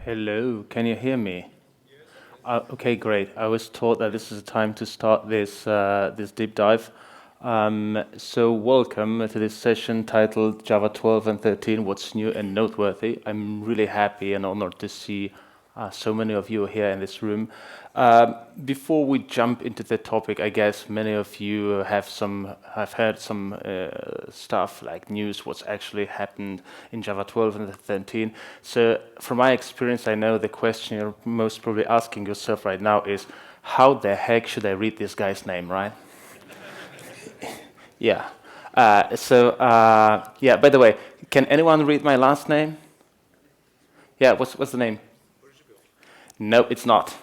Hello, can you hear me? Okay, great. I was told that this is the time to start this deep dive. So welcome to this session titled Java 12 and 13, What's New and Noteworthy. I'm really happy and honored to see so many of you here in this room. Before we jump into the topic, I guess many of you have heard some stuff like news, what's actually happened in Java 12 and 13. So from my experience, I know the question you're most probably asking yourself right now is, how the heck should I read this guy's name, right? Yeah. Yeah, by the way, can anyone read my last name? Yeah, what's the name? No, it's not.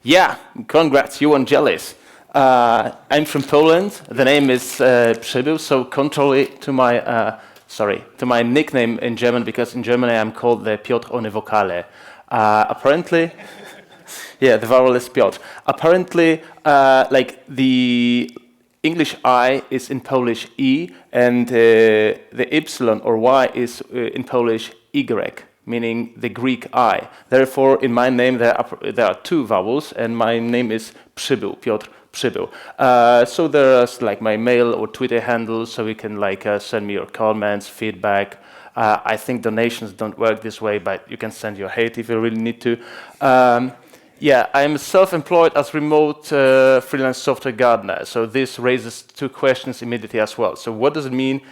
Yeah, congrats, you won jealous. I'm from Poland. The name is Przybyl, so contrary to my nickname in German, because in Germany I'm called the Piotr ohne Vokale. Apparently, yeah, the vowelless Piotr. Apparently, like the English I is in Polish E, and the Y or Y is in Polish Y, meaning the Greek I. Therefore, in my name there are two vowels, and my name is Przybyl, Piotr Przybyl. So there's like my mail or Twitter handle, so you can send me your comments, feedback. I think donations don't work this way, but you can send your hate if you really need to. Yeah, I'm self-employed as remote freelance software gardener. So this raises two questions immediately as well. So what does it mean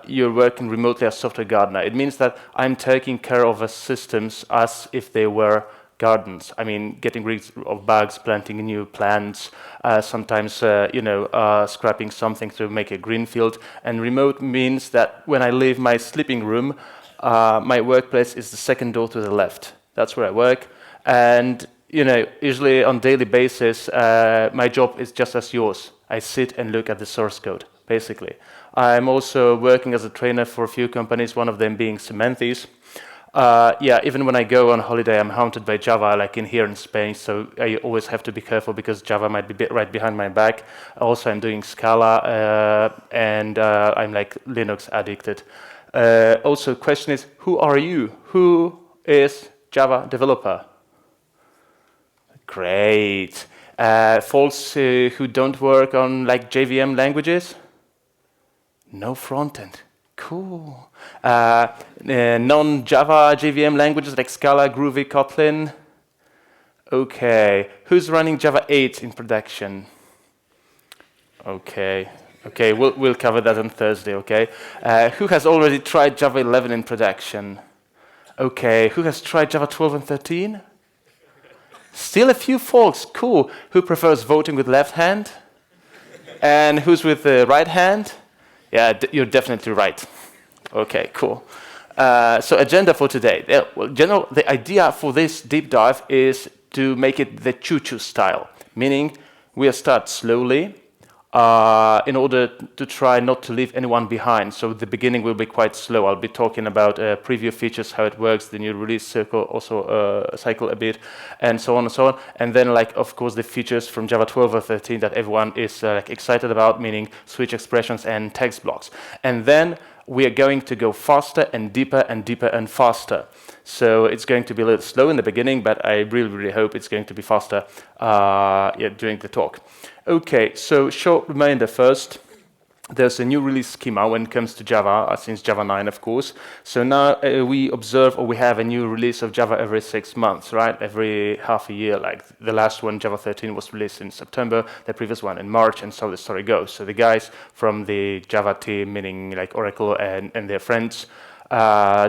you're working remotely as software gardener? It means that I'm taking care of systems as if they were gardens. I mean, getting rid of bugs, planting new plants, sometimes, scrapping something to make a green field. And remote means that when I leave my sleeping room, my workplace is the second door to the left. That's where I work. And usually on daily basis, my job is just as yours. I sit and look at the source code, basically. I'm also working as a trainer for a few companies, one of them being Shenandoah. Yeah, even when I go on holiday, I'm haunted by Java, like in here in Spain, so I always have to be careful because Java might be right behind my back. Also, I'm doing Scala, and I'm like Linux addicted. Also, question is, who are you? Who is Java developer? Great. Folks who don't work on like JVM languages? No frontend. Cool. Non-Java JVM languages like Scala, Groovy, Kotlin? Okay. Who's running Java 8 in production? Okay. Okay, we'll cover that on Thursday, okay? Who has already tried Java 11 in production? Okay. Who has tried Java 12 and 13? Still a few folks, cool. Who prefers voting with left hand? And who's with the right hand? Yeah, you're definitely right. Okay, cool. So agenda for today. The idea for this deep dive is to make it the choo-choo style, meaning we'll start slowly in order to try not to leave anyone behind. So the beginning will be quite slow. I'll be talking about preview features, how it works, the new release cycle a bit, and so on and so on. And then, of course, the features from Java 12 or 13 that everyone is excited about, meaning switch expressions and text blocks. And then we are going to go faster and deeper and deeper and faster. So it's going to be a little slow in the beginning, but I really, really hope it's going to be faster during the talk. Okay, so short reminder first. There's a new release schema when it comes to Java, since Java 9, of course. So now we have a new release of Java every 6 months, right? Every half a year. Like the last one, Java 13, was released in September, the previous one in March, and so the story goes. So the guys from the Java team, meaning like Oracle and their friends,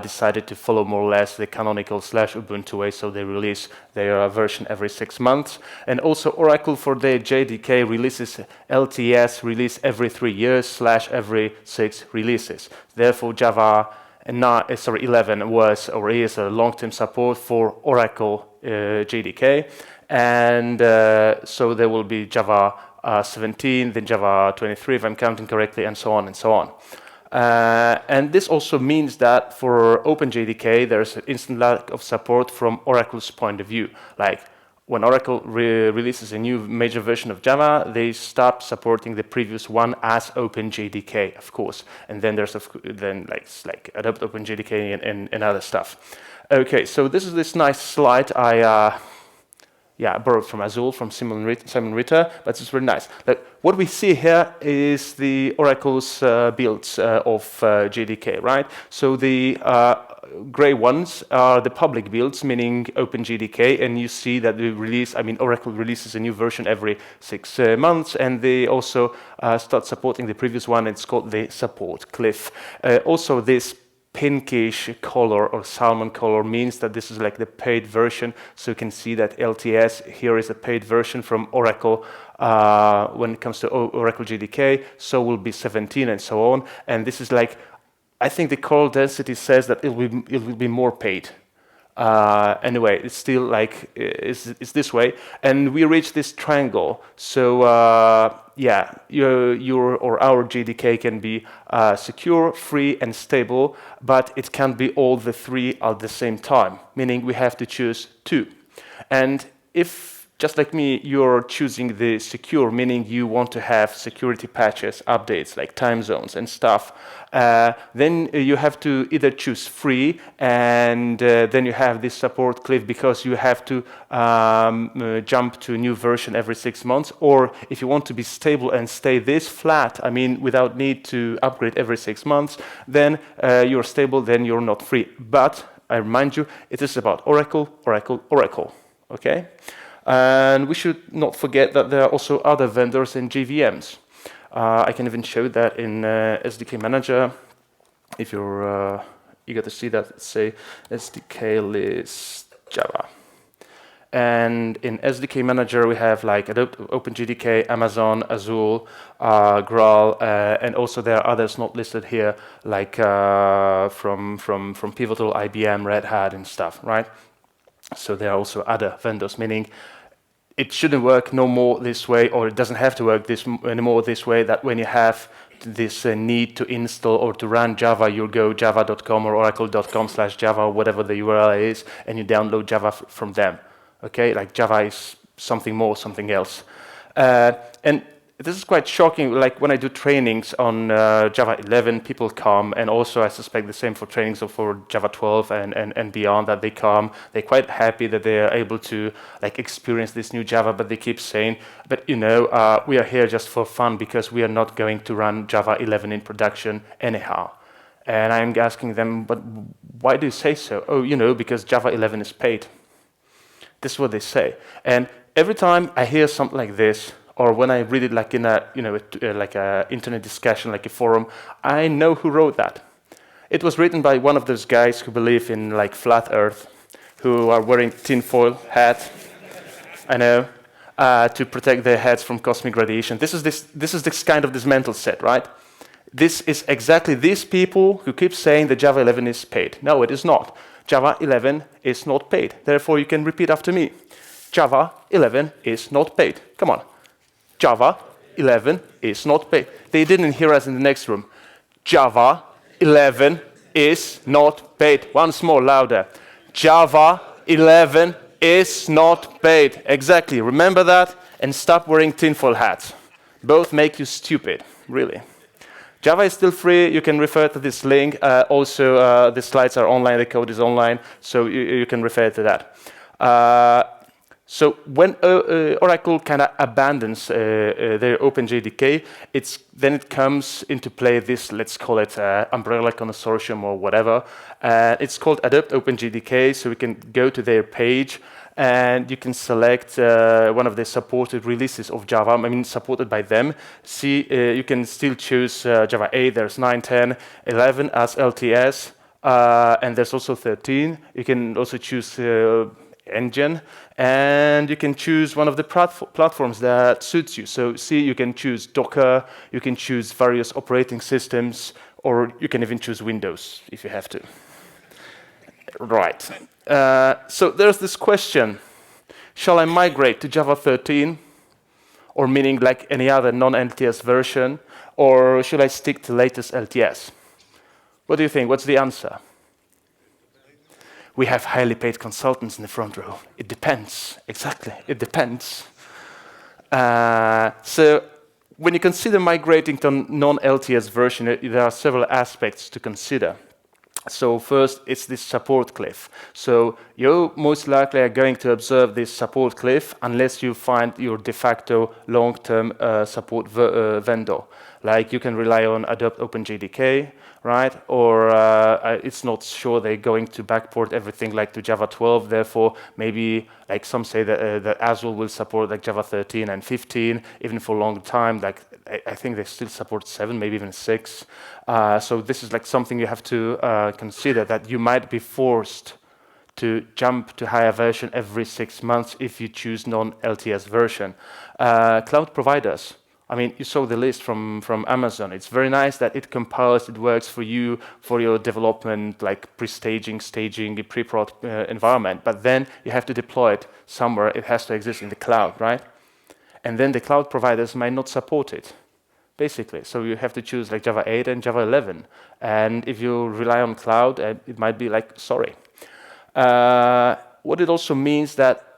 decided to follow more or less the canonical /Ubuntu way, so they release their version every 6 months. And also Oracle for their JDK releases LTS release every 3 years / every 6 releases. Therefore, Java 11 was or is a long-term support for Oracle JDK. And so there will be Java 17, then Java 23, if I'm counting correctly, and so on and so on. And this also means that for OpenJDK, there's an instant lack of support from Oracle's point of view. Like, when Oracle releases a new major version of Java, they stop supporting the previous one as OpenJDK, of course. And then there's then like adopt OpenJDK and other stuff. Okay, so this is this nice slide I borrowed from Azul, from Simon Ritter, but it's really nice. Like, what we see here is the Oracle's builds of JDK, right? So the gray ones are the public builds, meaning OpenJDK, and you see that Oracle releases a new version every 6 months, and they also start supporting the previous one. It's called the support cliff. Also, this pinkish color or salmon color means that this is like the paid version. So you can see that LTS here is a paid version from Oracle when it comes to Oracle JDK. So will be 17 and so on. And this is like, I think the call density says that it will be more paid. Anyway, it's still like it's this way, and we reach this triangle. So your or our JDK can be secure, free, and stable, but it can't be all the three at the same time. Meaning we have to choose two. And if, just like me, you're choosing the secure, meaning you want to have security patches, updates like time zones and stuff, then you have to either choose free, and then you have this support cliff because you have to jump to a new version every 6 months, or if you want to be stable and stay this flat, I mean without need to upgrade every 6 months, then you're stable, then you're not free. But I remind you, it is about Oracle, Oracle, Oracle, okay? And we should not forget that there are also other vendors and JVMs. I can even show that in SDK Manager. If you're eager to see that, say SDK list Java. And in SDK Manager, we have like Adobe OpenJDK, Amazon, Azul, Graal, and also there are others not listed here, like from Pivotal, IBM, Red Hat, and stuff, right? So there are also other vendors, meaning it shouldn't work no more this way, or it doesn't have to work anymore this way, that when you have this need to install or to run Java, you'll go java.com or oracle.com/java, or whatever the URL is, and you download Java from them. Okay, like Java is something more, something else. And this is quite shocking. Like when I do trainings on Java 11, people come, and also I suspect the same for trainings for Java 12 and beyond, that they come. They're quite happy that they are able to like experience this new Java, but they keep saying, but you know, we are here just for fun because we are not going to run Java 11 in production anyhow. And I'm asking them, but why do you say so? Oh, you know, because Java 11 is paid. This is what they say. And every time I hear something like this, or when I read it like in a, like a internet discussion, like a forum, I know who wrote that. It was written by one of those guys who believe in like flat Earth, who are wearing tinfoil hat, I know, to protect their heads from cosmic radiation. This is this kind of this mental set, right? This is exactly these people who keep saying that Java 11 is paid. No, it is not. Java 11 is not paid. Therefore, you can repeat after me. Java 11 is not paid. Come on. Java 11 is not paid. They didn't hear us in the next room. Java 11 is not paid. Once more, louder. Java 11 is not paid. Exactly. Remember that and stop wearing tinfoil hats. Both make you stupid, really. Java is still free. You can refer to this link. Also, the slides are online. The code is online, so you can refer to that. So when Oracle kind of abandons their OpenJDK, then it comes into play this, let's call it umbrella consortium or whatever. It's called Adopt OpenJDK, so we can go to their page and you can select one of the supported releases of Java, I mean supported by them. See, you can still choose Java 8, there's 9, 10, 11 as LTS, and there's also 13. You can also choose engine, and you can choose one of the platforms that suits you. So see, you can choose Docker, you can choose various operating systems, or you can even choose Windows if you have to. Right. So there's this question. Shall I migrate to Java 13, or meaning like any other non-LTS version, or should I stick to latest LTS? What do you think? What's the answer? We have highly paid consultants in the front row. It depends. Exactly. It depends. So when you consider migrating to non-LTS version, there are several aspects to consider. So first, it's this support cliff. So you most likely are going to observe this support cliff unless you find your de facto long-term support vendor. Like you can rely on Adobe OpenJDK, right? Or it's not sure they're going to backport everything like to Java 12. Therefore, maybe like some say that Azure will support like Java 13 and 15 even for a long time. Like I think they still support 7, maybe even 6. So this is like something you have to consider, that you might be forced to jump to higher version every 6 months if you choose non-LTS version. Cloud providers. I mean, you saw the list from Amazon. It's very nice that it compiles, it works for you, for your development, like pre-staging, staging, pre-prod environment. But then you have to deploy it somewhere. It has to exist in the cloud, right? And then the cloud providers might not support it, basically. So you have to choose like Java 8 and Java 11. And if you rely on cloud, it might be like, sorry. What it also means that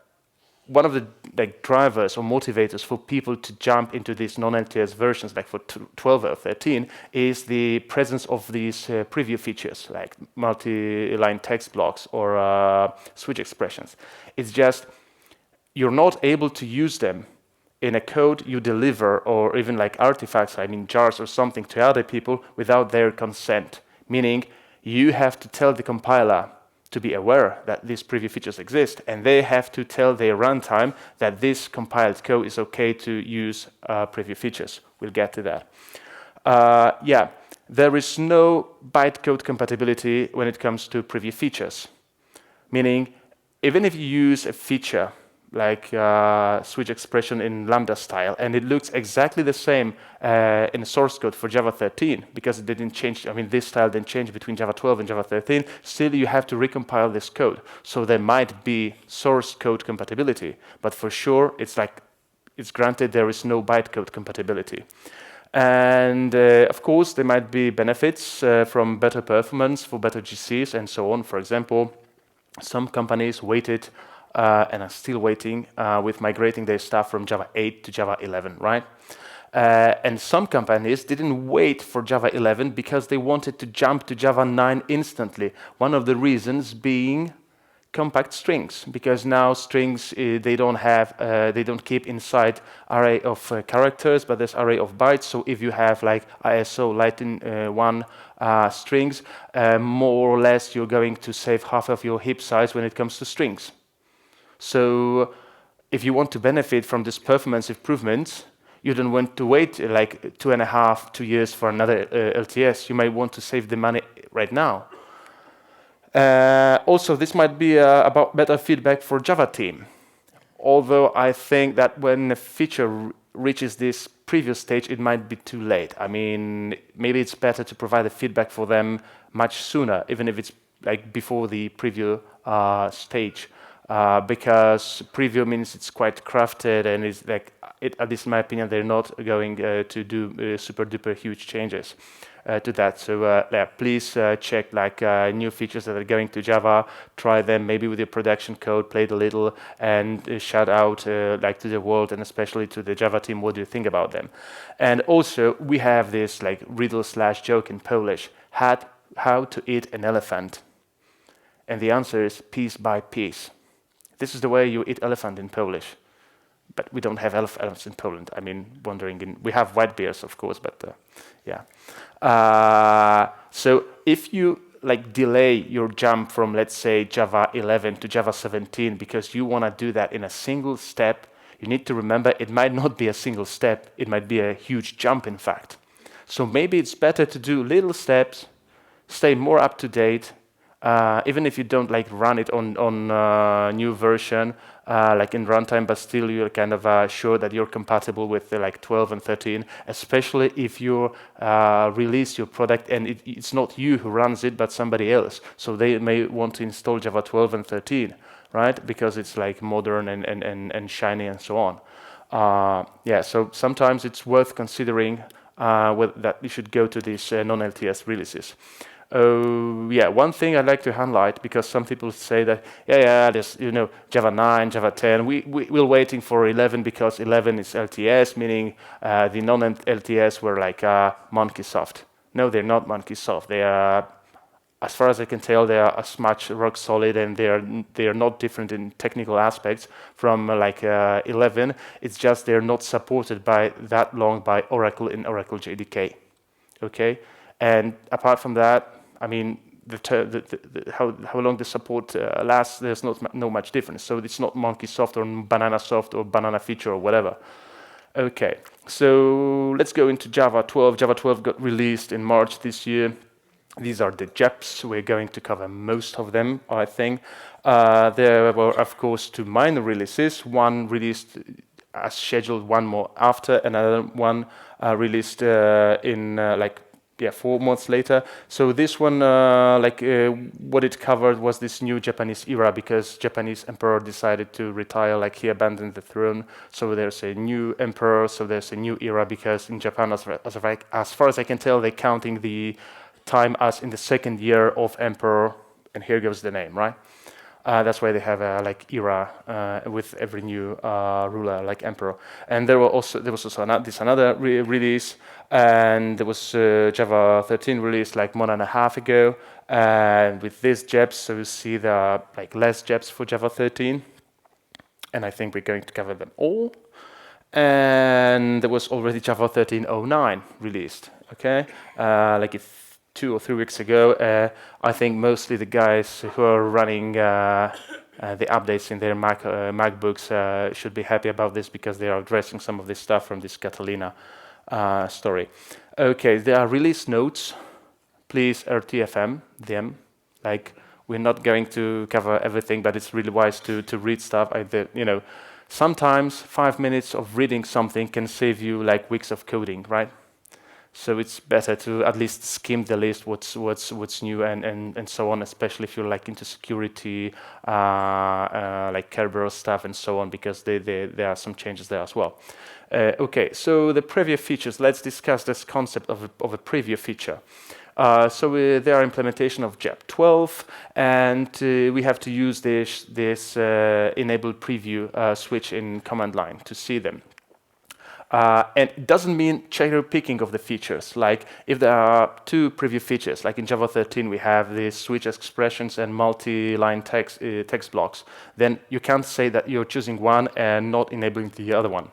one of the like drivers or motivators for people to jump into these non-LTS versions, like for 12 or 13, is the presence of these preview features, like multi-line text blocks or switch expressions. It's just you're not able to use them in a code you deliver, or even like artifacts, I mean jars or something, to other people without their consent. Meaning you have to tell the compiler to be aware that these preview features exist, and they have to tell their runtime that this compiled code is okay to use preview features. We'll get to that. Yeah, there is no bytecode compatibility when it comes to preview features. Meaning, even if you use a feature like switch expression in Lambda style, and it looks exactly the same in the source code for Java 13, because it didn't change, I mean, this style didn't change between Java 12 and Java 13, still you have to recompile this code. So there might be source code compatibility, but for sure, it's granted there is no bytecode compatibility. And of course, there might be benefits from better performance for better GCs and so on. For example, some companies waited and are still waiting with migrating their stuff from Java 8 to Java 11, right? And some companies didn't wait for Java 11 because they wanted to jump to Java 9 instantly. One of the reasons being compact strings, because now strings they don't keep inside array of characters, but there's array of bytes. So if you have like ISO Latin 1 strings, more or less you're going to save half of your heap size when it comes to strings. So if you want to benefit from this performance improvements, you don't want to wait like 2 years for another LTS. You might want to save the money right now. Also, this might be about better feedback for Java team. Although I think that when a feature reaches this previous stage, it might be too late. I mean, maybe it's better to provide the feedback for them much sooner, even if it's like before the preview stage. Because preview means it's quite crafted, and it's like, at least in my opinion, they're not going to do super duper huge changes to that. So yeah, please check like new features that are going to Java, try them maybe with your production code, play it a little, and shout out like to the world, and especially to the Java team, what do you think about them? And also we have this like riddle/joke in Polish: how to eat an elephant? And the answer is piece by piece. This is the way you eat elephant in Polish. But we don't have elephants in Poland. I mean, we have white bears, of course, but yeah. So if you like delay your jump from, let's say, Java 11 to Java 17 because you want to do that in a single step, you need to remember it might not be a single step. It might be a huge jump, in fact. So maybe it's better to do little steps, stay more up to date, even if you don't like run it on new version, like in runtime, but still you're kind of sure that you're compatible with like 12 and 13, especially if you release your product and it's not you who runs it, but somebody else. So they may want to install Java 12 and 13, right? Because it's like modern and shiny and so on. Yeah, so sometimes it's worth considering that you should go to these non-LTS releases. Oh, yeah, one thing I'd like to highlight, because some people say that, yeah, there's, Java 9, Java 10. We're waiting for 11 because 11 is LTS, meaning the non-LTS were like monkey-soft. No, they're not monkey-soft. They are, as far as I can tell, they are as much rock solid, and they are not different in technical aspects from 11. It's just they're not supported by that long by Oracle in Oracle JDK. Okay, and apart from that, I mean, how long the support lasts, there's no much difference. So it's not monkey soft or banana soft or banana feature or whatever. Okay, so let's go into Java 12. Java 12 got released in March this year. These are the JEPs. We're going to cover most of them, I think. There were, of course, 2 minor releases. One released as scheduled, one more after, another one released in 4 months later. So this one, what it covered was this new Japanese era, because Japanese emperor decided to retire, like he abandoned the throne. So there's a new emperor, so there's a new era, because in Japan, as far as I can tell, they're counting the time as in the 2nd year of emperor, and here goes the name, right? That's why they have a era with every new ruler, like emperor. And there was also another release, and there was Java 13 released like 1.5 ago, and with these JEPs, so you see there are less JEPs for Java 13, and I think we're going to cover them all. And there was already Java 13.09 released. Okay, 2 or 3 weeks ago. I think mostly the guys who are running the updates in their MacBooks should be happy about this, because they are addressing some of this stuff from this Catalina story. Okay, there are release notes. Please RTFM them. We're not going to cover everything, but it's really wise to read stuff. Sometimes 5 minutes of reading something can save you weeks of coding, right? So it's better to at least skim the list, what's new and so on, especially if you're into security, Kerberos stuff and so on, because there are some changes there as well. Okay, so the preview features. Let's discuss this concept of a preview feature. There are implementation of JEP 12, and we have to use this enable preview switch in command line to see them. And it doesn't mean cherry picking of the features. If there are 2 preview features, like in Java 13, we have the switch expressions and multi-line text blocks, then you can't say that you're choosing one and not enabling the other one.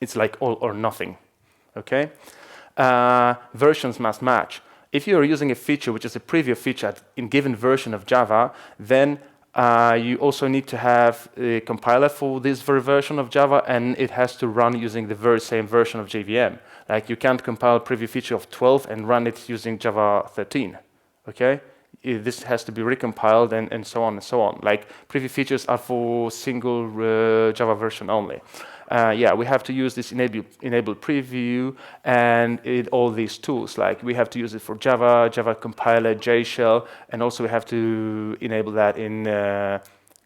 It's all or nothing. Okay? Versions must match. If you are using a feature which is a preview feature in given version of Java, then you also need to have a compiler for this very version of Java, and it has to run using the very same version of JVM. You can't compile a preview feature of 12 and run it using Java 13. Okay? This has to be recompiled and so on and so on. Preview features are for single Java version only. We have to use this enable preview and all these tools. We have to use it for Java compiler, JShell, and also we have to enable that in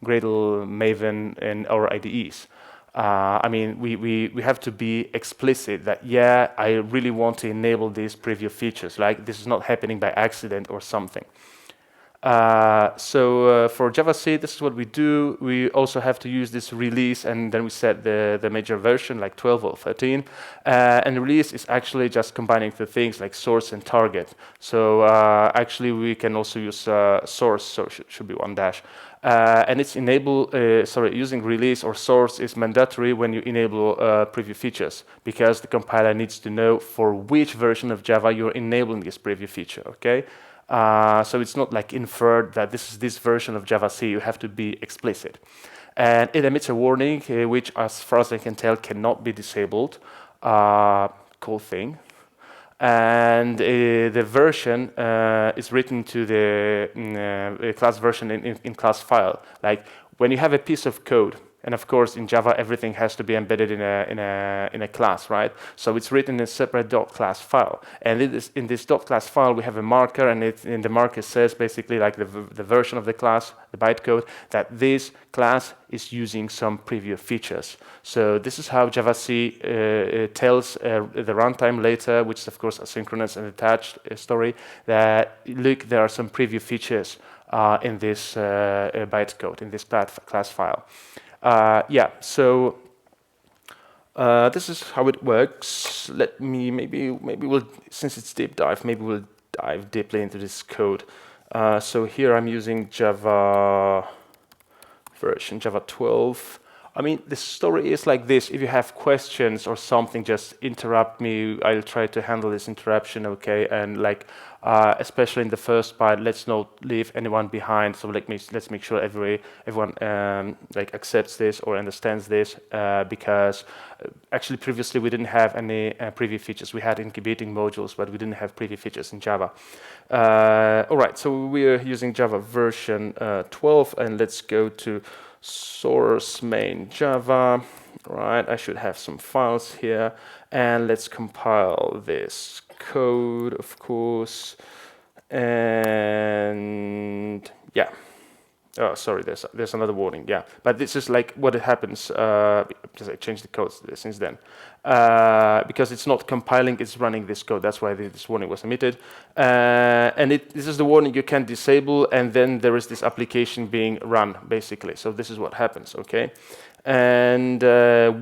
Gradle, Maven, and our IDEs. We have to be explicit that, I really want to enable these preview features. This is not happening by accident or something. For Java C, this is what we do. We also have to use this release, and then we set the major version, 12 or 13. And the release is actually just combining the things like source and target. So actually, we can also use source, so should be 1-. And it's using release or source is mandatory when you enable preview features, because the compiler needs to know for which version of Java you're enabling this preview feature. Okay. So it's not inferred that this is this version of Java C. You have to be explicit. And it emits a warning, which, as far as I can tell, cannot be disabled. Cool thing. And the version is written to the class version in class file. When you have a piece of code And of course, in Java, everything has to be embedded in a class, right? So it's written in a separate .class file. And in this .class file, we have a marker, and in the marker says basically like the version of the class, the bytecode, that this class is using some preview features. So this is how Java-C tells the runtime later, which is of course asynchronous and attached story, that look, there are some preview features in this bytecode, in this class file. Yeah, so this is how it works. Let me maybe we'll, since it's deep dive, maybe we'll dive deeply into this code. So here I'm using Java version, Java 12. I mean, the story is like this. If you have questions or something, just interrupt me. I'll try to handle this interruption, okay? And like, especially in the first part, let's not leave anyone behind. So let's make sure everyone like accepts this or understands this, because actually previously we didn't have any preview features. We had incubating modules, but we didn't have preview features in Java. All right, so we're using Java version 12, and let's go to source main Java. Right, I should have some files here, and let's compile this code, of course. And yeah, oh sorry, there's another warning. Yeah, but this is like what it happens because I changed the code since then, because it's not compiling, it's running this code. That's why this warning was emitted, and this is the warning you can disable, and then there is this application being run basically. So this is what happens, okay? And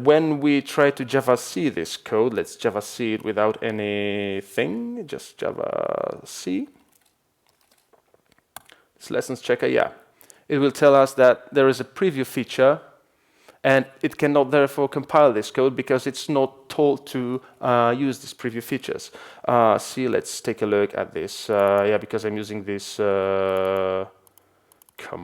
when we try to Java-C this code, let's Java-C it without anything, just Java-C. This lessons checker, yeah. It will tell us that there is a preview feature, and it cannot therefore compile this code because it's not told to use these preview features. See, let's take a look at this. Yeah, because I'm using this, come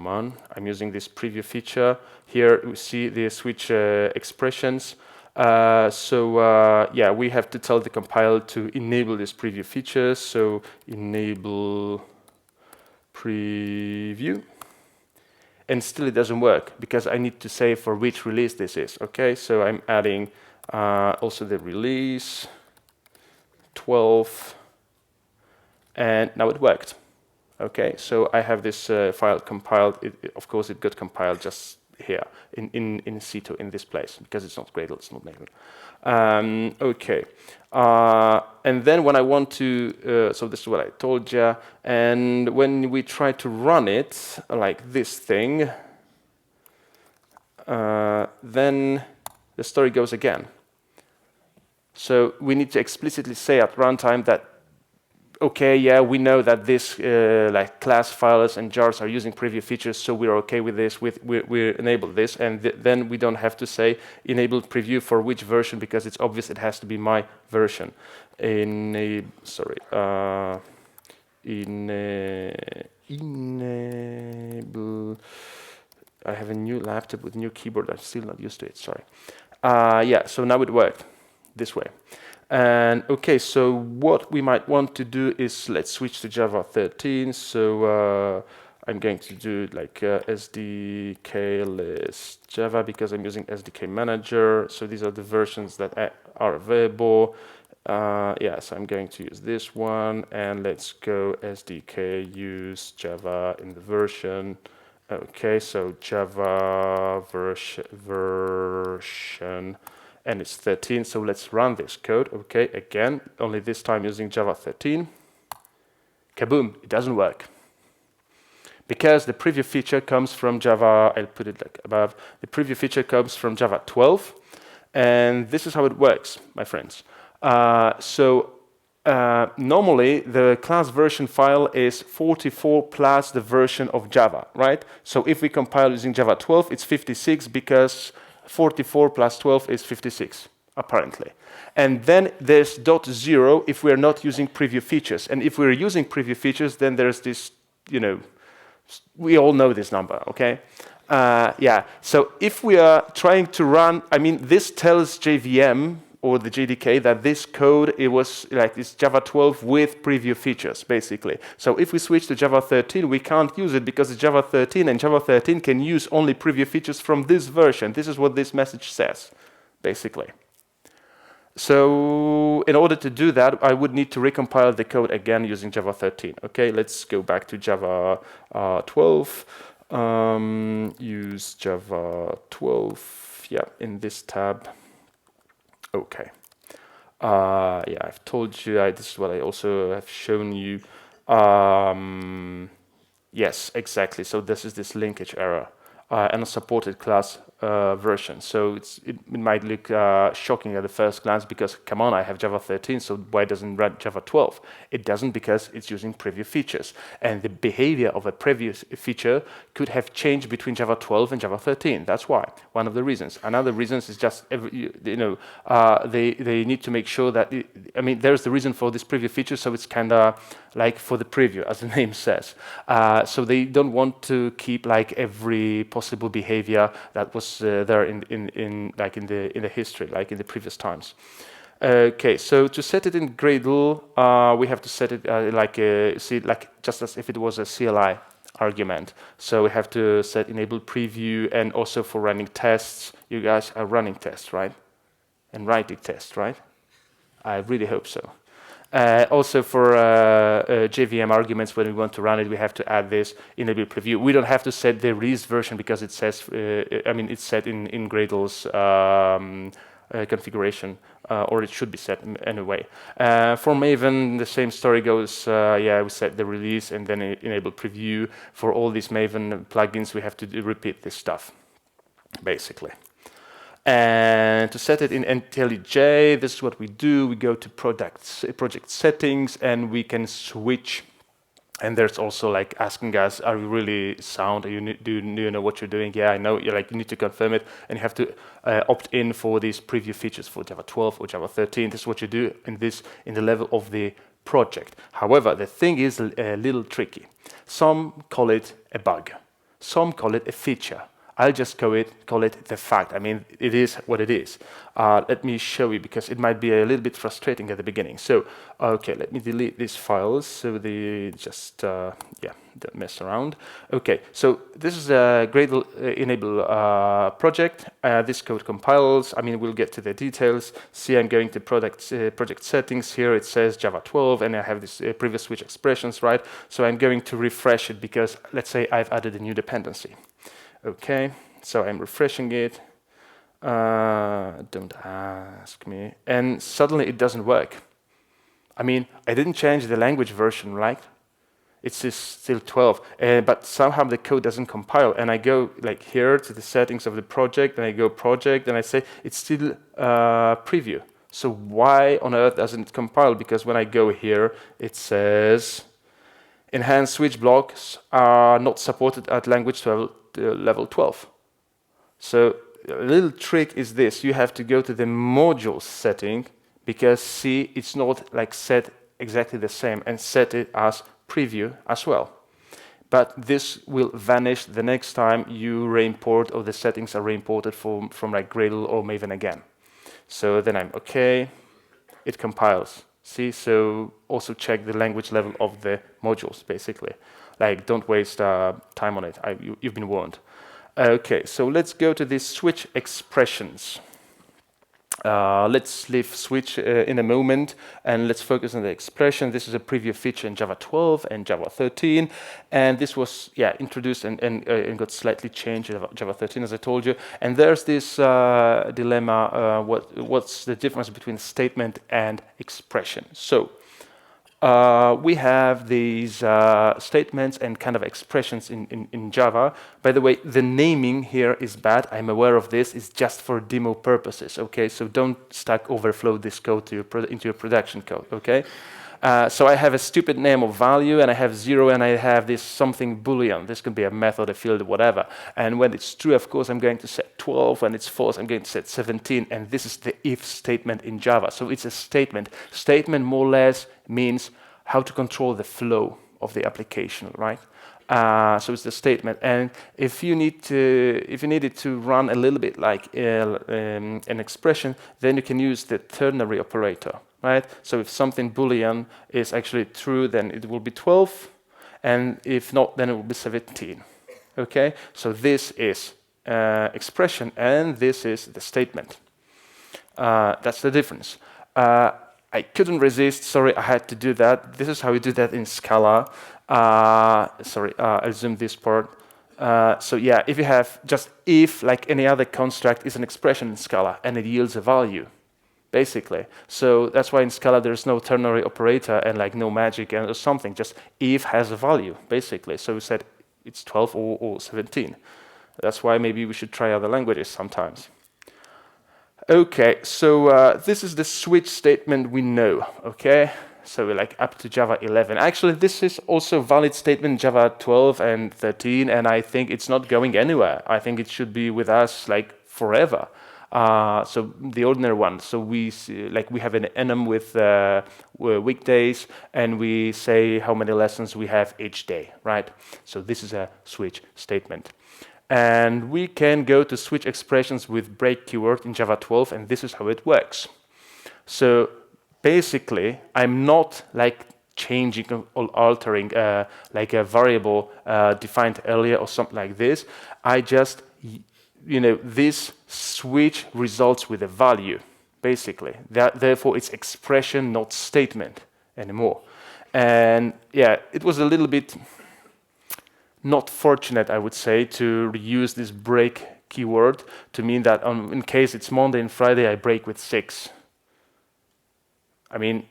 on, I'm using this preview feature. Here we see the switch expressions. Yeah, we have to tell the compiler to enable these preview features. So enable preview. And still it doesn't work because I need to say for which release this is. Okay, so I'm adding also the release 12, and now it worked. Okay, so I have this file compiled. Of course, it got compiled just here in C2 in this place because it's not Gradle, it's not native. Okay, and then when I want to, so this is what I told you, and when we try to run it like this thing, then the story goes again. So we need to explicitly say at runtime that, okay, yeah, we know that this like class files and jars are using preview features, so we're okay with this. We enable this, and then we don't have to say enable preview for which version because it's obvious it has to be my version. Enable. I have a new laptop with new keyboard. I'm still not used to it. Sorry. Yeah. So now it worked this way. And okay, so what we might want to do is let's switch to Java 13. So I'm going to do like SDK list Java because I'm using SDK manager. So these are the versions that are available. Yeah, so I'm going to use this one, and let's go SDK use Java in the version. Okay, so Java version. And it's 13, so let's run this code. Okay, again, only this time using Java 13. Kaboom, it doesn't work. Because the preview feature comes from Java, I'll put it like above, the preview feature comes from Java 12, and this is how it works, my friends. Normally, the class version file is 44 plus the version of Java, right? So if we compile using Java 12, it's 56 because 44 plus 12 is 56, apparently. And then there's .0 if we're not using preview features. And if we're using preview features, then there's this, you know, we all know this number, okay? Yeah, so if we are trying to run, I mean, this tells JVM, or the JDK that this code, it was like this Java 12 with preview features, basically. So if we switch to Java 13, we can't use it because it's Java 13, and Java 13 can use only preview features from this version. This is what this message says, basically. So in order to do that, I would need to recompile the code again using Java 13. Okay, let's go back to Java 12. Use Java 12, yeah, in this tab. Okay. Yeah, I've told you, this is what I also have shown you. Yes, exactly. So this is this linkage error and a supported class version. So it might look shocking at the first glance because, come on, I have Java 13, so why doesn't it run Java 12? It doesn't because it's using preview features. And the behavior of a previous feature could have changed between Java 12 and Java 13. That's why, one of the reasons. Another reason is just, they need to make sure that, there's the reason for this preview feature, so it's kind of like for the preview, as the name says. So they don't want to keep like every possible behavior that was there in the history, like in the previous times. Okay, so to set it in Gradle, we have to set it just as if it was a CLI argument. So we have to set enable preview, and also for running tests. You guys are running tests, right? And writing tests, right? I really hope so. Also for JVM arguments, when we want to run it, we have to add this enable preview. We don't have to set the release version because it says, it's set in Gradle's configuration, or it should be set anyway. For Maven, the same story goes. We set the release and then enable preview. For all these Maven plugins, we have to repeat this stuff, basically. And to set it in IntelliJ, this is what we do. We go to project settings, and we can switch. And there's also like asking us, are you really sound? Do you know what you're doing? Yeah, I know. You need to confirm it, and you have to opt in for these preview features for Java 12 or Java 13. This is what you do in the level of the project. However, the thing is a little tricky. Some call it a bug. Some call it a feature. I'll just call it the fact. It is what it is. Let me show you, because it might be a little bit frustrating at the beginning. So, okay, let me delete these files so they just, don't mess around. Okay, so this is a Gradle enable project. This code compiles. We'll get to the details. See, I'm going to project settings. Here it says Java 12, and I have this previous switch expressions, right? So I'm going to refresh it because, let's say, I've added a new dependency. Okay, so I'm refreshing it. Don't ask me. And suddenly it doesn't work. I didn't change the language version, right? It's still 12, but somehow the code doesn't compile. And I go like here to the settings of the project, and I go project, and I say it's still preview. So why on earth doesn't it compile? Because when I go here, it says enhanced switch blocks are not supported at language level 12. So a little trick is this: you have to go to the module setting, because see, it's not like set exactly the same, and set it as preview as well. But this will vanish the next time you reimport, or the settings are reimported from like Gradle or Maven again. So then I'm okay, it compiles. See, so also check the language level of the modules, basically. Like, don't waste time on it. You've been warned. Okay, so let's go to these switch expressions. Let's leave switch in a moment, and let's focus on the expression. This is a preview feature in Java 12 and Java 13, and this was introduced and got slightly changed in Java 13, as I told you. And there's this dilemma: what's the difference between statement and expression? So we have these statements and kind of expressions in Java. By the way, the naming here is bad. I'm aware of this. It's just for demo purposes, okay? So don't Stack Overflow this code into your production code, okay? So I have a stupid name of value, and I have 0, and I have this something boolean. This can be a method, a field, whatever. And when it's true, of course, I'm going to set 12. When it's false, I'm going to set 17. And this is the if statement in Java. So it's a statement. Statement more or less means how to control the flow of the application, right? So it's the statement. And if you needed to run a little bit like an expression, then you can use the ternary operator, right? So if something Boolean is actually true, then it will be 12, and if not, then it will be 17. Okay, so this is expression, and this is the statement. That's the difference. I couldn't resist. Sorry, I had to do that. This is how we do that in Scala. I'll zoom this part. So yeah, if you have just if, like any other construct, is an expression in Scala, and it yields a value, basically. So that's why in Scala there's no ternary operator and like no magic and or something. Just if has a value, basically. So we said it's 12 or 17. That's why maybe we should try other languages sometimes. Okay, so this is the switch statement we know, okay? So we're like up to Java 11. Actually, this is also a valid statement in Java 12 and 13, and I think it's not going anywhere. I think it should be with us like forever. So the ordinary one. So we have an enum with weekdays, and we say how many lessons we have each day, right? So this is a switch statement. And we can go to switch expressions with break keyword in Java 12, and this is how it works. So basically, I'm not like changing or altering like a variable defined earlier or something like this. I just, this switch results with a value, basically. Therefore, it's expression, not statement anymore. And yeah, it was a little bit not fortunate, I would say, to reuse this break keyword to mean that in case it's Monday and Friday, I break with 6. I mean,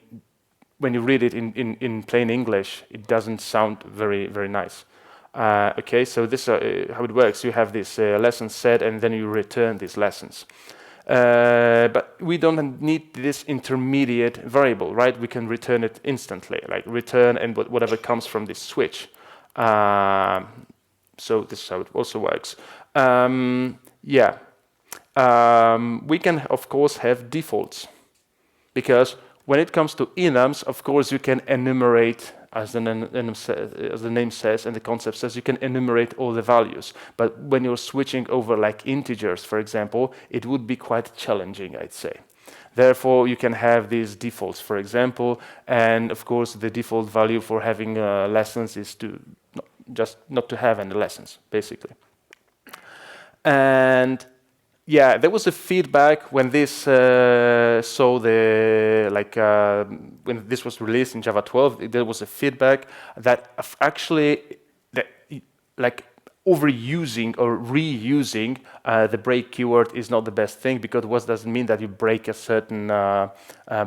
when you read it in plain English, it doesn't sound very, very nice. Okay, so this is how it works. You have this lesson set, and then you return these lessons. But we don't need this intermediate variable, right? We can return it instantly, like return and whatever comes from this switch. So this is how it also works. We can, of course, have defaults, because when it comes to enums, of course, you can enumerate, as the name says and the concept says, you can enumerate all the values. But when you're switching over like integers, for example, it would be quite challenging, I'd say. Therefore, you can have these defaults, for example, and of course, the default value for having lessons is to not to have any lessons, basically. And yeah, there was a feedback when this when this was released in Java 12. There was a feedback that actually overusing or reusing the break keyword is not the best thing, because what doesn't mean that you break a certain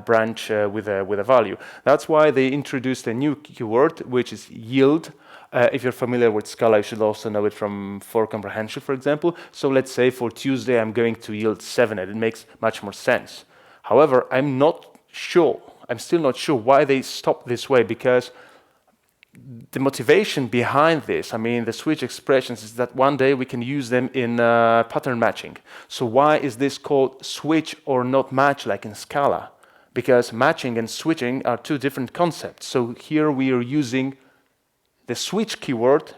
branch with a value. That's why they introduced a new keyword, which is yield. If you're familiar with Scala, you should also know it from for comprehension, for example. So let's say for Tuesday, I'm going to yield 7, and it makes much more sense. However, I'm still not sure why they stopped this way, because the motivation behind this, I mean, the switch expressions, is that one day we can use them in pattern matching. So why is this called switch or not match like in Scala? Because matching and switching are two different concepts. So here we are using the switch keyword,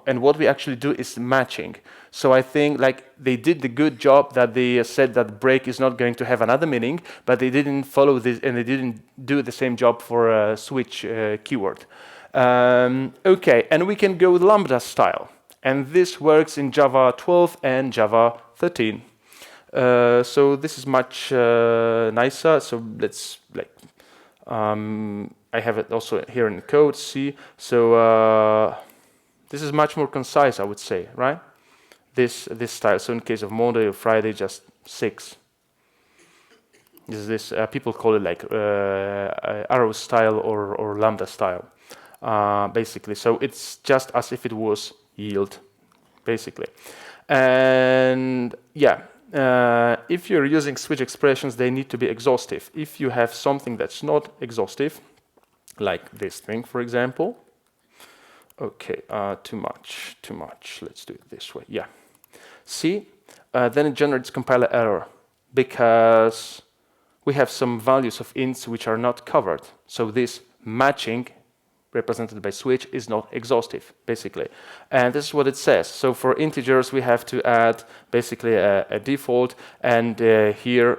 and what we actually do is matching. So I think like they did the good job that they said that break is not going to have another meaning, but they didn't follow this, and they didn't do the same job for a switch keyword. Okay, and we can go with lambda style, and this works in Java 12 and Java 13. So this is much nicer. So let's I have it also here in the code, see. So this is much more concise, I would say, right? This style. So in case of Monday or Friday, just 6. This people call it like arrow style or lambda style, basically. So it's just as if it was yield, basically. And yeah. If you're using switch expressions, they need to be exhaustive. If you have something that's not exhaustive, like this thing, for example. Okay, too much. Let's do it this way. Yeah. See, then it generates compiler error, because we have some values of ints which are not covered. So this matching represented by switch is not exhaustive, basically. And this is what it says. So for integers, we have to add basically a default, and here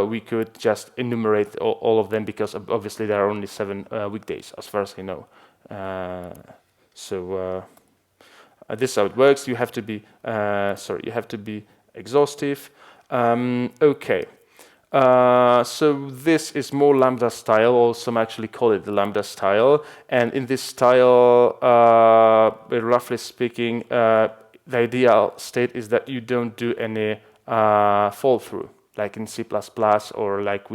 we could just enumerate all of them, because obviously there are only 7 weekdays, as far as I know. This is how it works. You have to be, you have to be exhaustive. Okay. So this is more lambda style, or some actually call it the lambda style. And in this style, roughly speaking, the ideal state is that you don't do any fall through, like in C++, or like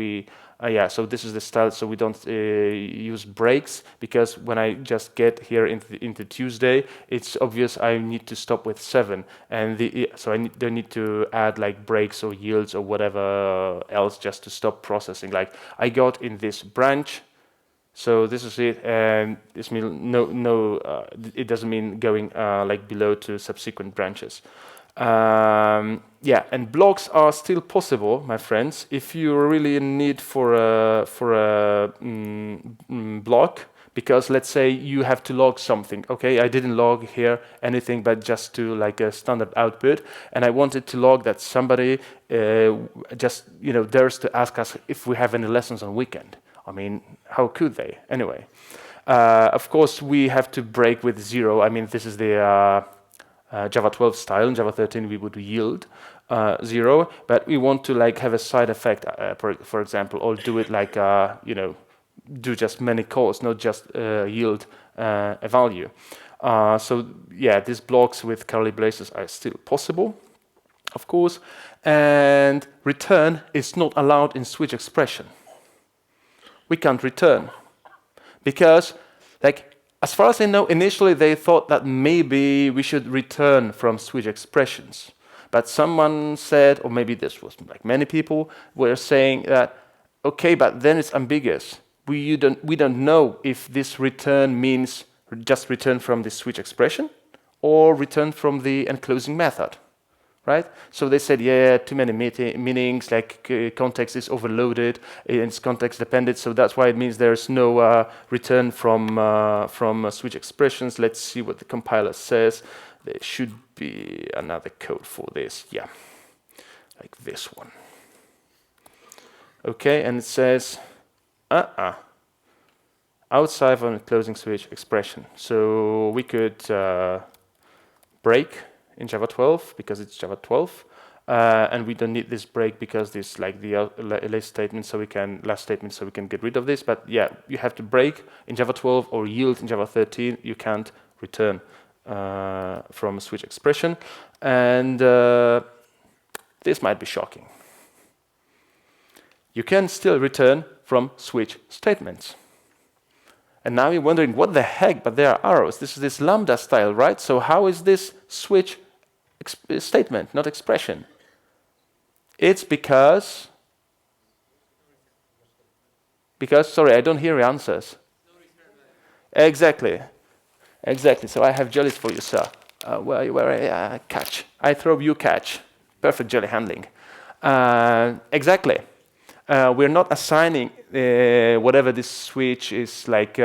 so this is the style. So we don't use breaks, because when I just get here into Tuesday, it's obvious I need to stop with 7, and so I don't need to add like breaks or yields or whatever else just to stop processing. Like I got in this branch, so this is it, and this means it doesn't mean going like below to subsequent branches. And blocks are still possible, my friends. If you're really in need for a block, because let's say you have to log something. Okay, I didn't log here anything, but just to like a standard output, and I wanted to log that somebody just dares to ask us if we have any lessons on weekend. I mean, how could they? Anyway, of course we have to break with 0. I mean, this is the Java 12 style. In Java 13 we would yield 0, but we want to like have a side effect, for example, or do it like do just many calls, not just yield a value. So yeah, these blocks with curly braces are still possible, of course, and return is not allowed in switch expression. We can't return because, like, as far as I know, initially they thought that maybe we should return from switch expressions. But someone said, or maybe this was like many people were saying that, okay, but then it's ambiguous. We don't know if this return means just return from the switch expression or return from the enclosing method. Right? So they said, yeah, too many meanings, like context is overloaded, it's context dependent, so that's why it means there's no return from switch expressions. Let's see what the compiler says. There should be another code for this, yeah, like this one. Okay, and it says, outside of a closing switch expression. So we could break in Java 12 because it's Java 12, and we don't need this break because this like the last statement, so we can get rid of this. But yeah, you have to break in Java 12 or yield in Java 13. You can't return from a switch expression, and this might be shocking. You can still return from switch statements. And now you're wondering, what the heck? But there are arrows. This is this lambda style, right? So how is this switch statement, not expression? It's because, sorry, I don't hear your answers. Exactly. So I have jellies for you, sir. Catch. I throw, you catch. Perfect jelly handling. Exactly. We're not assigning whatever this switch is like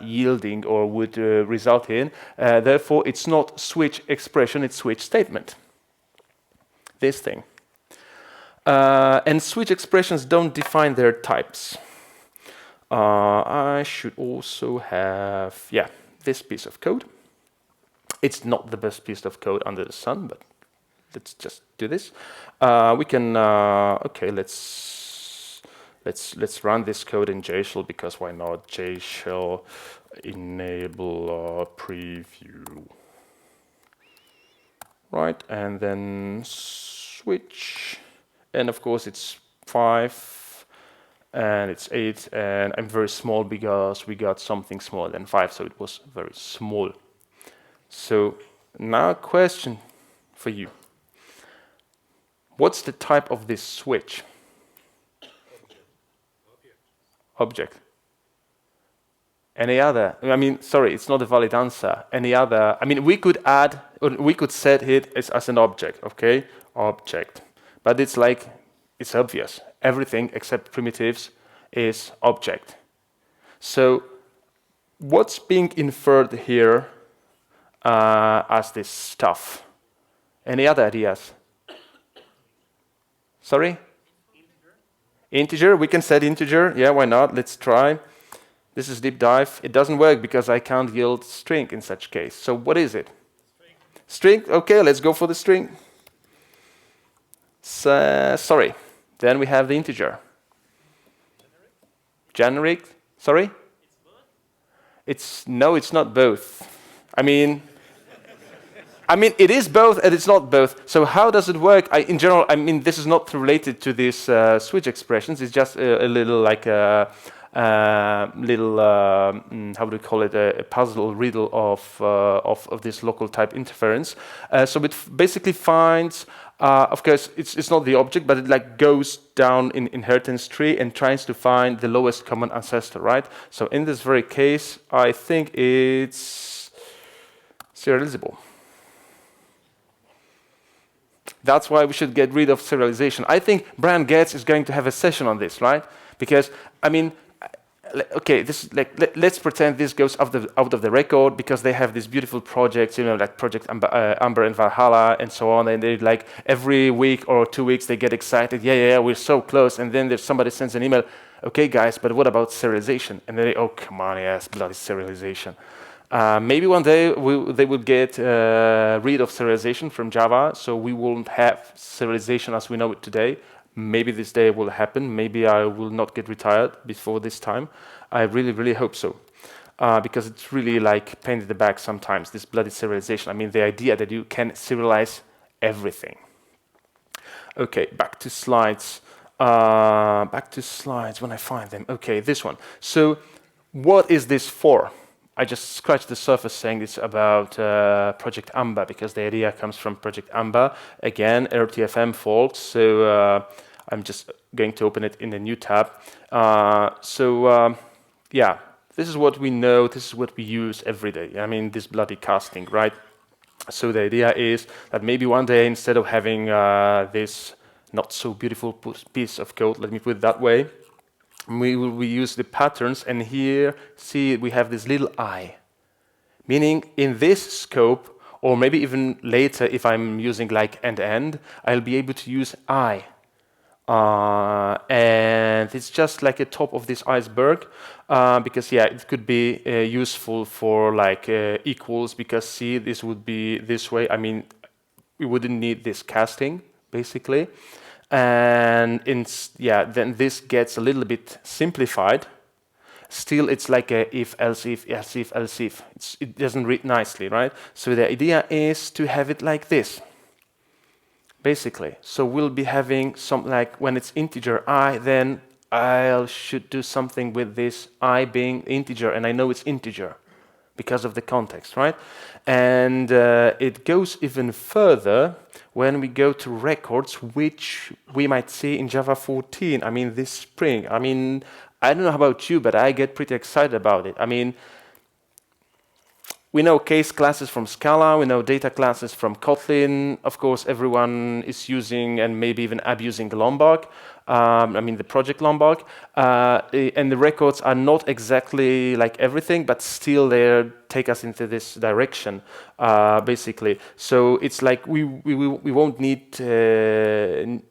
yielding or would result in. Therefore, it's not switch expression, it's switch statement. This thing. And switch expressions don't define their types. I should also have, this piece of code. It's not the best piece of code under the sun, but let's just do this. We can, okay, Let's run this code in JShell, because why not? JShell enable preview. Right, and then switch. And of course it's 5 and it's 8, and I'm very small because we got something smaller than 5, so it was very small. So now a question for you. What's the type of this switch? Object. Any other? I mean, sorry, it's not a valid answer. Any other? I mean, we could add, or we could set it as an object, okay? Object. But it's like, it's obvious. Everything except primitives is object. So what's being inferred here as this stuff? Any other ideas? Sorry? Integer, we can set integer. Yeah, why not? Let's try. This is deep dive. It doesn't work because I can't yield string in such case. So what is it? String. Okay, let's go for the string. Sorry. Then we have the integer. Generic. Sorry? No, it's not both. I mean, it is both and it's not both. So how does it work? In general, this is not related to these switch expressions. It's just a little like a how do you call it? A puzzle riddle of this local type interference. So it basically finds. Of course, it's not the object, but it like goes down in inheritance tree and tries to find the lowest common ancestor, right? So in this very case, I think it's serializable. That's why we should get rid of serialization. I think Brian Getz is going to have a session on this, right? Because okay, this let's pretend this goes out of the record because they have these beautiful projects, like Project Amber and Valhalla and so on, and they like every week or 2 weeks they get excited. Yeah, we're so close, and then there's somebody sends an email. Okay, guys, but what about serialization? And they, oh come on, yes, bloody serialization. Maybe one day they will get rid of serialization from Java, so we won't have serialization as we know it today. Maybe this day will happen. Maybe I will not get retired before this time. I really, really hope so. Because it's really like pain in the back sometimes, this bloody serialization. The idea that you can serialize everything. Okay, back to slides. When I find them. Okay, this one. So what is this for? I just scratched the surface saying this about Project Amber because the idea comes from Project Amber. Again, RTFM fault. So I'm just going to open it in a new tab. Yeah, this is what we know. This is what we use every day. This bloody casting, right? So the idea is that maybe one day instead of having this not so beautiful piece of code, let me put it that way, we use the patterns, and here, see, we have this little I. Meaning, in this scope, or maybe even later, if I'm using like end-to-end, I'll be able to use I. And it's just like a top of this iceberg, because yeah, it could be useful for like equals, because see, this would be this way. We wouldn't need this casting, basically. And then this gets a little bit simplified. Still, it's like a if, else if, else if, else if. It doesn't read nicely, right? So the idea is to have it like this, basically. So we'll be having something like when it's integer I, then I should do something with this I being integer, and I know it's integer because of the context, right? And it goes even further when we go to records, which we might see in Java 14. This spring. I don't know about you, but I get pretty excited about it. We know case classes from Scala, we know data classes from Kotlin. Of course, everyone is using and maybe even abusing Lombok. The project Lombok. And the records are not exactly like everything, but still they take us into this direction, basically. So it's like we won't need, there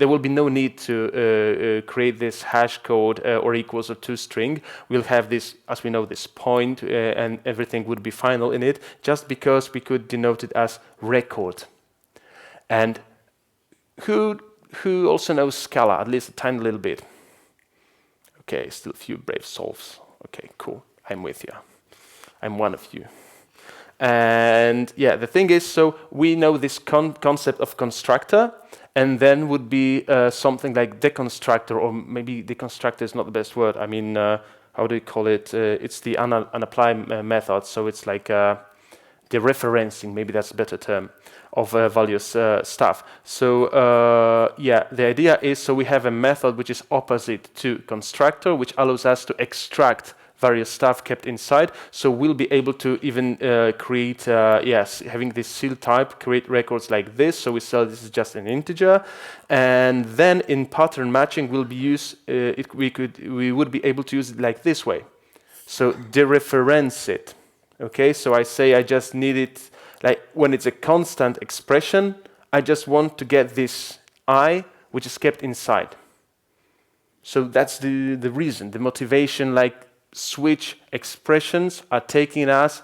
will be no need to create this hash code or equals or toString. We'll have this, as we know, this point, and everything would be final in it, just because we could denote it as record. And who also knows Scala, at least a tiny little bit? Okay, still a few brave souls. Okay, cool. I'm with you. I'm one of you. And yeah, the thing is, so we know this concept of constructor, and then would be something like deconstructor, or maybe deconstructor is not the best word. How do you call it? It's the unapply method, so it's like dereferencing, maybe that's a better term, of various stuff. So yeah, the idea is, so we have a method which is opposite to constructor, which allows us to extract various stuff kept inside. So we'll be able to even create, having this seal type, create records like this. So we say this is just an integer, and then in pattern matching we'll be we would be able to use it like this way. So dereference it. Okay, so I say I just need it, like when it's a constant expression, I just want to get this I, which is kept inside. So that's the reason, the motivation, like switch expressions are taking us,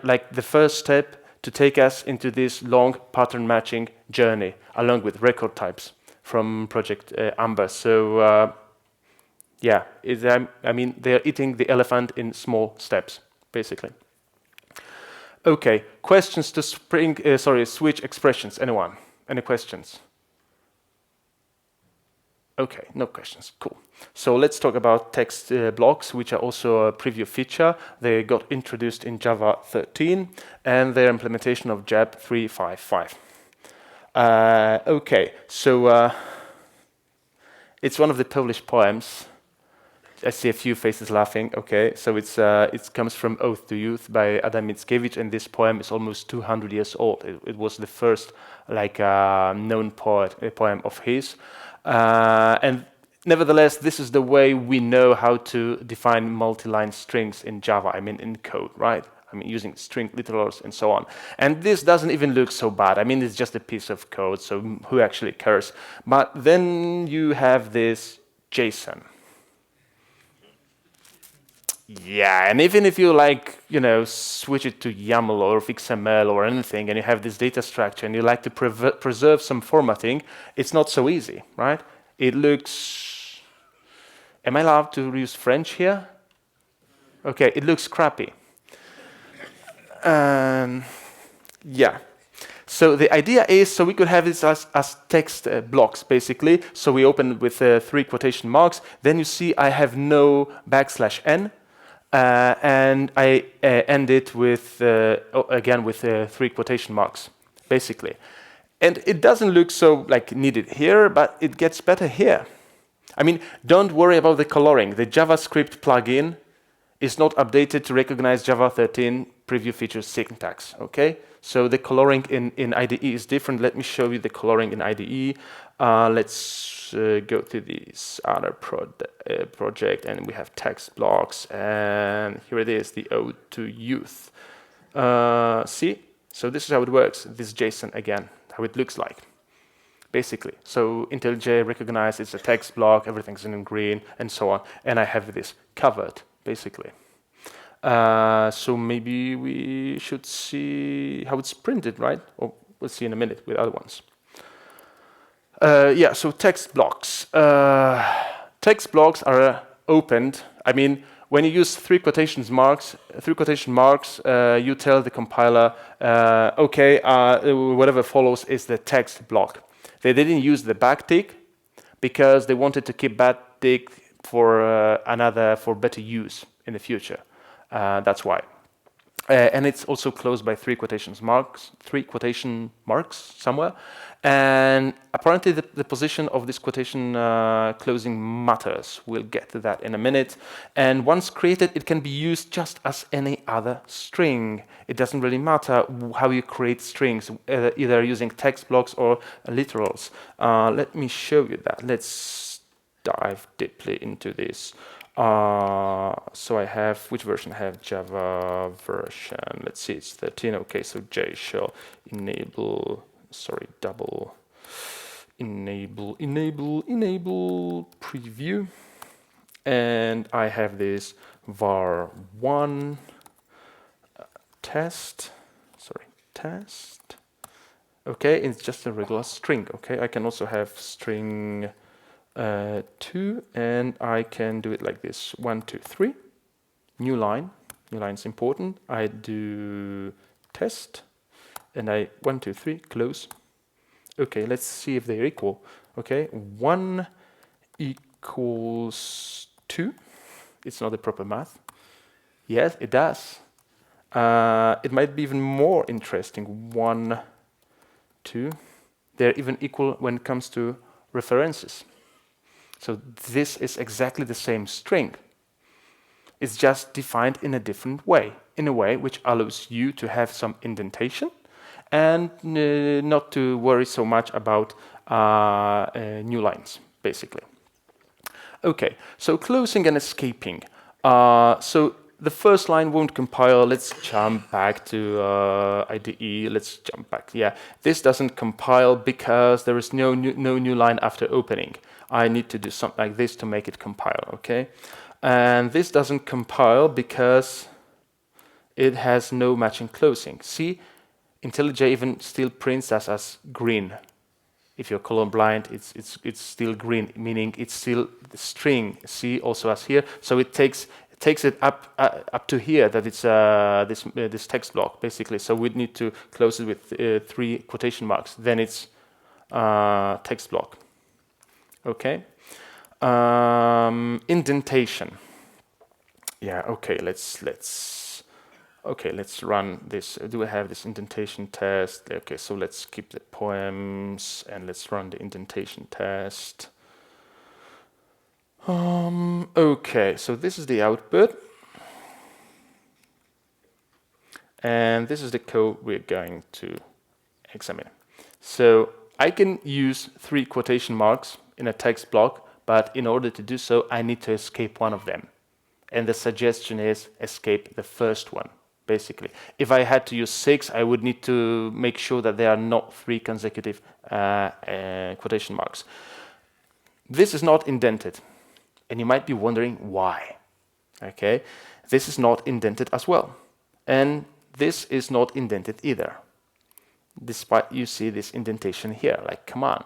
like the first step to take us into this long pattern matching journey, along with record types from Project Amber. So yeah, I mean, they're eating the elephant in small steps, basically. Okay, questions to switch expressions. Anyone? Any questions? Okay, no questions. Cool. So let's talk about text blocks, which are also a preview feature. They got introduced in Java 13 and their implementation of JAB 355. Okay, so it's one of the Polish poems. I see a few faces laughing. Okay, so it comes from Ode to Youth by Adam Mickiewicz, and this poem is almost 200 years old. It was the first known poem of his. And nevertheless, this is the way we know how to define multi-line strings in Java, I mean in code, right? I mean using string literals and so on. And this doesn't even look so bad. I mean, it's just a piece of code, so who actually cares? But then you have this JSON. Yeah, and even if you switch it to YAML or XML or anything, and you have this data structure and you like to preserve some formatting, it's not so easy, right? It looks... Am I allowed to use French here? Okay, it looks crappy. Yeah. So the idea is, so we could have this as text blocks, basically. So we open with 3 quotation marks. Then you see I have no /n. And I end it with, again, with 3 quotation marks, basically. And it doesn't look so needed here, but it gets better here. I mean, don't worry about the coloring. The JavaScript plugin is not updated to recognize Java 13 preview features syntax, okay? So the coloring in IDE is different. Let me show you the coloring in IDE. Let's go to this other project, and we have text blocks, and here it is, the Ode to Youth. See? So this is how it works. This JSON again, how it looks like, basically. So IntelliJ recognizes it's a text block, everything's in green, and so on. And I have this covered, basically. So maybe we should see how it's printed, right? Or we'll see in a minute with other ones. Yeah, so text blocks. Text blocks are opened. I mean, when you use 3 quotation marks, you tell the compiler, okay, whatever follows is the text block. They didn't use the backtick because they wanted to keep backtick for better use in the future. That's why. And it's also closed by 3 quotation marks somewhere. And apparently the position of this quotation closing matters. We'll get to that in a minute. And once created, it can be used just as any other string. It doesn't really matter how you create strings, either using text blocks or literals. Let me show you that. Let's dive deeply into this. So I have, which version I have? Java version. Let's see, it's 13. Okay, so J shall enable preview. And I have this var1 test. Okay, it's just a regular string. Okay, I can also have string 2, and I can do it like this: 1, 2, 3. New line. New line is important. I do test, and I 1, 2, 3 close. Okay, let's see if they're equal. Okay, 1 equals 2. It's not the proper math. Yes, it does. It might be even more interesting. 1, 2. They're even equal when it comes to references. So this is exactly the same string. It's just defined in a different way, in a way which allows you to have some indentation and not to worry so much about new lines, basically. Okay, so closing and escaping. So the first line won't compile. Let's jump back to IDE. Let's jump back. Yeah, this doesn't compile because there is no new line after opening. I need to do something like this to make it compile, okay? And this doesn't compile because it has no matching closing. See, IntelliJ even still prints us as green. If you're colorblind, it's still green, meaning it's still the string. See, also as here. So it takes it up to here that it's this text block basically. So we need to close it with 3 quotation marks. Then it's text block. Okay. Indentation. Yeah. Okay. Let's run this. Do I have this indentation test? Okay, so let's skip the poems and let's run the indentation test. Okay, so this is the output. And this is the code we're going to examine. So I can use 3 quotation marks in a text block, but in order to do so, I need to escape one of them. And the suggestion is escape the first one. Basically, if I had to use 6, I would need to make sure that there are not 3 consecutive quotation marks. This is not indented, and you might be wondering why. Okay, this is not indented as well, and this is not indented either. Despite you see this indentation here, like, come on,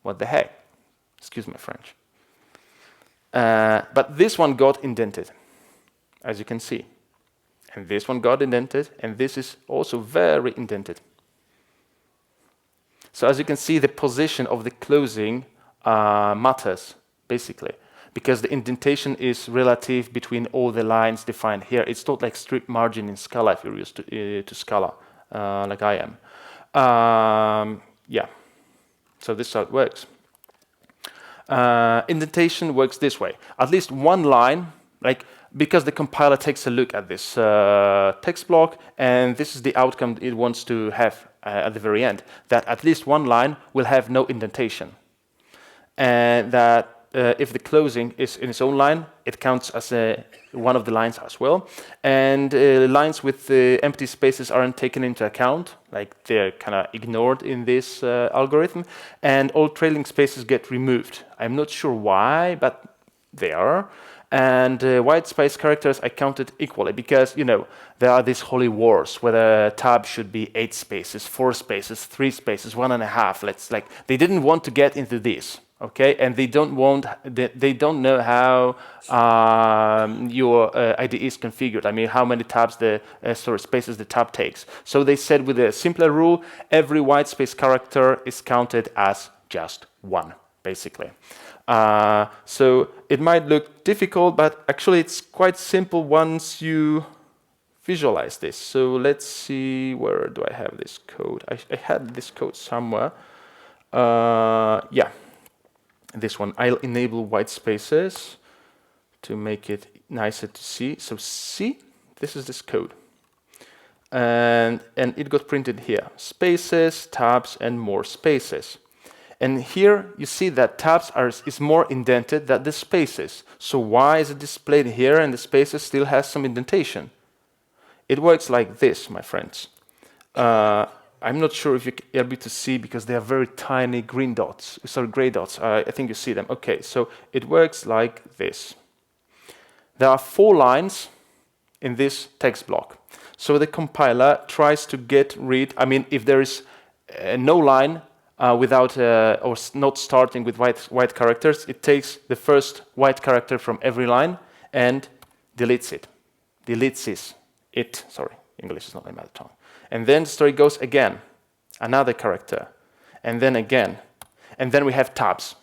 what the heck? Excuse my French. But this one got indented, as you can see. And this one got indented, and this is also very indented. So as you can see, the position of the closing matters, basically, because the indentation is relative between all the lines defined here. It's not like strip margin in Scala, if you're used to Scala, like I am. Yeah, so this is how it works. Indentation works this way. At least one line, like, because the compiler takes a look at this text block, and this is the outcome it wants to have at the very end, that at least one line will have no indentation. And that if the closing is in its own line, it counts as one of the lines as well. And lines with empty spaces aren't taken into account, like they're kind of ignored in this algorithm, and all trailing spaces get removed. I'm not sure why, but they are. And white space characters I counted equally because, you know, there are these holy wars whether a tab should be 8 spaces, 4 spaces, 3 spaces, 1.5. Let's like they didn't want to get into this, okay? And they don't know how your IDE is configured. I mean, how many tabs spaces the tab takes. So they said with a simpler rule, every white space character is counted as just 1, basically. So it might look difficult, but actually it's quite simple once you visualize this. So let's see, where do I have this code? I had this code somewhere. Yeah, this one. I'll enable white spaces to make it nicer to see. So see, this is this code. And it got printed here. Spaces, tabs, and more spaces. And here you see that tabs is more indented than the spaces. So why is it displayed here and the spaces still has some indentation? It works like this, my friends. I'm not sure if you're able to see because they are very tiny green dots. Sorry, gray dots. I think you see them. Okay, so it works like this. There are 4 lines in this text block. So the compiler tries to get rid, I mean, if there is no line, without or not starting with white characters, it takes the first white character from every line and deletes it. Sorry, English is not my mother tongue. And then the story goes again, another character, and then again. And then we have tabs,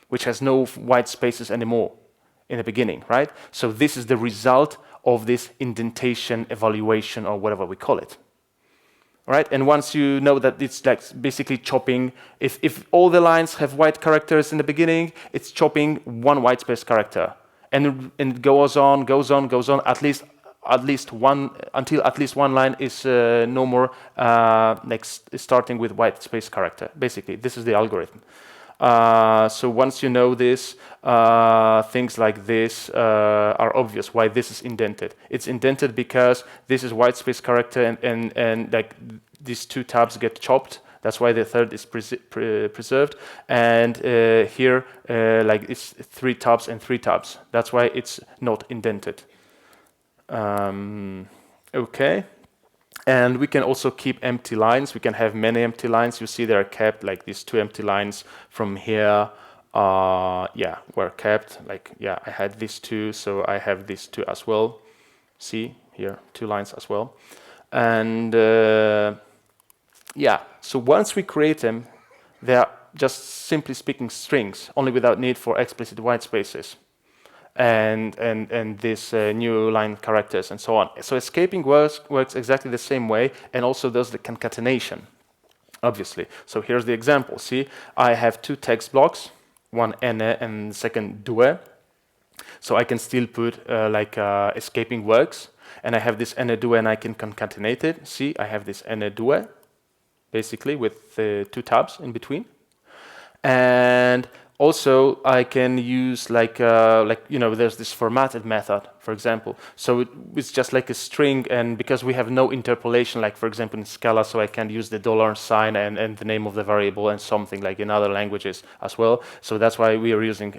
which has no white spaces anymore in the beginning, right? So this is the result of this indentation evaluation or whatever we call it. Right, and once you know that it's like basically chopping, if all the lines have white characters in the beginning, it's chopping 1 white space character, and it goes on, at least one until at least one line is no more starting with white space character. Basically, this is the algorithm. So once you know this, things like this are obvious why this is indented. It's indented because this is white space character, and like these two tabs get chopped. That's why the third is preserved. And here, like it's 3 tabs and 3 tabs. That's why it's not indented. Okay. And we can also keep empty lines. We can have many empty lines. You see they are kept, like these 2 empty lines from here. Yeah, were kept. Like, yeah, I had these 2, so I have these 2 as well. See here, 2 lines as well. And yeah, so once we create them, they are just simply speaking strings, only without need for explicit white spaces and this new line characters and so on. So escaping works exactly the same way, and also does the concatenation, obviously. So here's the example. See, I have 2 text blocks, one ene and second due. So I can still put escaping works, and I have this ene due, and I can concatenate it. See, I have this ene due, basically with 2 tabs in between. And also, I can use there's this formatted method, for example. So it's just like a string, and because we have no interpolation, like for example in Scala, so I can use the $sign and the name of the variable and something like in other languages as well. So that's why we are using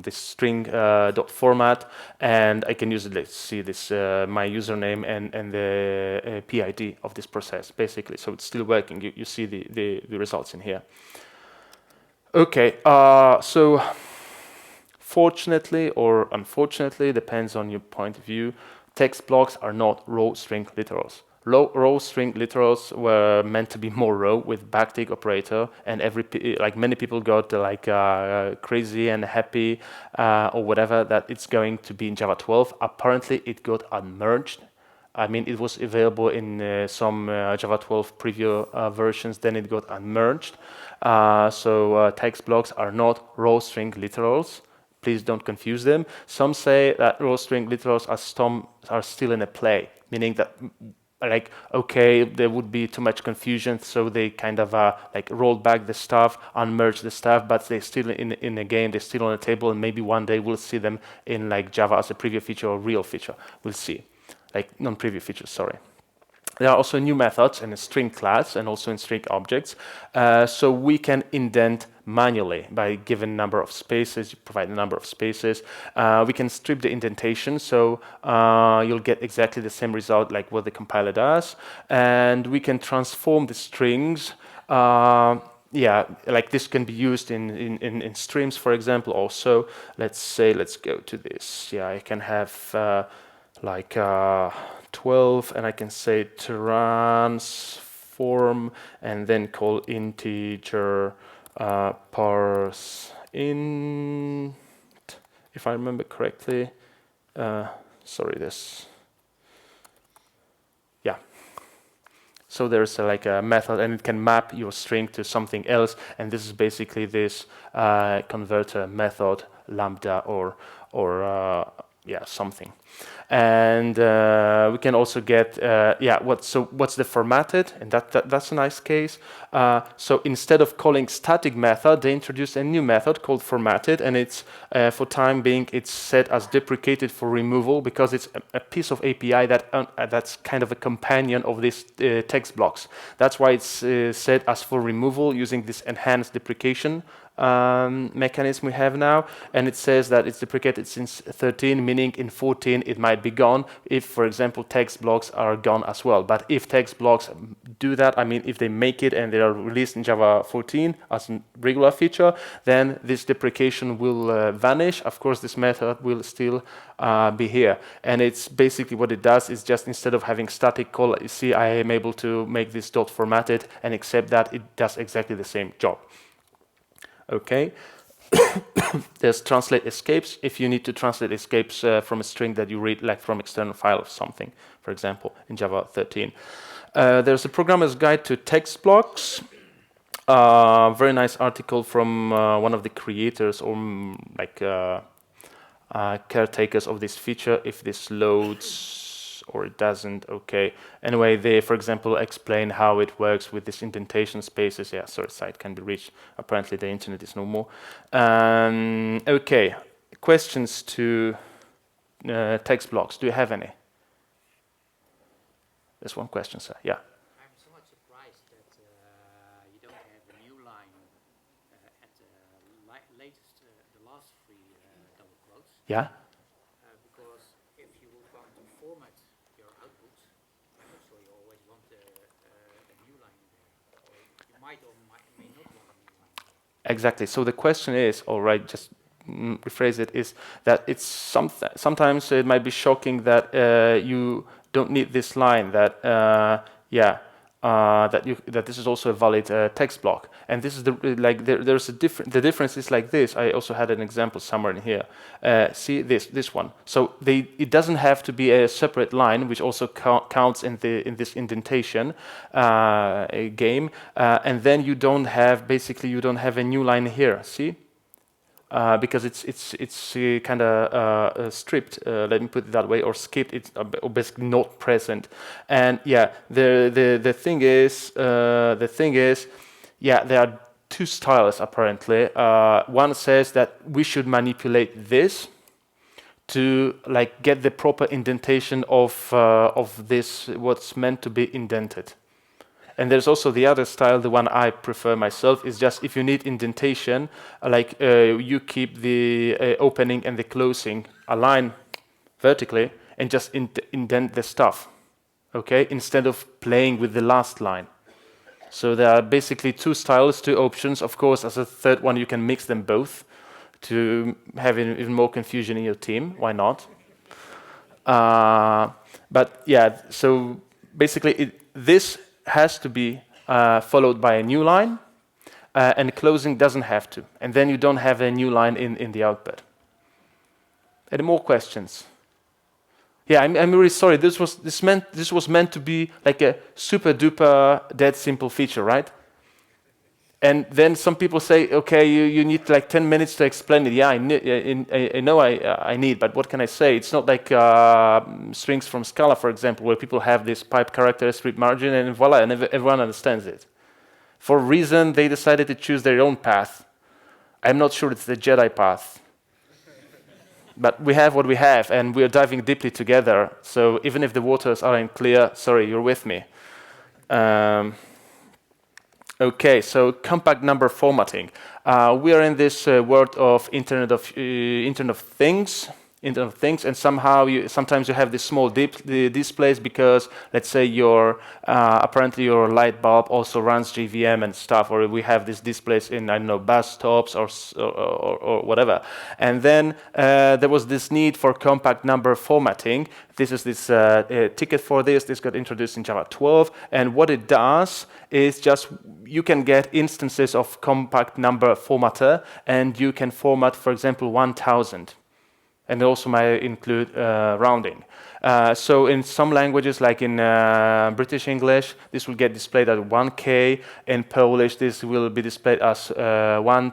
this string dot format, and I can use it. Let's see this my username and the PID of this process, basically. So it's still working. You see the results in here. Okay, so fortunately or unfortunately, depends on your point of view, text blocks are not raw string literals. Raw string literals were meant to be more raw with backtick operator, and many people got crazy and happy or whatever that it's going to be in Java 12. Apparently, it got unmerged. I mean, it was available in some Java 12 preview versions, then it got unmerged. So text blocks are not raw string literals. Please don't confuse them. Some say that raw string literals are still in a play, meaning that okay, there would be too much confusion, so they kind of rolled back the stuff, unmerged the stuff, but they're still in the game, they're still on the table, and maybe one day we'll see them in Java as a preview feature or real feature. We'll see. Non-preview features, sorry. There are also new methods in a string class and also in string objects. So we can indent manually by given number of spaces. You provide a number of spaces. We can strip the indentation, so you'll get exactly the same result like what the compiler does. And we can transform the strings. This can be used in streams, for example. Also, let's go to this. Yeah, I can have 12, and I can say transform and then call integer parse int, if I remember correctly. So there's a method, and it can map your string to something else, and this is basically this converter method lambda or something. And we can also get what's the formatted, and that's a nice case. So instead of calling static method, they introduced a new method called formatted, and it's for time being it's set as deprecated for removal because it's a piece of API that's kind of a companion of these text blocks. That's why it's set as for removal using this enhanced deprecation mechanism we have now, and it says that it's deprecated since 13, meaning in 14 it might be gone if, for example, text blocks are gone as well. But if text blocks do that, I mean if they make it and they are released in Java 14 as a regular feature, then this deprecation will vanish. Of course, this method will still be here, and it's basically what it does is just instead of having static call, you see I am able to make this dot formatted and accept that it does exactly the same job. Okay, there's translate escapes if you need to translate escapes from a string that you read like from external file or something, for example, in Java 13. There's a programmer's guide to text blocks. Very nice article from one of the creators or caretakers of this feature. If this loads or it doesn't. Okay. Anyway, they, for example, explain how it works with this indentation spaces. Yeah, sorry, site can be reached. Apparently, the internet is no more. Okay. Questions to text blocks? Do you have any? There's one question, sir. Yeah. I'm somewhat surprised that you don't have a new line at the latest, the last three double quotes. Yeah. Because if you would want to format your output, I'm not sure you always want a new line there. Or you might or may not want a new line there. Exactly. So the question is, all right, just rephrase it, is that it's sometimes it might be shocking that you don't need this line, that that this is also a valid text block, and this is there's a different. The difference is like this. I also had an example somewhere in here. See this one. So it doesn't have to be a separate line, which also counts in this indentation game, and then you don't have a new line here. See. Because it's kind of stripped, let me put it that way, or skipped. It's basically not present. And yeah, the thing is, yeah, there are two styles apparently. One says that we should manipulate this to like get the proper indentation of this what's meant to be indented. And there's also the other style, the one I prefer myself, is just if you need indentation, like you keep the opening and the closing aligned vertically and just indent the stuff, okay, instead of playing with the last line. So there are basically two styles, two options. Of course, as a third one, you can mix them both to have even more confusion in your team. Why not? But yeah, so basically this has to be followed by a new line, and closing doesn't have to. And then you don't have a new line in the output. Any more questions? Yeah, I'm really sorry. This was meant to be like a super duper dead simple feature, right? And then some people say, okay, you need like 10 minutes to explain it. Yeah, I know I need, but what can I say? It's not like strings from Scala, for example, where people have this pipe character strip margin and voila, and everyone understands it. For a reason, they decided to choose their own path. I'm not sure it's the Jedi path. But we have what we have, and we're diving deeply together. So even if the waters aren't clear, sorry, you're with me. Okay, so compact number formatting. We are in this world of Internet of Things, and sometimes you have these small displays because, let's say, apparently your light bulb also runs JVM and stuff, or we have these displays in, I don't know, bus stops or whatever. And then there was this need for compact number formatting. This is this ticket for this. This got introduced in Java 12, and what it does is just you can get instances of compact number formatter, and you can format, for example, 1000. And it also might include rounding. So in some languages, like in British English, this will get displayed as 1K. In Polish, this will be displayed as 1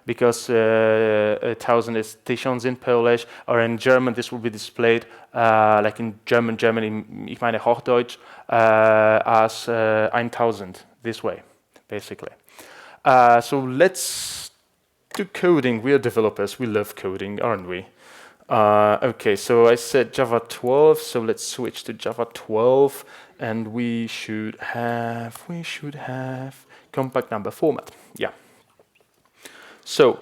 because 1000 is tysiąc in Polish. Or in German, this will be displayed, like in Germany, ich meine Hochdeutsch, as 1000, this way, basically. So let's do coding. We are developers. We love coding, aren't we? Okay, so I said Java 12, so let's switch to Java 12, and we should have compact number format. Yeah. So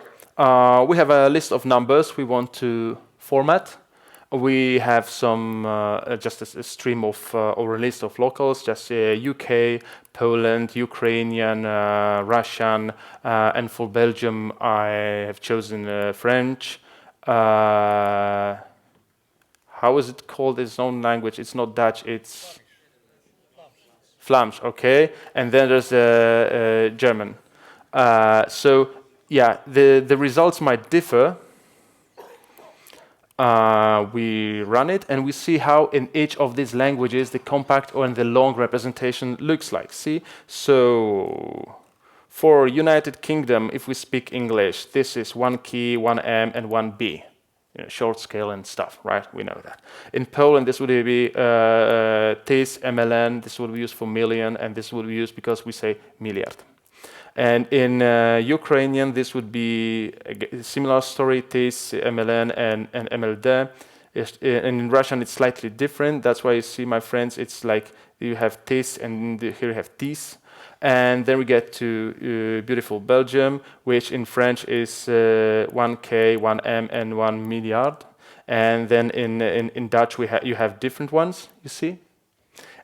we have a list of numbers we want to format. We have some just a stream of or a list of locals, just UK, Poland, Ukrainian, Russian, and for Belgium I have chosen French. How is it called? Its own language. It's not Dutch. It's Flemish. Okay, and then there's German. So yeah, the results might differ. We run it and we see how in each of these languages the compact or in the long representation looks like. See, so for United Kingdom, if we speak English, this is 1 key, 1 M, and 1 B. short scale and stuff, right? We know that. In Poland, this would be TIS, MLN. This would be used for million, and this would be used because we say miliard. And in Ukrainian, this would be a similar story, TIS, MLN, and MLD. And in Russian, it's slightly different. That's why you see, my friends, it's like you have TIS and here you have TIS. And then we get to beautiful Belgium, which in French is 1K, 1M, and 1 milliard. And then in Dutch, you have different ones, you see.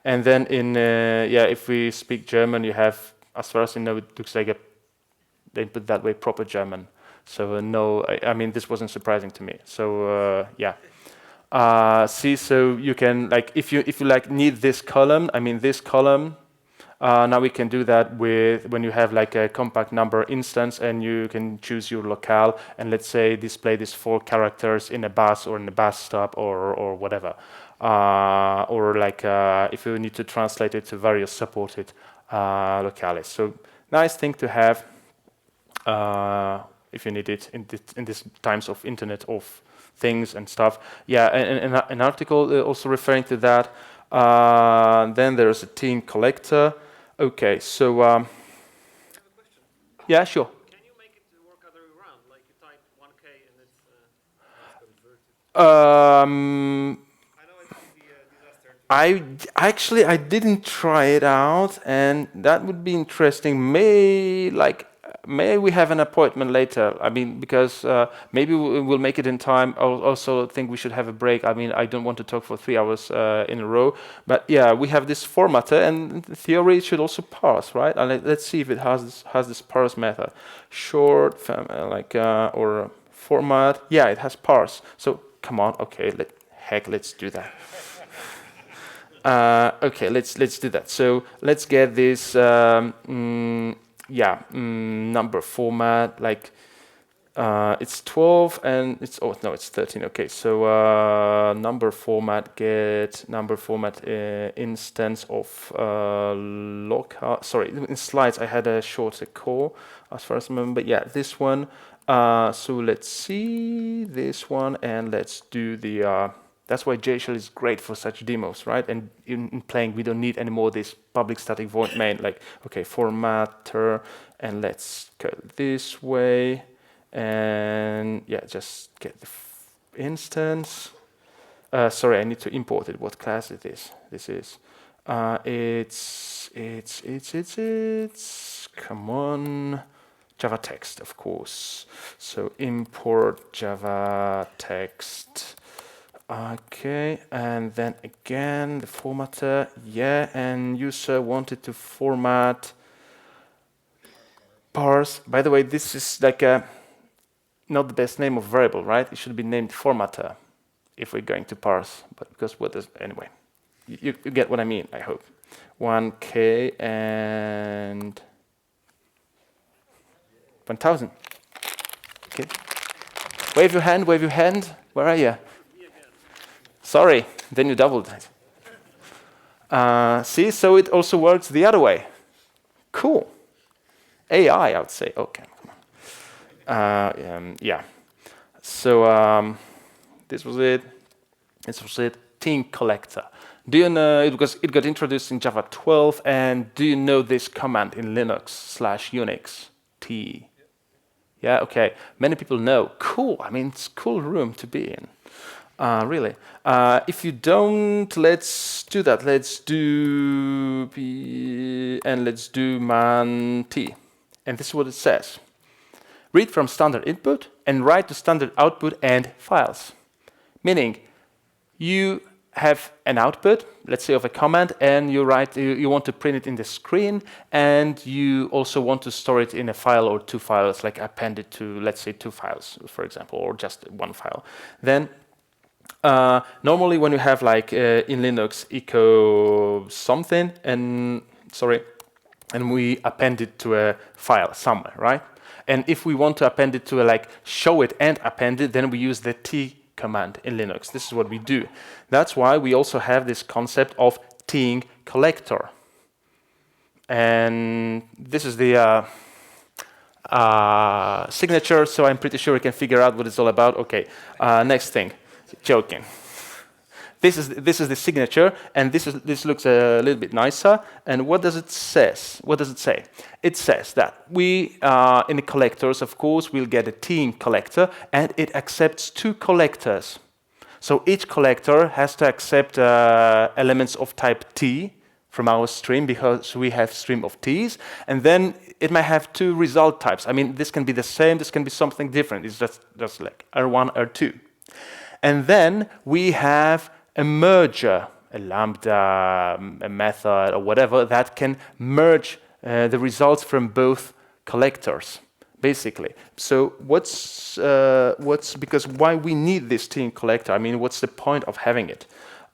And then if we speak German, you have, as far as I know, it looks like they put that way, proper German. So no, I mean, this wasn't surprising to me. So see, so you can, like, if you like need this column, I mean this column. Now we can do that when you have like a compact number instance and you can choose your locale and let's say display these 4 characters in a bus or in a bus stop or whatever. Or like if you need to translate it to various supported locales. So nice thing to have if you need it in these times of internet of things and stuff. Yeah, and an article also referring to that. Then there's a team collector. Okay, so I have a question. yeah, sure. Can you make it work other way around? Like you type 1K and it's converted. I know it can be a disaster. I didn't try it out, and that would be interesting. May we have an appointment later? I mean, because maybe we'll make it in time. I also think we should have a break. I mean, I don't want to talk for 3 hours in a row. But yeah, we have this formatter, and in theory it should also parse, right? And let's see if it has this parse method. Short, or format. Yeah, it has parse. So come on, okay, let's do that. Okay, let's do that. So let's get this. Number format, like it's 12 and it's 13. Okay, so number format, get number format instance of local. Sorry, in slides I had a shorter call as far as I remember. Yeah, this one. So let's see this one and let's do the. That's why JShell is great for such demos, right? And in playing, we don't need any more this public static void main. Like, okay, formatter, and let's go this way, and yeah, just get the instance. Sorry, I need to import it. What class it is? This is. It's. Come on. Java text, of course. So import Java text. Okay, and then again the formatter, yeah, and user wanted to format parse. By the way, this is like not the best name of variable, right? It should be named formatter if we're going to parse, but because anyway, you get what I mean, I hope. 1K and 1000. Okay. Wave your hand, where are you? Sorry, then you doubled it. See, so it also works the other way. Cool. AI, I would say. Okay. Yeah. So this was it. Team collector. Do you know, because it got introduced in Java 12, and do you know this command in Linux/Unix? T. Yeah, okay. Many people know. Cool. I mean, it's a cool room to be in. Really. If you don't, let's do that. Let's do P and let's do man T. And this is what it says. Read from standard input and write to standard output and files. Meaning, you have an output, let's say of a command, and you want to print it in the screen, and you also want to store it in a file or 2 files, like append it to, let's say, 2 files, for example, or just 1 file. Then normally when you have like in Linux echo something and we append it to a file somewhere, right? And if we want to append it to like show it and append it, then we use the T command in Linux. This is what we do. That's why we also have this concept of team collector. And this is the signature, so I'm pretty sure you can figure out what it's all about. Okay, next thing, joking. This is the signature, and this looks a little bit nicer. And what does it says? What does it say? It says that we in the collectors, of course, we'll get a team collector, and it accepts 2 collectors. So each collector has to accept elements of type T from our stream, because we have stream of T's, and then it might have 2 result types. I mean, this can be the same, this can be something different. It's just like R1, R2. And then we have a merger, a lambda, a method, or whatever, that can merge the results from both collectors, basically. So what's because why we need this team collector? I mean, what's the point of having it?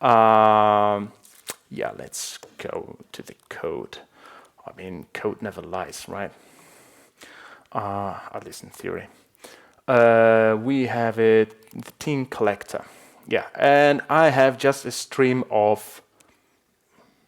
Yeah, let's go to the code. I mean, code never lies, right? At least in theory. We have it, the team collector. Yeah, and I have just a stream of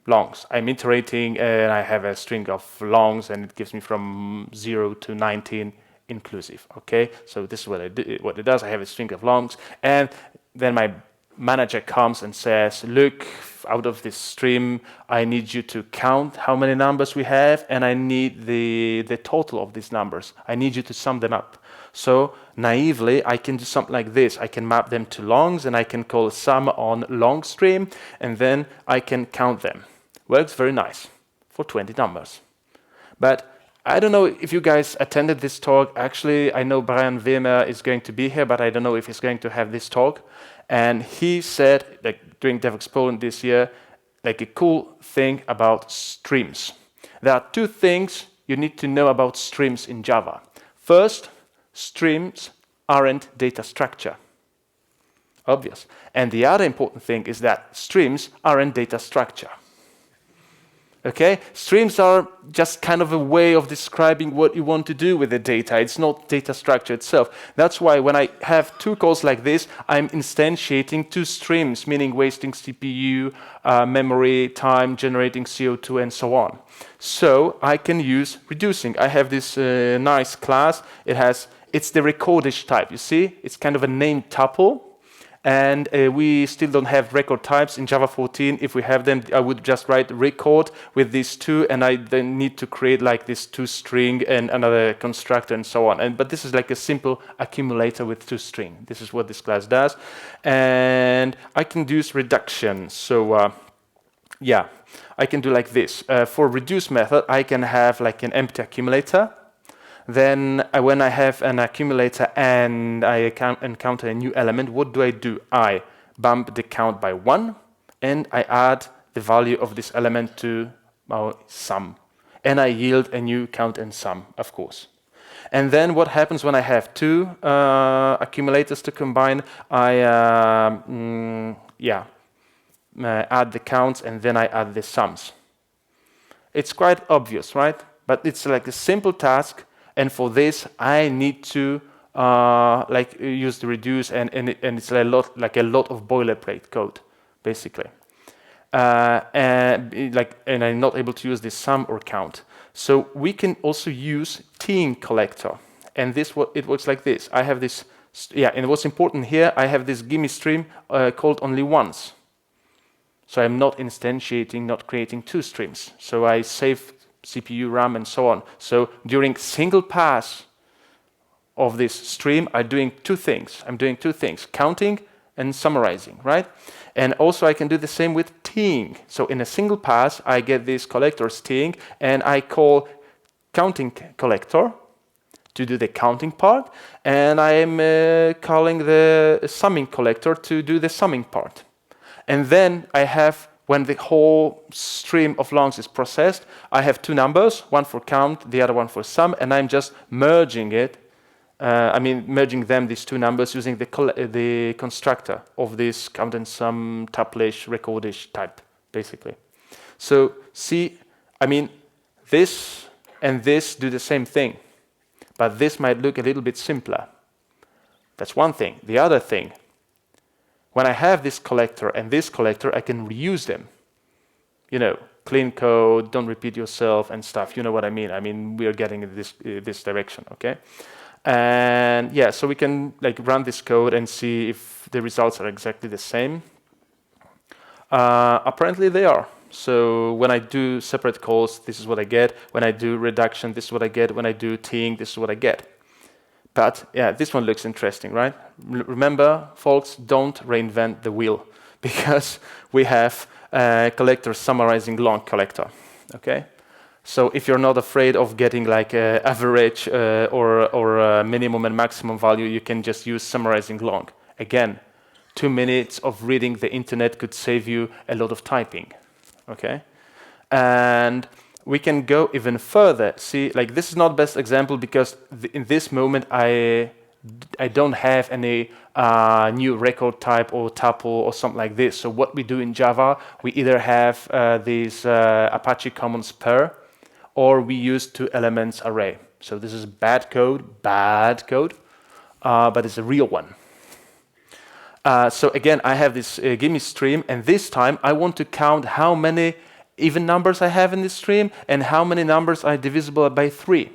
longs. I'm iterating, and I have a string of longs, and it gives me from 0 to 19 inclusive. Okay, so this is what what it does. I have a string of longs, and then my manager comes and says, look, out of this stream, I need you to count how many numbers we have, and I need the total of these numbers. I need you to sum them up. So naively, I can do something like this. I can map them to longs, and I can call sum on long stream, and then I can count them. Works very nice for 20 numbers. But I don't know if you guys attended this talk. Actually, I know Brian Wimmer is going to be here, but I don't know if he's going to have this talk. And he said, like during Devoxx Poland this year, like a cool thing about streams. There are 2 things you need to know about streams in Java. First, streams aren't data structure. Obvious. And the other important thing is that streams aren't data structure. Okay? Streams are just kind of a way of describing what you want to do with the data. It's not data structure itself. That's why when I have 2 calls like this, I'm instantiating 2 streams, meaning wasting CPU, memory, time, generating CO2, and so on. So I can use reducing. I have this nice class. It's the recordish type. You see? It's kind of a named tuple. And we still don't have record types in Java 14. If we have them, I would just write record with these 2, and I then need to create like this 2 string and another constructor and so on. But this is like a simple accumulator with 2 string. This is what this class does. And I can use reduction. So yeah, I can do like this. For reduce method, I can have like an empty accumulator. Then when I have an accumulator and I encounter a new element, what do? I bump the count by 1, and I add the value of this element to our sum. And I yield a new count and sum, of course. And then what happens when I have 2 accumulators to combine? I add the counts, and then I add the sums. It's quite obvious, right? But it's like a simple task. And for this, I need to use the reduce, and it's a lot of boilerplate code, basically. And I'm not able to use this sum or count. So we can also use team collector, and it works like this. I have this, and what's important here, I have this gimme stream called only once. So I'm not instantiating, not creating 2 streams. So I save CPU, RAM, and so on. So during single pass of this stream, I'm doing 2 things. Counting and summarizing, right? And also I can do the same with teeing. So in a single pass, I get this collector teeing, and I call counting collector to do the counting part, and I am calling the summing collector to do the summing part. And then I have, when the whole stream of longs is processed, I have 2 numbers, one for count, the other one for sum, and I'm just merging it. Merging them, these 2 numbers, using the constructor of this count and sum, tuple-ish, recordish type, basically. So see, this and this do the same thing, but this might look a little bit simpler. That's one thing. The other thing, when I have this collector and this collector, I can reuse them. clean code, don't repeat yourself and stuff. You know what I mean? I mean, we are getting in this direction, okay? And yeah, so we can like run this code and see if the results are exactly the same. Apparently they are. So when I do separate calls, this is what I get. When I do reduction, this is what I get. When I do teeing, this is what I get. But yeah, this one looks interesting, right? Remember, folks, don't reinvent the wheel because we have a collector summarizing long collector, okay? So if you're not afraid of getting like an average or a minimum and maximum value, you can just use summarizing long. Again, 2 minutes of reading the internet could save you a lot of typing, okay? And we can go even further. See, like this is not best example because in this moment I don't have any new record type or tuple or something like this. So what we do in Java, we either have these Apache commons pair, or we use 2 elements array. So this is bad code, but it's a real one. So again, I have this gimme stream, and this time I want to count how many even numbers I have in this stream and how many numbers are divisible by 3,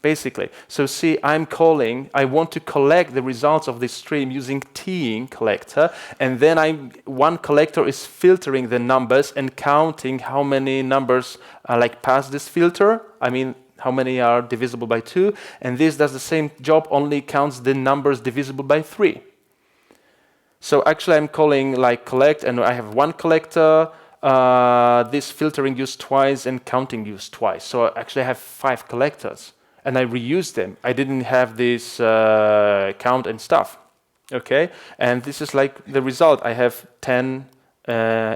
basically. So see, I want to collect the results of this stream using teeing collector, and then one collector is filtering the numbers and counting how many numbers like pass this filter. I mean, how many are divisible by 2, and this does the same job, only counts the numbers divisible by 3. So actually I'm calling like collect, and I have one collector, this filtering used twice and counting used twice. So actually I have 5 collectors and I reuse them. I didn't have this count and stuff, okay? And this is like the result. I have 10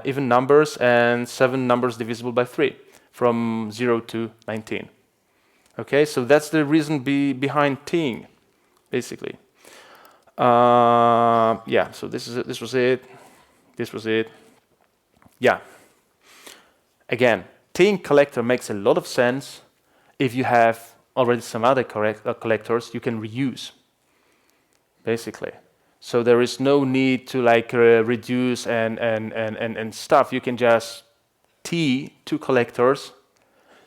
even numbers and 7 numbers divisible by 3 from 0 to 19. Okay, so that's the reason behind teeing, basically. Yeah, so this was it. Yeah. Again, teeing collector makes a lot of sense if you have already some other collectors you can reuse, basically. So there is no need to like reduce and stuff. You can just tee 2 collectors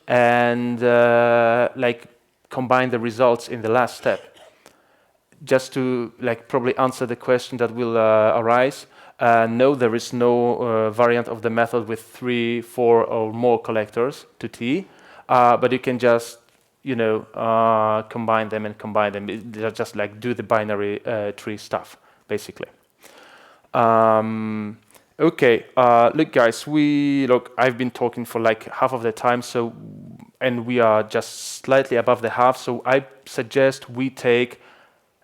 and like combine the results in the last step. Just to like probably answer the question that will arise, no, there is no variant of the method with 3, 4 or more collectors to tee, but you can just, you know, combine them. They're just like do the binary tree stuff, basically. Okay, look guys, I've been talking for like half of the time, and we are just slightly above the half, so I suggest we take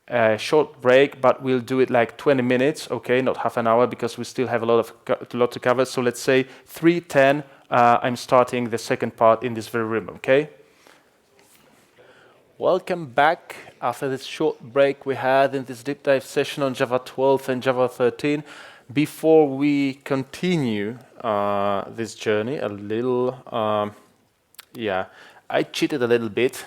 a short break, but we'll do it like 20 minutes, okay, not half an hour, because we still have a lot to cover. So let's say 3:10, I'm starting the second part in this very room, okay? Welcome back after this short break we had in this deep dive session on Java 12 and Java 13. Before we continue this journey a little, I cheated a little bit.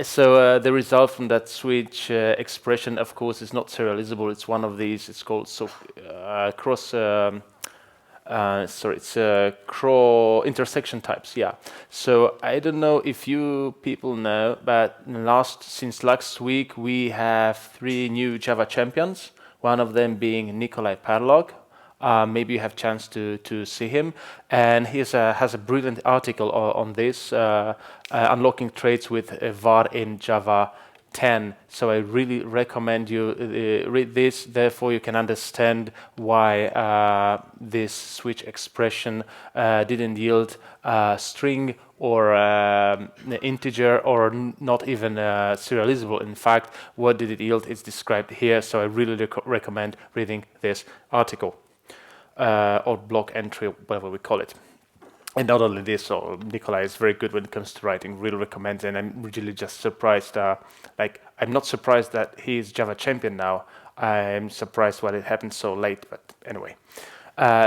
So the result from that switch expression, of course, is not serializable. It's one of these. It's called intersection types. Yeah. So I don't know if you people know, but since last week we have 3 new Java champions. One of them being Nikolai Padlock. Maybe you have chance to see him, and he has a brilliant article on this, unlocking traits with var in Java 10. So I really recommend you read this. Therefore, you can understand why this switch expression didn't yield string or integer or not even serializable. In fact, what did it yield is described here. So I really recommend reading this article. Or block entry, whatever we call it. And not only this, Nikolai is very good when it comes to writing, really recommends it, and I'm really just surprised, I'm not surprised that he's Java champion now, I'm surprised why it happened so late, but anyway.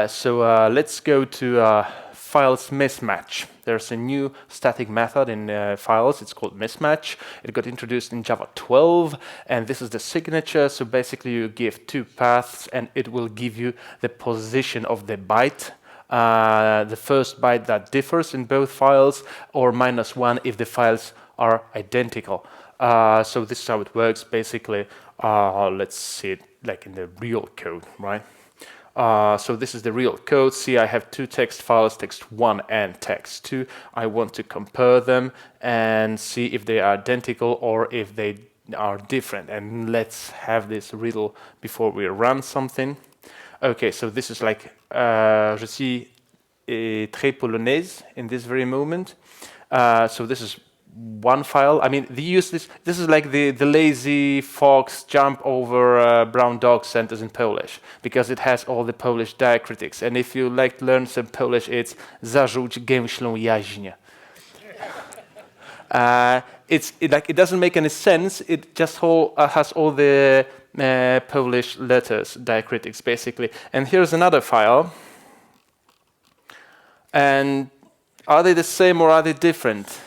So let's go to files mismatch. There's a new static method in files. It's called mismatch. It got introduced in Java 12, and this is the signature. So basically, you give 2 paths, and it will give you the position of the byte the first byte that differs in both files, or -1 if the files are identical. So this is how it works basically. Let's see it like in the real code, right? So this is the real code. See, I have two text files, text1 and text2. I want to compare them and see if they are identical or if they are different. And let's have this riddle before we run something. Okay, so this is like, je suis très polonaise in this very moment. So this is one file. I mean, they use this. This is like the lazy fox jump over brown dog sentence in Polish, because it has all the Polish diacritics. And if you like to learn some Polish, it's zarzuć gęślą jaźń. It doesn't make any sense. It just has all the Polish letters, diacritics, basically. And here's another file. And are they the same or are they different?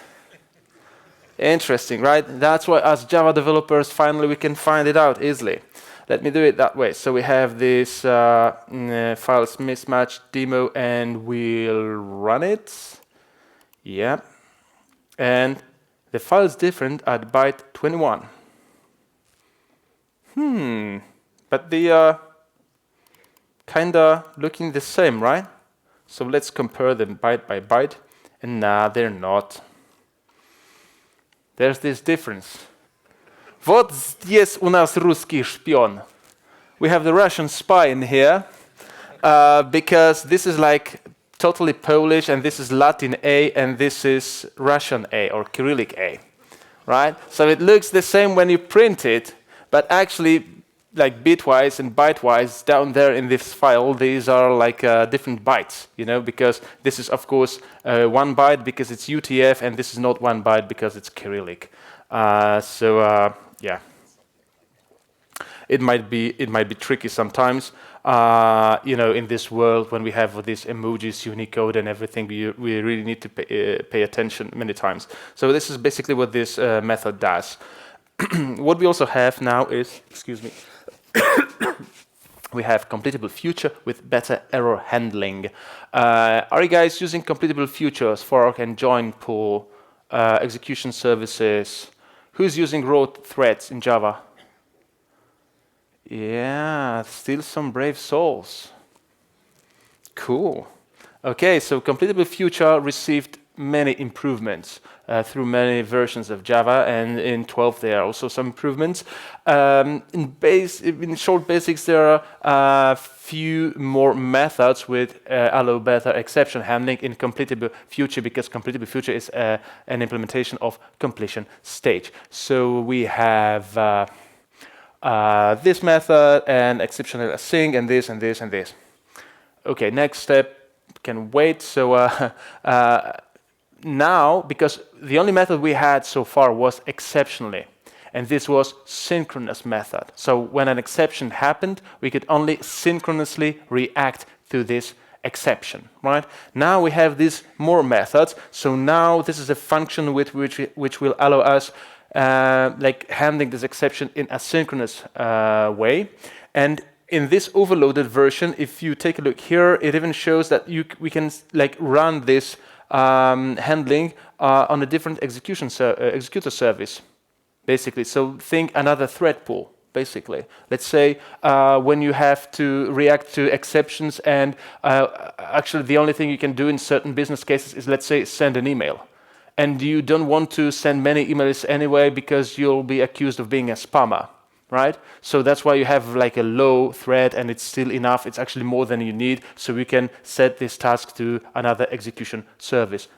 Interesting, right? That's why as Java developers, finally we can find it out easily. Let me do it that way. So we have this files mismatch demo, and we'll run it. Yeah. And the file is different at byte 21. But they are kinda looking the same, right? So let's compare them byte by byte. And nah, they're not. There's this difference. Вот здесь у нас русский шпион. We have the Russian spy in here, because this is like totally Polish, and this is Latin A, and this is Russian A, or Cyrillic A, right? So it looks the same when you print it, but actually, like bitwise and bytewise, down there in this file, these are like different bytes, you know, because this is of course 1 byte because it's UTF, and this is not 1 byte because it's Cyrillic. Yeah, it might be tricky sometimes, you know, in this world when we have these emojis, Unicode, and everything. We really need to pay attention many times. So this is basically what this method does. What we also have now is, excuse me. We have Completable Future with better error handling. Are you guys using Completable Futures, fork and join pull, execution services? Who's using rote threads in Java? Yeah, still some brave souls. Cool. Okay, so Completable Future received many improvements through many versions of Java, and in 12 there are also some improvements. In short basics, there are a few more methods with allow better exception handling in Completable Future, because Completable Future is an implementation of completion stage. So we have this method and exceptional async, and this and this and this. Okay, next step can wait. So now, because the only method we had so far was exceptionally, and this was synchronous method. So when an exception happened, we could only synchronously react to this exception, right? Now we have these more methods. So now this is a function with which will allow us like handling this exception in a synchronous way. And in this overloaded version, if you take a look here, it even shows that we can like run this handling on a different executor service, basically. So think another thread pool, basically. Let's say when you have to react to exceptions, and actually the only thing you can do in certain business cases is, let's say, send an email. And you don't want to send many emails anyway because you'll be accused of being a spammer, right? So that's why you have like a low thread, and it's still enough. It's actually more than you need. So we can set this task to another executor service,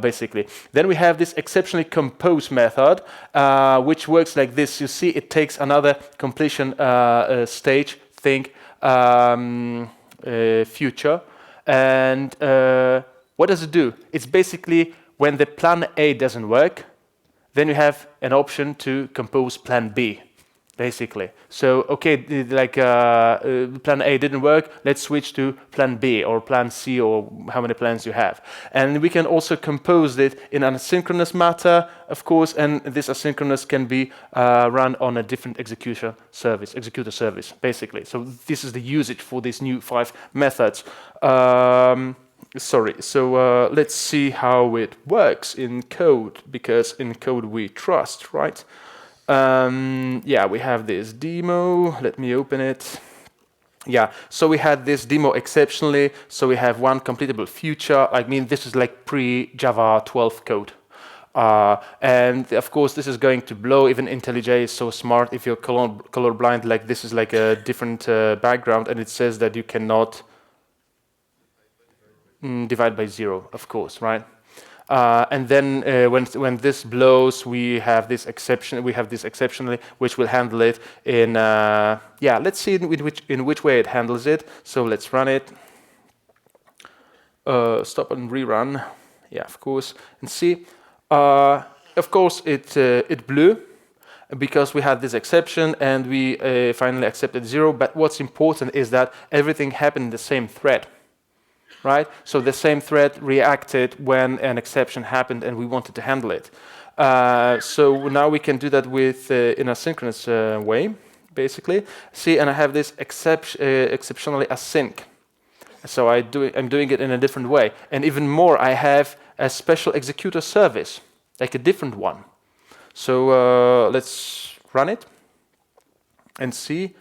basically. Then we have this exceptionally compose method, which works like this. You see, it takes another completion stage, think future, and what does it do? It's basically when the plan A doesn't work, then you have an option to compose plan B. basically. So, okay, plan A didn't work, let's switch to plan B or plan C or how many plans you have. And we can also compose it in an asynchronous matter, of course, and this asynchronous can be run on a different executor service, basically. So this is the usage for these new 5 methods. Let's see how it works in code, because in code we trust, right? Yeah, we have this demo. Let me open it. Yeah, so we had this demo exceptionally. So we have one completable feature. I mean, this is like pre-Java 12 code. And of course, this is going to blow. Even IntelliJ is so smart. If you're colorblind, like this is like a different background, and it says that you cannot divide by 0, of course, right? And then when this blows, we have this exception. We have this exceptionally, which will handle it in. Yeah, let's see in which way it handles it. So let's run it. Stop and rerun. Yeah, of course, and see. Of course, it blew because we had this exception, and we finally accepted 0. But what's important is that everything happened in the same thread. Right? So the same thread reacted when an exception happened and we wanted to handle it. So now we can do that with in a synchronous way, basically. See, and I have this exceptionally async. So I'm doing it in a different way. And even more, I have a special executor service, like a different one. So let's run it and see.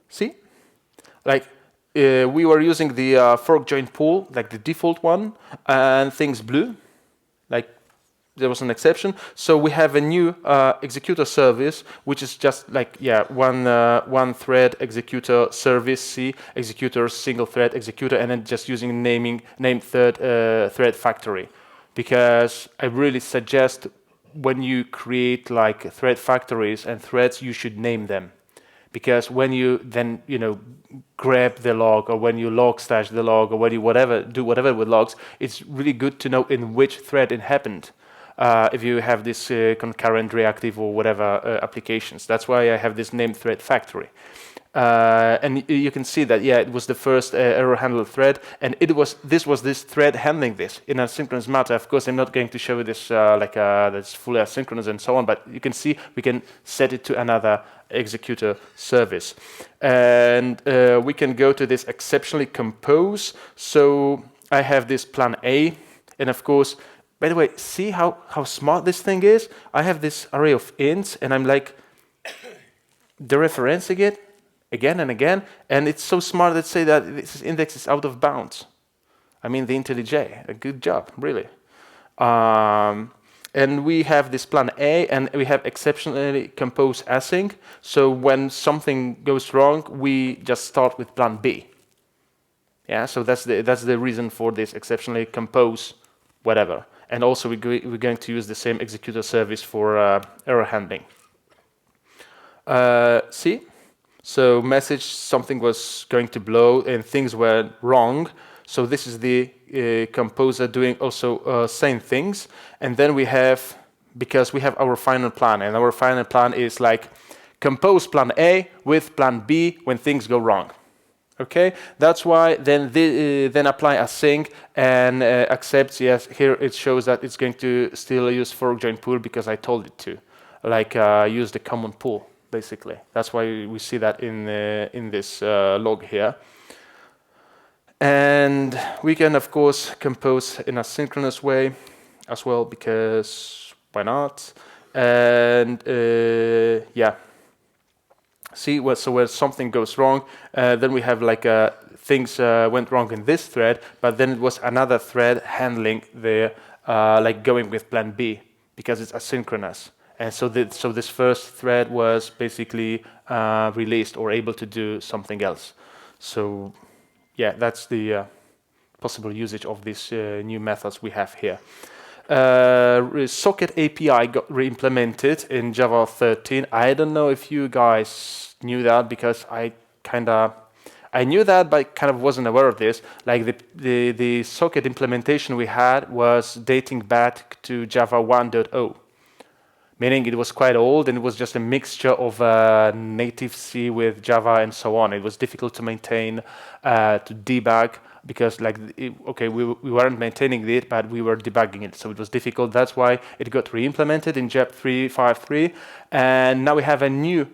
See? Like, we were using the fork join pool, like the default one, and things blew. Like there was an exception. So we have a new executor service, which is just like one thread executor service, C executor single thread executor, and then just using name thread factory. Because I really suggest when you create like thread factories and threads, you should name them. Because when you then grab the log, or when you log stash the log, or when you do whatever with logs, it's really good to know in which thread it happened. If you have this concurrent, reactive, or whatever applications, that's why I have this name thread factory. And you can see that it was the first error handle thread, and this was this thread handling this in a synchronous matter. Of course, I'm not going to show this that's fully asynchronous and so on, but you can see we can set it to another executor service, and we can go to this exceptionally compose. So I have this plan A, and of course, by the way, see how smart this thing is. I have this array of ints, and I'm like dereferencing it again and again, and it's so smart that say that this index is out of bounds. I mean, the IntelliJ, a good job, really. And we have this plan A, and we have exceptionally compose async. So when something goes wrong, we just start with plan B. Yeah, so that's the reason for this exceptionally compose whatever. And also we're going to use the same executor service for error handling. See? So message, something was going to blow and things were wrong. So this is the composer doing also same things. And then we have, because we have our final plan, and our final plan is like compose plan A with plan B when things go wrong. Okay, that's why then apply async and accepts. Yes, here it shows that it's going to still use fork join pool because I told it to, like use the common pool. Basically, that's why we see that in this log here. And we can, of course, compose in a synchronous way as well, because why not? And yeah, see, so where something goes wrong, then we have like things went wrong in this thread, but then it was another thread handling the like going with plan B because it's asynchronous. And so this first thread was basically released or able to do something else. So yeah, that's the possible usage of these new methods we have here. Socket API got re-implemented in Java 13. I don't know if you guys knew that, because I knew that, but kind of wasn't aware of this. Like the socket implementation we had was dating back to Java 1.0. meaning it was quite old and it was just a mixture of native C with Java and so on. It was difficult to maintain, to debug, because we weren't maintaining it, but we were debugging it, so it was difficult. That's why it got re-implemented in JEP 3.5.3, and now we have a new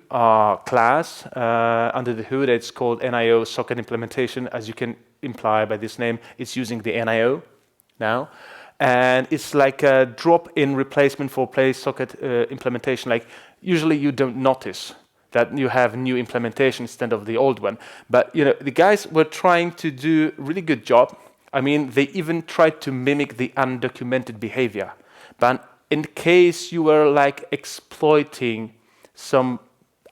class under the hood. It's called NIO socket implementation. As you can imply by this name, it's using the NIO now, and it's like a drop-in replacement for play socket implementation. Like usually you don't notice that you have new implementation instead of the old one. But the guys were trying to do a really good job. I mean, they even tried to mimic the undocumented behavior. But in case you were like exploiting some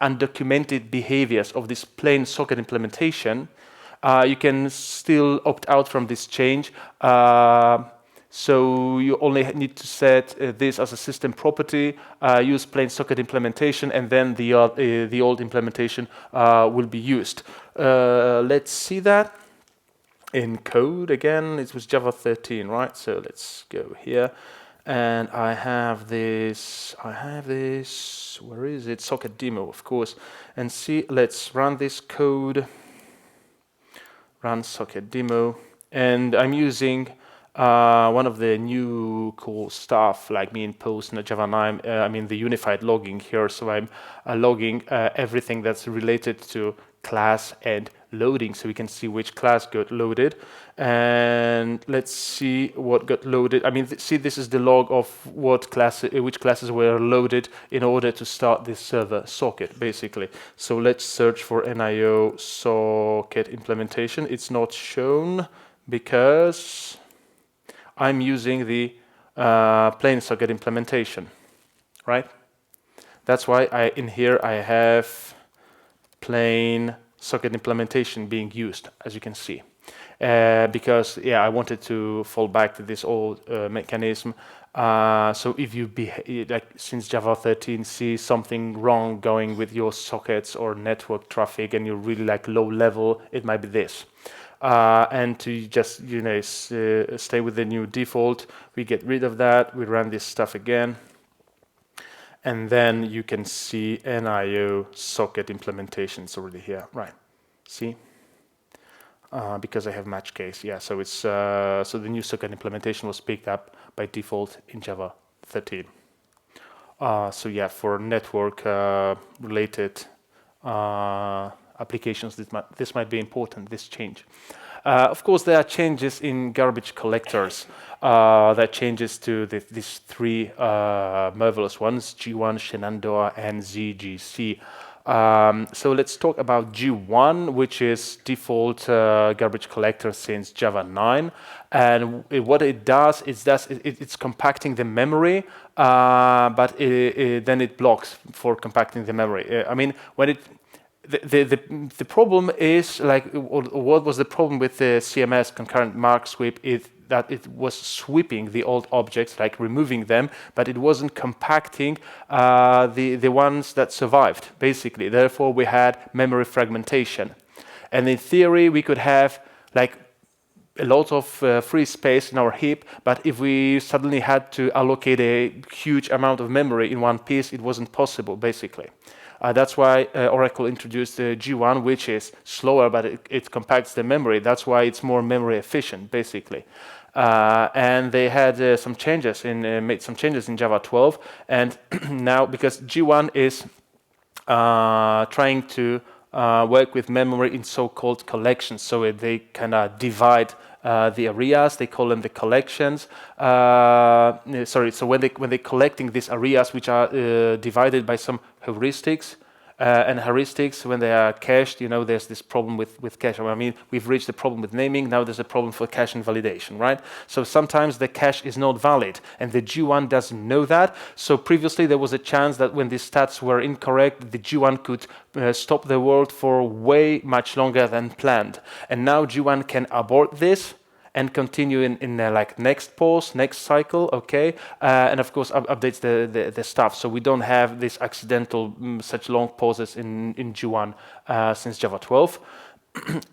undocumented behaviors of this plain socket implementation, you can still opt out from this change. So you only need to set this as a system property, use plain socket implementation, and then the old implementation will be used. Let's see that in code again. It was Java 13, right? So let's go here, and I have this. Where is it? Socket demo, of course. And see, let's run this code. Run socket demo, and I'm using one of the new cool stuff like mean post in Java 9, I mean the unified logging here. So I'm logging everything that's related to class and loading, so we can see which class got loaded. And let's see what got loaded. I mean, see, this is the log of what which classes were loaded in order to start this server socket, basically. So let's search for NIO socket implementation. It's not shown because I'm using the plain socket implementation, right? That's why in here I have plain socket implementation being used, as you can see. Because I wanted to fall back to this old mechanism. So if you since Java 13 see something wrong going with your sockets or network traffic, and you're really like low level, it might be this. And to just stay with the new default, we get rid of that. We run this stuff again, and then you can see NIO socket implementations already here, right? See, because I have match case, yeah. So it's so the new socket implementation was picked up by default in Java 13. So yeah, for network related applications, this might be important, this change. Of course, there are changes in garbage collectors. There are changes to these three marvelous ones, G1, Shenandoah, and ZGC. So let's talk about G1, which is default garbage collector since Java 9. And what it does is it's compacting the memory, but then it blocks for compacting the memory. I mean, when it the problem is what was the problem with the CMS concurrent mark sweep is that it was sweeping the old objects, like removing them, but it wasn't compacting the ones that survived, basically. Therefore, we had memory fragmentation. And in theory, we could have like a lot of free space in our heap, but if we suddenly had to allocate a huge amount of memory in one piece, it wasn't possible, basically. That's why Oracle introduced G1, which is slower, but it compacts the memory. That's why it's more memory efficient, basically. And they had some changes made some changes in Java 12, and now because G1 is trying to work with memory in so-called collections, so they kind of divide the areas. They call them the collections. So when they're collecting these areas, which are divided by some heuristics, and heuristics, when they are cached, there's this problem with cache. I mean, we've reached the problem with naming. Now there's a problem for cache invalidation, right? So sometimes the cache is not valid, and the G1 doesn't know that. So previously there was a chance that when these stats were incorrect, the G1 could stop the world for way much longer than planned. And now G1 can abort this and continue in like next pause, next cycle, okay, and of course updates the stuff, so we don't have this accidental such long pauses in G1 since Java 12,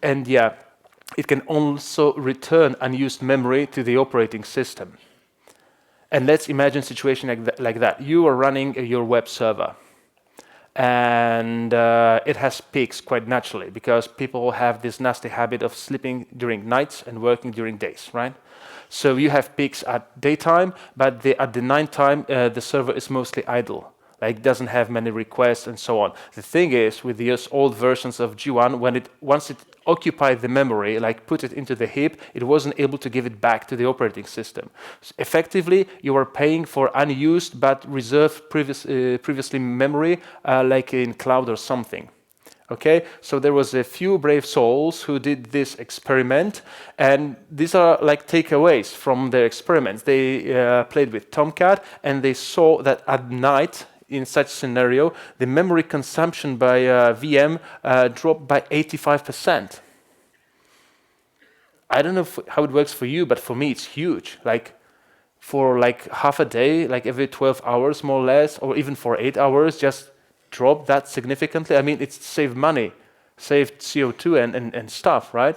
and yeah, it can also return unused memory to the operating system. And let's imagine a situation like that. You are running your web server, and it has peaks quite naturally because people have this nasty habit of sleeping during nights and working during days, right? So you have peaks at daytime, but at the nighttime, the server is mostly idle. Like doesn't have many requests and so on. The thing is, with these old versions of G1, once it occupied the memory, like put it into the heap, it wasn't able to give it back to the operating system. So effectively, you are paying for unused but reserved previously memory, like in cloud or something. Okay, so there was a few brave souls who did this experiment, and these are like takeaways from their experiments. They played with Tomcat, and they saw that at night, in such scenario, the memory consumption by VM dropped by 85%. I don't know how it works for you, but for me it's huge. Like for like half a day, like every 12 hours more or less, or even for 8 hours, just drop that significantly. I mean, it's saved money, saved CO2 and stuff, right?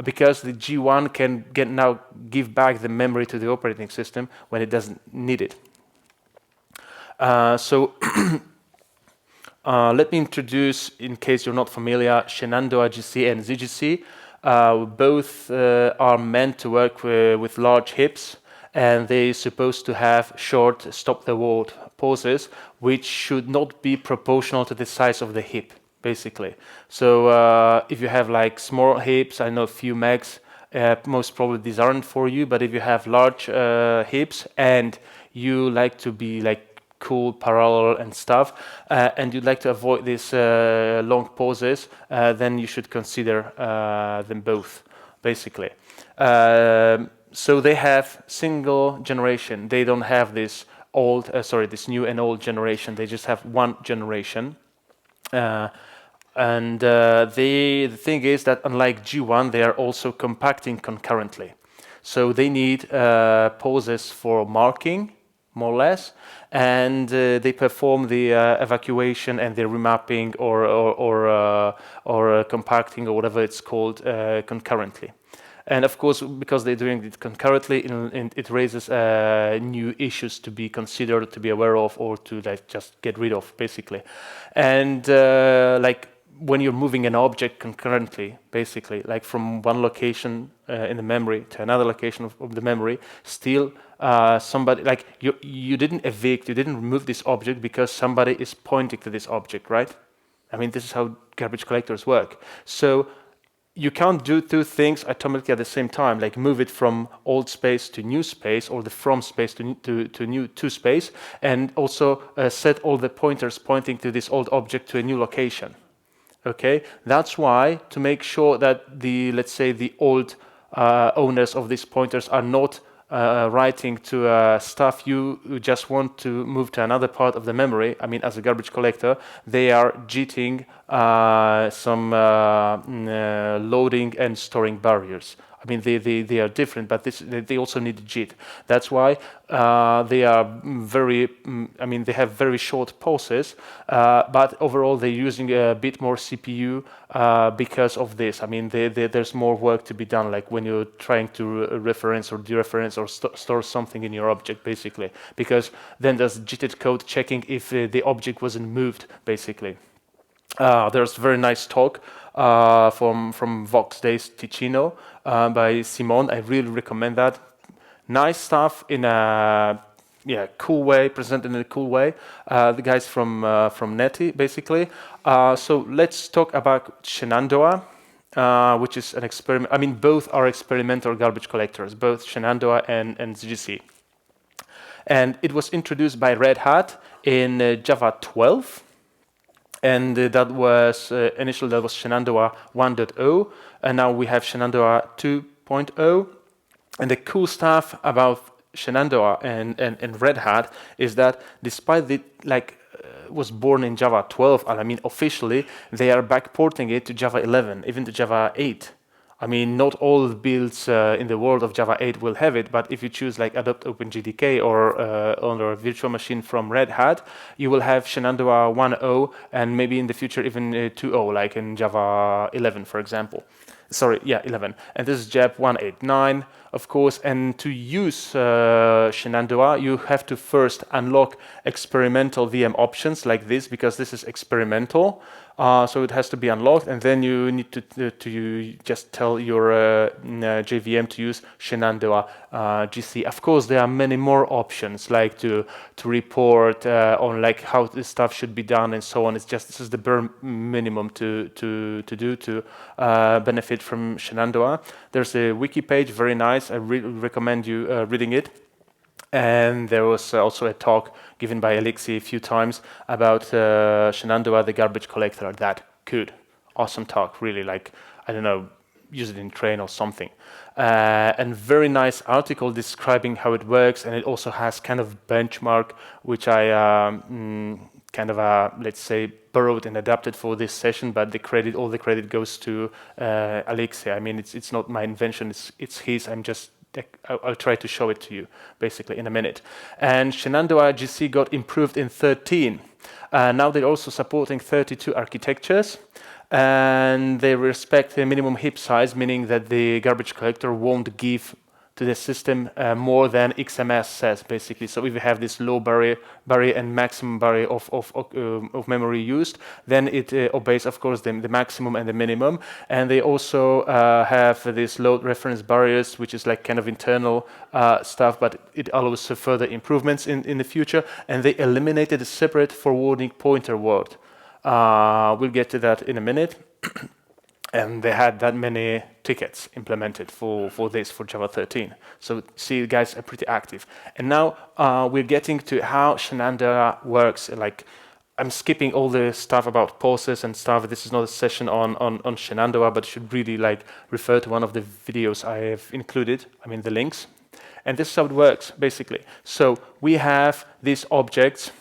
Because the G1 can now give back the memory to the operating system when it doesn't need it. Let me introduce, in case you're not familiar, Shenandoah GC and ZGC. Both are meant to work with large heaps, and they're supposed to have short stop-the-word pauses, which should not be proportional to the size of the heap, basically. So if you have like small heaps, I know a few megs, most probably these aren't for you, but if you have large heaps and you like to be like cool, parallel and stuff, and you'd like to avoid these long pauses, then you should consider them both, basically. So they have single generation. They don't have this this new and old generation. They just have one generation. The thing is that unlike G1, they are also compacting concurrently. So they need pauses for marking, more or less, and they perform the evacuation and the remapping or compacting or whatever it's called concurrently. And of course, because they're doing it concurrently, it raises new issues to be considered, to be aware of, or to like just get rid of, basically. And like when you're moving an object concurrently, basically, like from one location in the memory to another location of the memory, still somebody, like you didn't evict, you didn't remove this object because somebody is pointing to this object, right? I mean, this is how garbage collectors work. So you can't do two things atomically at the same time, like move it from old space to new space, or the from space to new to space, and also set all the pointers pointing to this old object to a new location. Okay, that's why, to make sure that the, let's say, the old owners of these pointers are not writing to stuff you just want to move to another part of the memory. I mean, as a garbage collector, they are jitting some loading and storing barriers. I mean, they are different, but they also need JIT. That's why they are very, I mean, they have very short pauses, but overall they're using a bit more CPU because of this. I mean, there's more work to be done, like when you're trying to reference or dereference or store something in your object, basically, because then there's JITted code checking if the object wasn't moved, basically. There's a very nice talk from Vox Days Ticino by Simon. I really recommend that. Nice stuff in a cool way, presented in a cool way. The guys from Netty, basically. So let's talk about Shenandoah, which is an experiment. I mean, both are experimental garbage collectors, both Shenandoah and ZGC. And it was introduced by Red Hat in Java 12. And that was initially that was Shenandoah 1.0, and now we have Shenandoah 2.0. And the cool stuff about Shenandoah and Red Hat is that despite it was born in Java 12, and I mean officially they are backporting it to Java 11, even to Java 8. I mean, not all builds in the world of Java 8 will have it, but if you choose like Adopt OpenJDK or on a virtual machine from Red Hat, you will have Shenandoah 1.0 and maybe in the future even 2.0, like in Java 11, for example. Sorry, yeah, 11. And this is JEP 189, of course. And to use Shenandoah, you have to first unlock experimental VM options like this, because this is experimental. So it has to be unlocked, and then you need to just tell your JVM to use Shenandoah GC. Of course, there are many more options, like to report on like how this stuff should be done and so on. It's just this is the bare minimum to do to benefit from Shenandoah. There's a wiki page, very nice. I really recommend you reading it. And there was also a talk given by Alexei a few times about Shenandoah, the garbage collector. That good, awesome talk. Really, like, I don't know, use it in train or something. And very nice article describing how it works, and it also has kind of benchmark, which I kind of let's say borrowed and adapted for this session. But all the credit goes to Alexei. I mean, it's not my invention. It's his. I'll try to show it to you basically in a minute. And Shenandoah GC got improved in 13. Now they're also supporting 32 architectures, and they respect the minimum heap size, meaning that the garbage collector won't give to the system more than XMS says, basically. So if you have this low barrier and maximum barrier of memory used, then it obeys, of course, the maximum and the minimum. And they also have this load reference barriers, which is like kind of internal stuff, but it allows further improvements in the future. And they eliminated a separate forwarding pointer word. We'll get to that in a minute. And they had that many tickets implemented for Java 13. So see, you guys are pretty active. And now we're getting to how Shenandoah works. Like, I'm skipping all the stuff about pulses and stuff. This is not a session on Shenandoah, but you should really like refer to one of the videos I have included. I mean the links. And this is how it works basically. So we have these objects,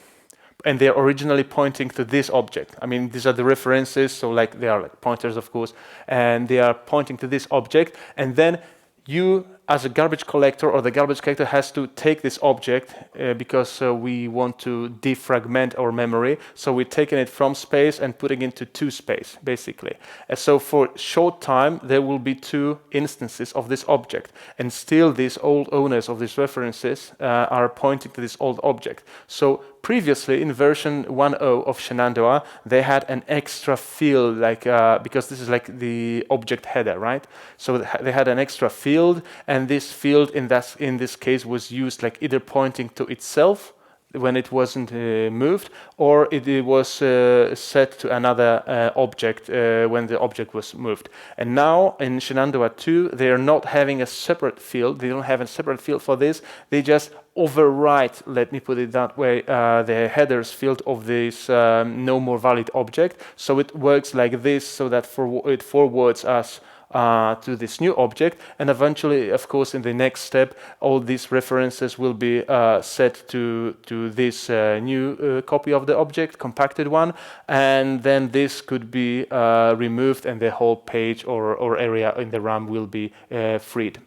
and they're originally pointing to this object. I mean, these are the references, so like they are like pointers, of course, and they are pointing to this object. And then you, as a garbage collector, or the garbage collector has to take this object because we want to defragment our memory. So we're taking it from space and putting it into 2 space, basically. And so for short time, there will be 2 instances of this object. And still these old owners of these references are pointing to this old object. So previously, in version 1.0 of Shenandoah, they had an extra field, like because this is like the object header, right? So they had an extra field, and this field in this case was used like either pointing to itself when it wasn't moved, or it was set to another object when the object was moved. And now in Shenandoah 2, they are not having a separate field. They don't have a separate field for this. They just overwrite, let me put it that way, the headers field of this no more valid object. So it works like this, so that it forwards us to this new object, and eventually, of course, in the next step, all these references will be set to this new copy of the object, compacted one, and then this could be removed, and the whole page or area in the RAM will be freed.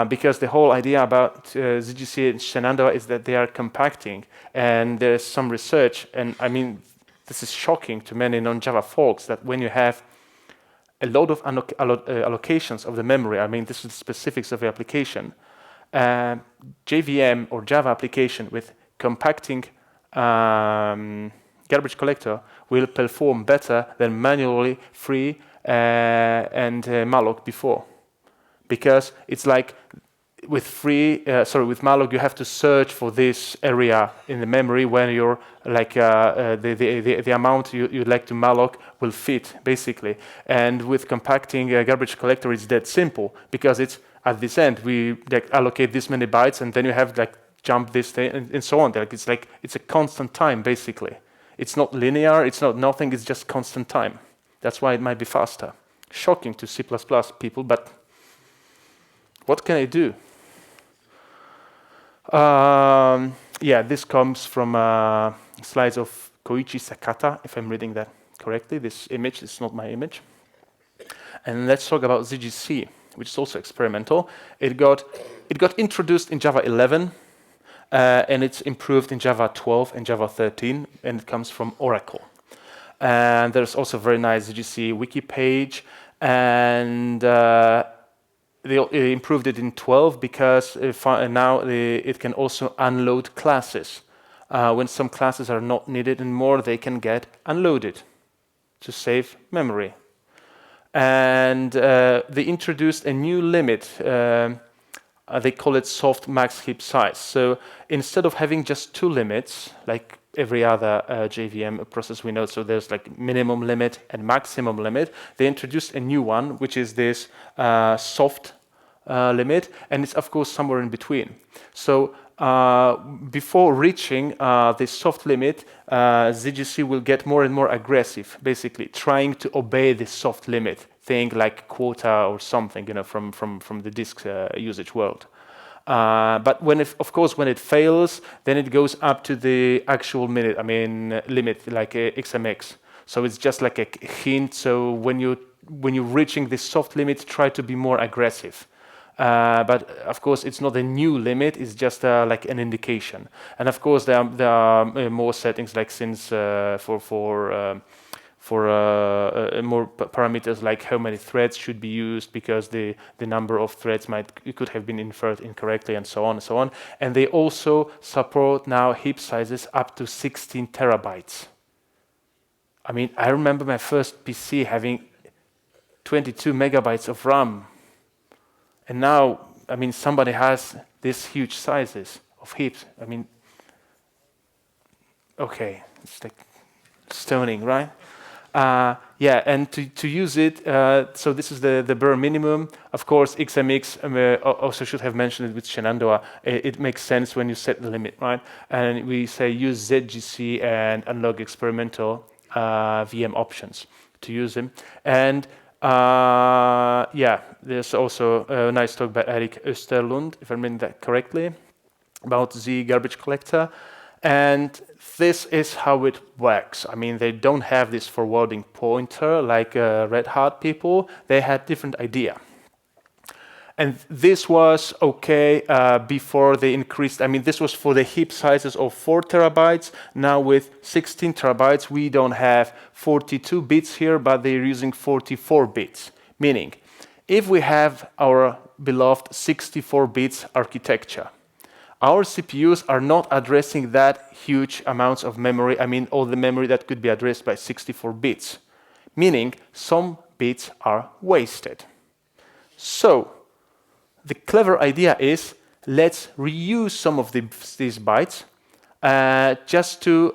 Because the whole idea about ZGC and Shenandoah is that they are compacting, and there's some research, and I mean, this is shocking to many non-Java folks, that when you have a lot of allocations of the memory, I mean, this is the specifics of the application, JVM or Java application with compacting garbage collector will perform better than manually free and malloc before. Because it's like with malloc you have to search for this area in the memory when you're like the amount you'd like to malloc will fit basically. And with compacting garbage collector, it's that simple, because it's at this end we like allocate this many bytes, and then you have like jump this thing and so on. It's a constant time basically. It's not linear. It's not nothing. It's just constant time. That's why it might be faster. Shocking to C++ people, but what can I do? Yeah, this comes from slides of Koichi Sakata, if I'm reading that correctly. This image is not my image. And let's talk about ZGC, which is also experimental. It got introduced in Java 11, and it's improved in Java 12 and Java 13, and it comes from Oracle. And there's also a very nice ZGC wiki page. and they improved it in 12 because now it can also unload classes. When some classes are not needed anymore, they can get unloaded to save memory. And they introduced a new limit. They call it soft max heap size. So instead of having just two limits, like every other JVM process we know, so there's like minimum limit and maximum limit, they introduced a new one, which is this soft limit, and it's of course somewhere in between. So before reaching this soft limit, ZGC will get more and more aggressive, basically trying to obey this soft limit, thing like quota or something, from the disk usage world. But of course, when it fails, then it goes up to the actual limit, like XMX. So it's just like a hint. So when you're reaching this soft limit, try to be more aggressive. But of course, it's not a new limit. It's just like an indication. And of course, there are more settings, like since for more parameters, like how many threads should be used, because the number of threads could have been inferred incorrectly, and so on and so on. And they also support now heap sizes up to 16 terabytes. I remember my first PC having 22 megabytes of RAM. And now, somebody has these huge sizes of heaps. Okay, it's like stoning, right? Yeah, and to use it, so this is the bare minimum. Of course, XMX also should have mentioned it with Shenandoah. It makes sense when you set the limit, right? And we say use ZGC and unlock experimental VM options to use them. And yeah, there's also a nice talk by Erik Österlund, if I remember that correctly, about the garbage collector. And this is how it works. They don't have this forwarding pointer like Red Hat people. They had different idea. And this was okay before they increased. This was for the heap sizes of 4 terabytes. Now with 16 terabytes, we don't have 42 bits here, but they're using 44 bits. Meaning, if we have our beloved 64 bits architecture, our CPUs are not addressing that huge amounts of memory. All the memory that could be addressed by 64 bits. Meaning, some bits are wasted. So, the clever idea is, let's reuse some of these bytes, just to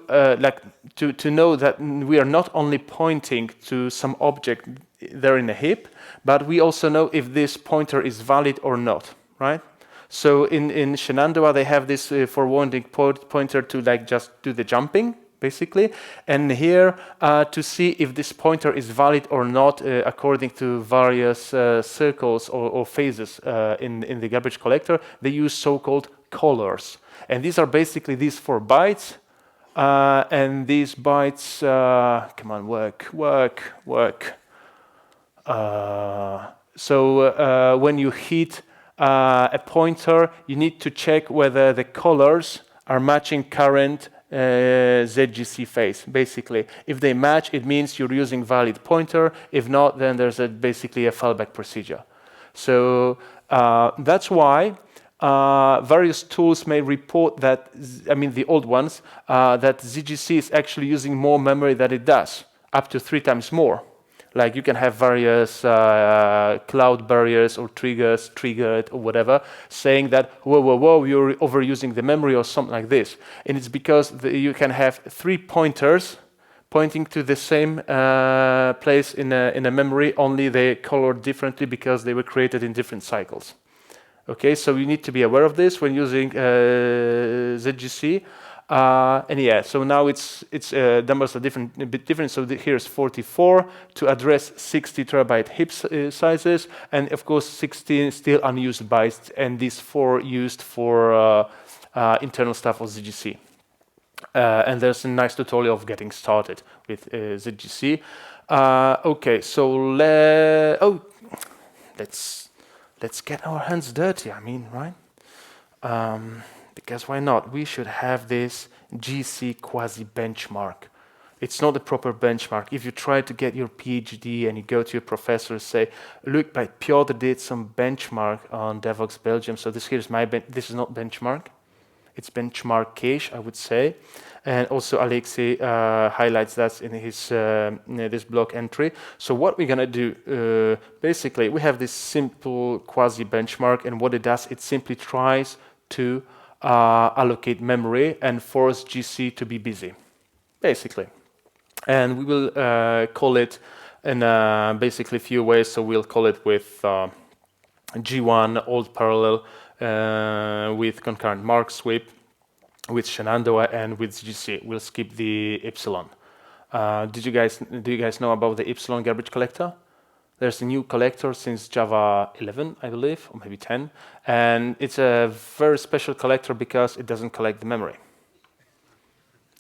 know that we are not only pointing to some object there in a heap, but we also know if this pointer is valid or not, right? So in Shenandoah, they have this forwarding pointer to just do the jumping, basically, and here to see if this pointer is valid or not according to various circles or phases in the garbage collector, they use so-called colors. And these are basically these 4 bytes, and these bytes, come on, work. So when you hit a pointer, you need to check whether the colors are matching current ZGC phase. Basically, if they match, it means you're using valid pointer. If not, then there's basically a fallback procedure. So that's why various tools may report that, the old ones, that ZGC is actually using more memory than it does, up to 3 times more. Like you can have various cloud barriers or triggers triggered or whatever, saying that, whoa, you're overusing the memory or something like this. And it's because you can have 3 pointers pointing to the same place in a memory, only they colored differently because they were created in different cycles. Okay, so you need to be aware of this when using ZGC. And yeah, so now it's numbers are a bit different. So here's 44 to address 60 terabyte heap sizes, and of course 16 still unused bytes, and these 4 used for internal stuff of ZGC. And there's a nice tutorial of getting started with ZGC. Okay, so let's get our hands dirty. Right? Because why not? We should have this GC quasi benchmark. It's not a proper benchmark. If you try to get your PhD and you go to your professor and say, look, like Piotr did some benchmark on Devoxx Belgium, so this here's my this is not benchmark. It's benchmarkish, I would say. And also Alexei highlights that in his this blog entry. So what we're gonna do, basically, we have this simple quasi benchmark, and what it does, it simply tries to allocate memory and force GC to be busy, basically. And we will call it in basically a few ways. So we'll call it with G1 old parallel with concurrent mark sweep, with Shenandoah and with ZGC. We'll skip the epsilon. Do you guys know about the epsilon garbage collector? There's a new collector since Java 11, I believe, or maybe 10, and it's a very special collector because it doesn't collect the memory.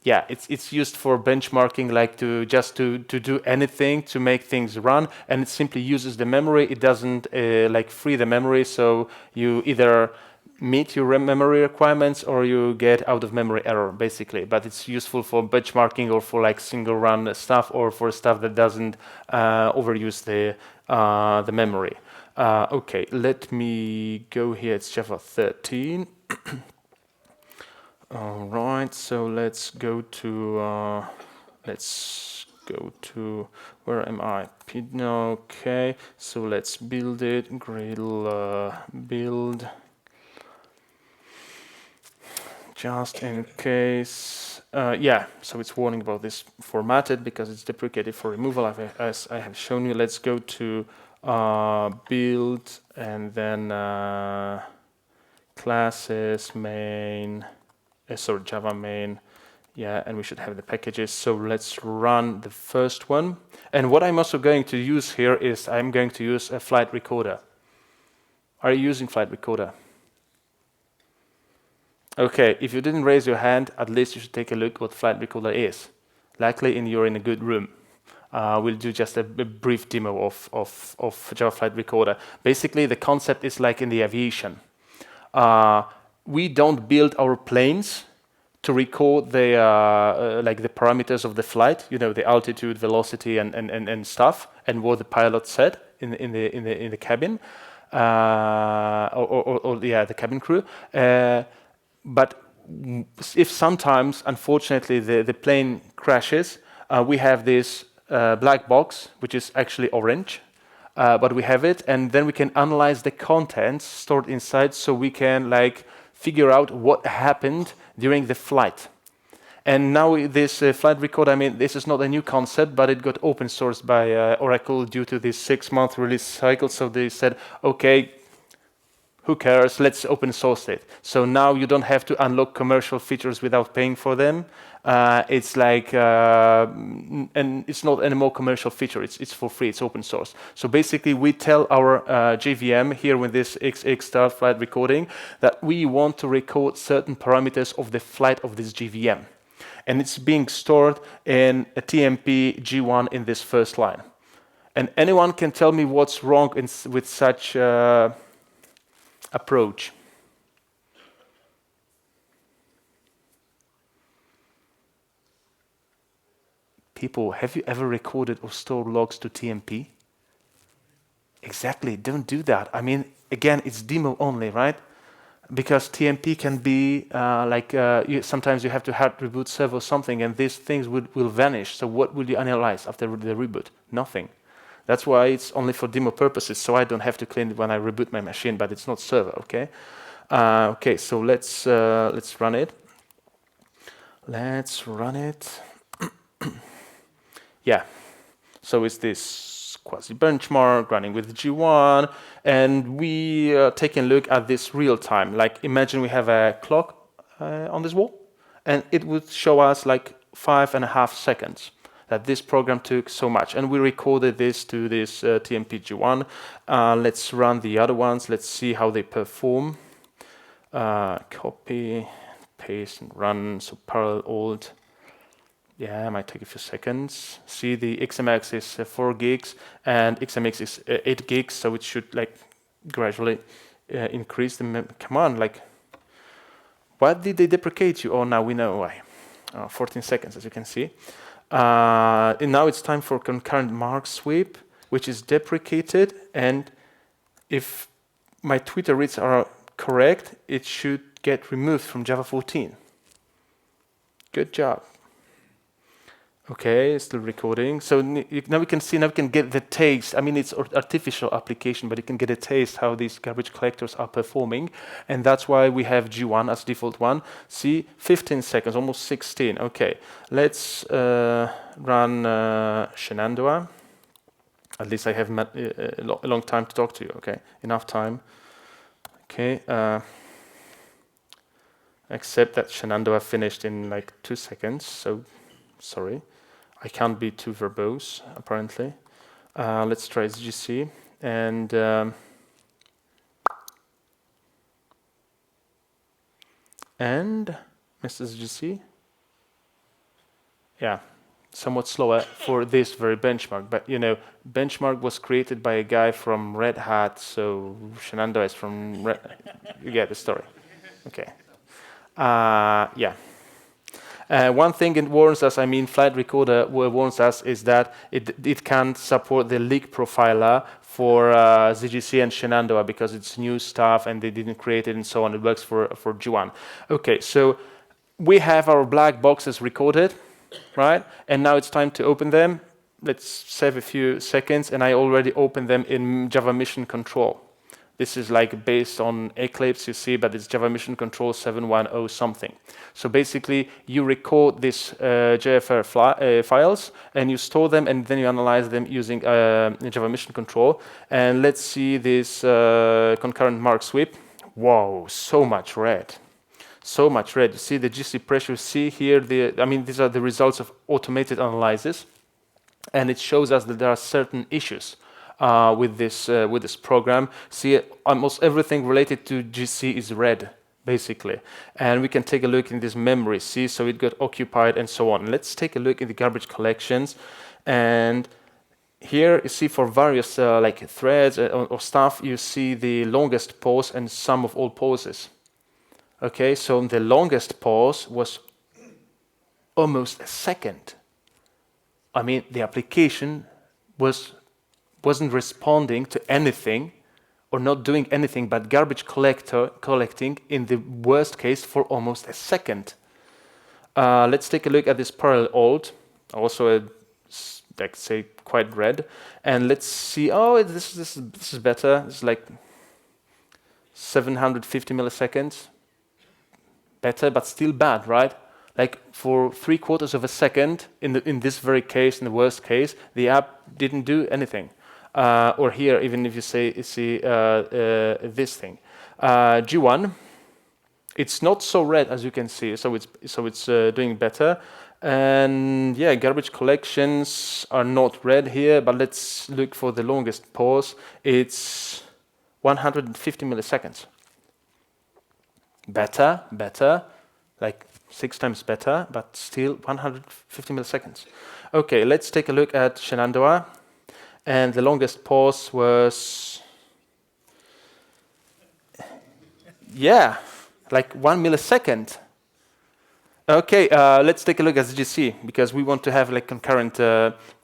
Yeah, it's used for benchmarking, like to do anything to make things run, and it simply uses the memory. It doesn't like free the memory, so you either meet your memory requirements or you get out of memory error, basically. But it's useful for benchmarking or for like single run stuff, or for stuff that doesn't overuse the memory. Okay, let me go here. It's Java 13. All right, so let's go to where am I? Okay, so let's build it. Gradle build. Just in case, yeah. So it's warning about this formatted because it's deprecated for removal, as I have shown you. Let's go to build and then classes main. Sorry, Java main, yeah, and we should have the packages. So let's run the first one. And what I'm also going to use here is I'm going to use a flight recorder. Are you using flight recorder? Okay, if you didn't raise your hand, at least you should take a look what flight recorder is. Likely you're in a good room. We'll do just a brief demo of Java flight recorder. Basically, the concept is like in the aviation. We don't build our planes to record the like the parameters of the flight, you know, the altitude, velocity, and stuff, and what the pilot said in the cabin, or yeah, the cabin crew. But if sometimes, unfortunately, the plane crashes, we have this black box, which is actually orange. But we have it, and then we can analyze the contents stored inside, so we can like figure out what happened during the flight. And now this flight record, I mean, this is not a new concept, but it got open sourced by Oracle due to this 6-month release cycle. So they said, okay, who cares? Let's open source it. So now you don't have to unlock commercial features without paying for them. It's like, and it's not anymore commercial feature. It's for free. It's open source. So basically, we tell our JVM here with this XX start flight recording that we want to record certain parameters of the flight of this JVM, and it's being stored in a TMP G1 in this first line. And anyone can tell me what's wrong with such approach. People, have you ever recorded or stored logs to TMP? Exactly, don't do that. I mean, again, it's demo only, right? Because TMP can be sometimes you have to hard reboot server or something, and these things will vanish. So what will you analyze after the reboot? Nothing. That's why it's only for demo purposes, so I don't have to clean it when I reboot my machine, but it's not server, okay? Okay, so let's run it. Let's run it. Yeah, so it's this quasi benchmark running with G1, and we are taking a look at this real time. Like, imagine we have a clock on this wall, and it would show us like 5.5 seconds that this program took so much, and we recorded this to this TMP G1. Let's run the other ones. Let's see how they perform. Copy, paste, and run. So parallel alt. Yeah, it might take a few seconds. See, the XMX is 4 gigs and XMX is 8 gigs, so it should like gradually increase the come on, like, why did they deprecate you? Oh, now we know why. 14 seconds, as you can see. And now it's time for concurrent mark sweep, which is deprecated. And if my Twitter reads are correct, it should get removed from Java 14. Good job. Okay, still recording. So now we can see, now we can get the taste. I mean, it's artificial application, but you can get a taste how these garbage collectors are performing. And that's why we have G1 as default one. See, 15 seconds, almost 16. Okay, let's run Shenandoah. At least I have a long time to talk to you, okay? Enough time. Okay, except that Shenandoah finished in like 2 seconds, so sorry. I can't be too verbose, apparently. Let's try ZGC. And Mr. ZGC? Yeah, somewhat slower for this very benchmark. But, you know, benchmark was created by a guy from Red Hat, so Shenandoah is from Red Hat. You get the story. Okay. Yeah. One thing it warns us, I mean, Flight Recorder warns us, is that it can't support the leak profiler for ZGC and Shenandoah because it's new stuff and they didn't create it and so on. It works for G1. Okay, so we have our black boxes recorded, right? And now it's time to open them. Let's save a few seconds, and I already opened them in Java Mission Control. This is like based on Eclipse, you see, but it's Java Mission Control 710 something. So basically, you record these JFR files, and you store them, and then you analyze them using Java Mission Control. And let's see this concurrent mark sweep. Whoa, so much red. So much red. You see the GC pressure, see here, I mean, these are the results of automated analysis. And it shows us that there are certain issues with this program. See, almost everything related to GC is red, basically. And we can take a look in this memory, see, so it got occupied and so on. Let's take a look in the garbage collections. And here you see for various like threads or stuff, you see the longest pause and sum of all pauses. Okay, so the longest pause was almost a second. I mean, the application wasn't responding to anything or not doing anything but garbage collecting in the worst case for almost a second. Let's take a look at this parallel alt, also like say quite red, and let's see. Oh, this is better. It's like 750 milliseconds. Better, but still bad, right? Like for 3/4 of a second, in this very case, in the worst case, the app didn't do anything. Or here, even if you see this thing, G1, it's not so red as you can see, so it's doing better. And yeah, garbage collections are not red here, but let's look for the longest pause. It's 150 milliseconds. Better, like 6 times better, but still 150 milliseconds. Okay, let's take a look at Shenandoah. And the longest pause was, yeah, like 1 millisecond. Okay, let's take a look at ZGC, because we want to have like concurrent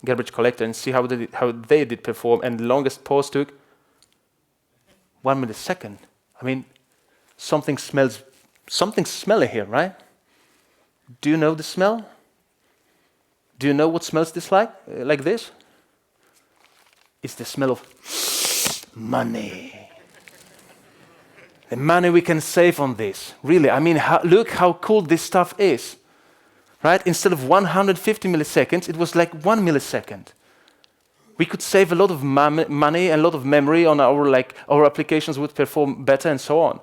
garbage collector and see how they did perform. And the longest pause took 1 millisecond. I mean, something smelly here, right? Do you know the smell? Do you know what smells this like this? It's the smell of money. The money we can save on this. Really, I mean, look how cool this stuff is. Right? Instead of 150 milliseconds, it was like 1 millisecond. We could save a lot of money and a lot of memory on our applications would perform better and so on.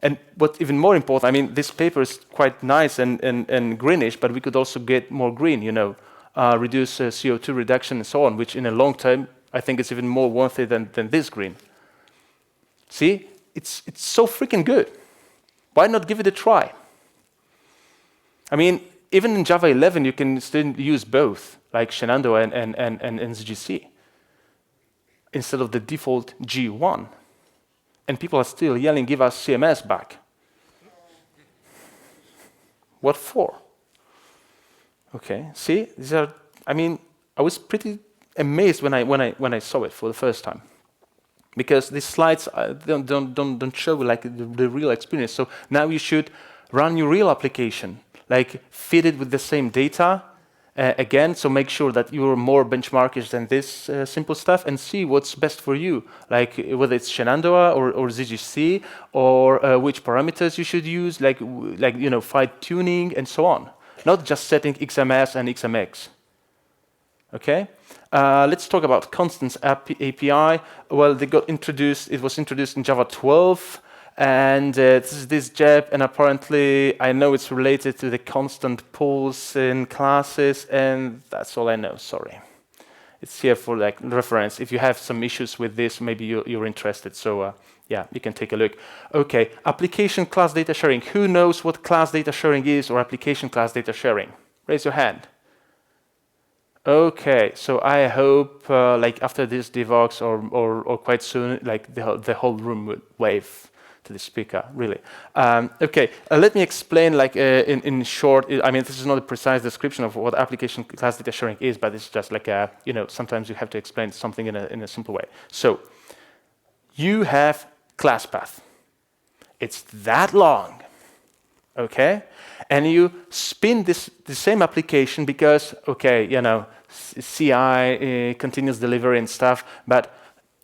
And what's even more important, I mean, this paper is quite nice and greenish, but we could also get more green, you know, reduce CO2 reduction and so on, which in a long term, I think it's even more worthy than this green. See, it's so freaking good. Why not give it a try? I mean, even in Java 11, you can still use both, like Shenandoah and ZGC, instead of the default G1. And people are still yelling, give us CMS back. What for? Okay, see, these are I mean, I was pretty amazed when I saw it for the first time, because these slides don't show like the real experience. So now you should run your real application, like feed it with the same data again. So make sure that you're more benchmarkish than this simple stuff, and see what's best for you, like whether it's Shenandoah or ZGC, or which parameters you should use, like fine tuning and so on. Not just setting XMS and XMX. Okay, let's talk about constants API. Well, they got introduced. It was introduced in Java 12, and this is this JEP. And apparently, I know it's related to the constant pools in classes, and that's all I know. Sorry, it's here for like reference. If you have some issues with this, maybe you're interested. So yeah, you can take a look. Okay, application class data sharing. Who knows what class data sharing is, or application class data sharing? Raise your hand. Okay, so I hope like after this Devoxx or quite soon, like the whole room would wave to the speaker, really. Okay, let me explain like in short. I mean, this is not a precise description of what application class data sharing is, but it's just like sometimes you have to explain something in a simple way. So you have class path. It's that long. Okay, and you spin the same application because, okay, CI, continuous delivery and stuff, but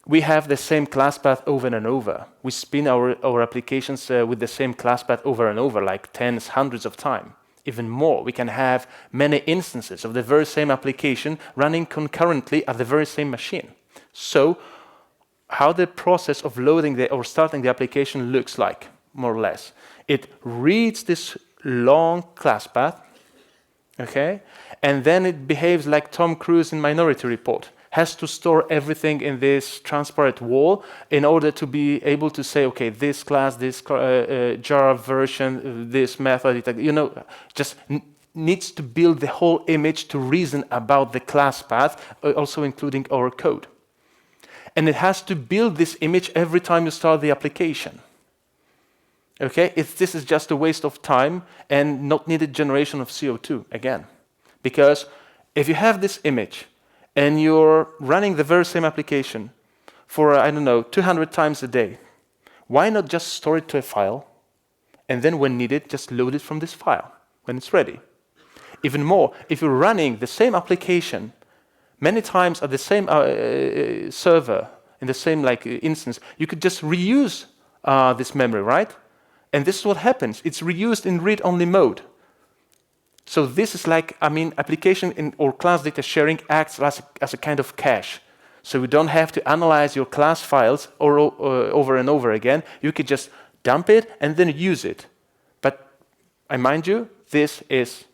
we have the same class path over and over. We spin our applications with the same class path over and over, like tens, hundreds of times. Even more, we can have many instances of the very same application running concurrently at the very same machine. So how the process of loading or starting the application looks like, more or less. It reads this long class path, okay, and then it behaves like Tom Cruise in Minority Report. Has to store everything in this transparent wall in order to be able to say, okay, this class, this jar version, this method, just needs to build the whole image to reason about the class path, also including our code. And it has to build this image every time you start the application. Okay, this is just a waste of time and not needed generation of CO2 again. Because if you have this image and you're running the very same application for, 200 times a day, why not just store it to a file and then when needed, just load it from this file when it's ready? Even more, if you're running the same application many times at the same server, in the same instance, you could just reuse this memory, right? And this is what happens. It's reused in read-only mode. So this is application or class data sharing acts as a kind of cache. So you don't have to analyze your class files over and over again. You could just dump it and then use it. But I mind you, this is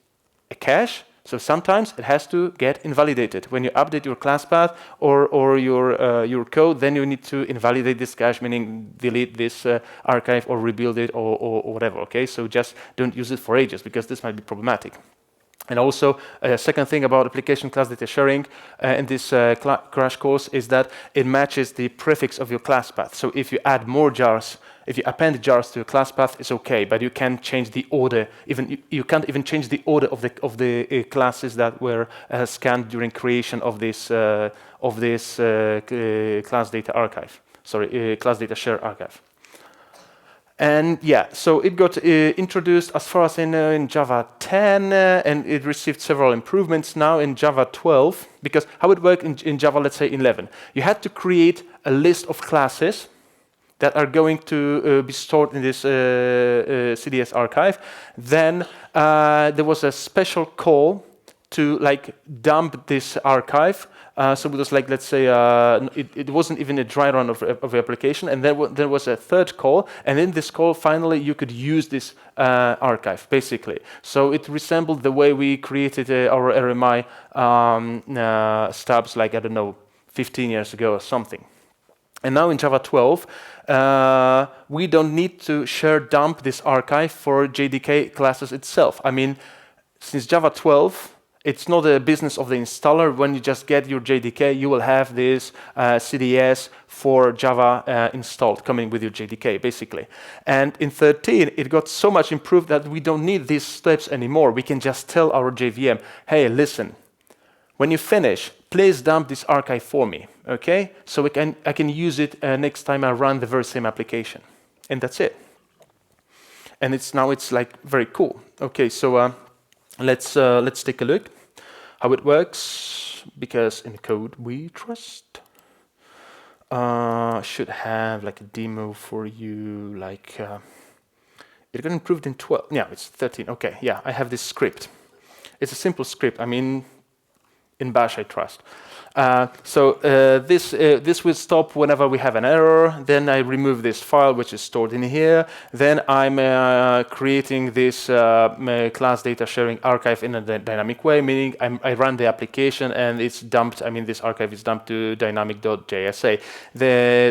a cache. So sometimes it has to get invalidated. When you update your class path or your code, then you need to invalidate this cache, meaning delete this archive or rebuild it or whatever, okay? So just don't use it for ages because this might be problematic. And also, a second thing about application class data sharing in this crash course is that it matches the prefix of your class path. So if you add more jars, if you append jars to your class path, it's okay, but you can't change the order. You can't even change the order of the classes that were scanned during creation of this class data archive. Class data share archive. And yeah, so it got introduced as far as I know in Java 10, and it received several improvements now in Java 12, because how it worked in Java, let's say 11. You had to create a list of classes that are going to be stored in this CDS archive. Then there was a special call to dump this archive. So it was let's say, it wasn't even a dry run of the application, and then there was a third call, and in this call, finally, you could use this archive, basically. So it resembled the way we created our RMI stubs, 15 years ago or something. And now in Java 12, we don't need to share dump this archive for JDK classes itself. I mean, since Java 12, it's not a business of the installer. When you just get your JDK, you will have this CDS for Java installed, coming with your JDK, basically. And in 13, it got so much improved that we don't need these steps anymore. We can just tell our JVM, hey, listen, When you finish, please dump this archive for me, okay? So I can use it next time I run the very same application. And that's it. And now it's like very cool. Okay, so let's take a look how it works, because in code we trust. Should have like a demo for you, like it got improved in 12. Yeah, it's 13. Okay, yeah, I have this script. It's a simple script. I mean, in Bash I trust. This will stop whenever we have an error. Then I remove this file which is stored in here. Then I'm creating this class data sharing archive in a dynamic way, meaning I run the application and it's dumped. I mean, this archive is dumped to dynamic.jsa.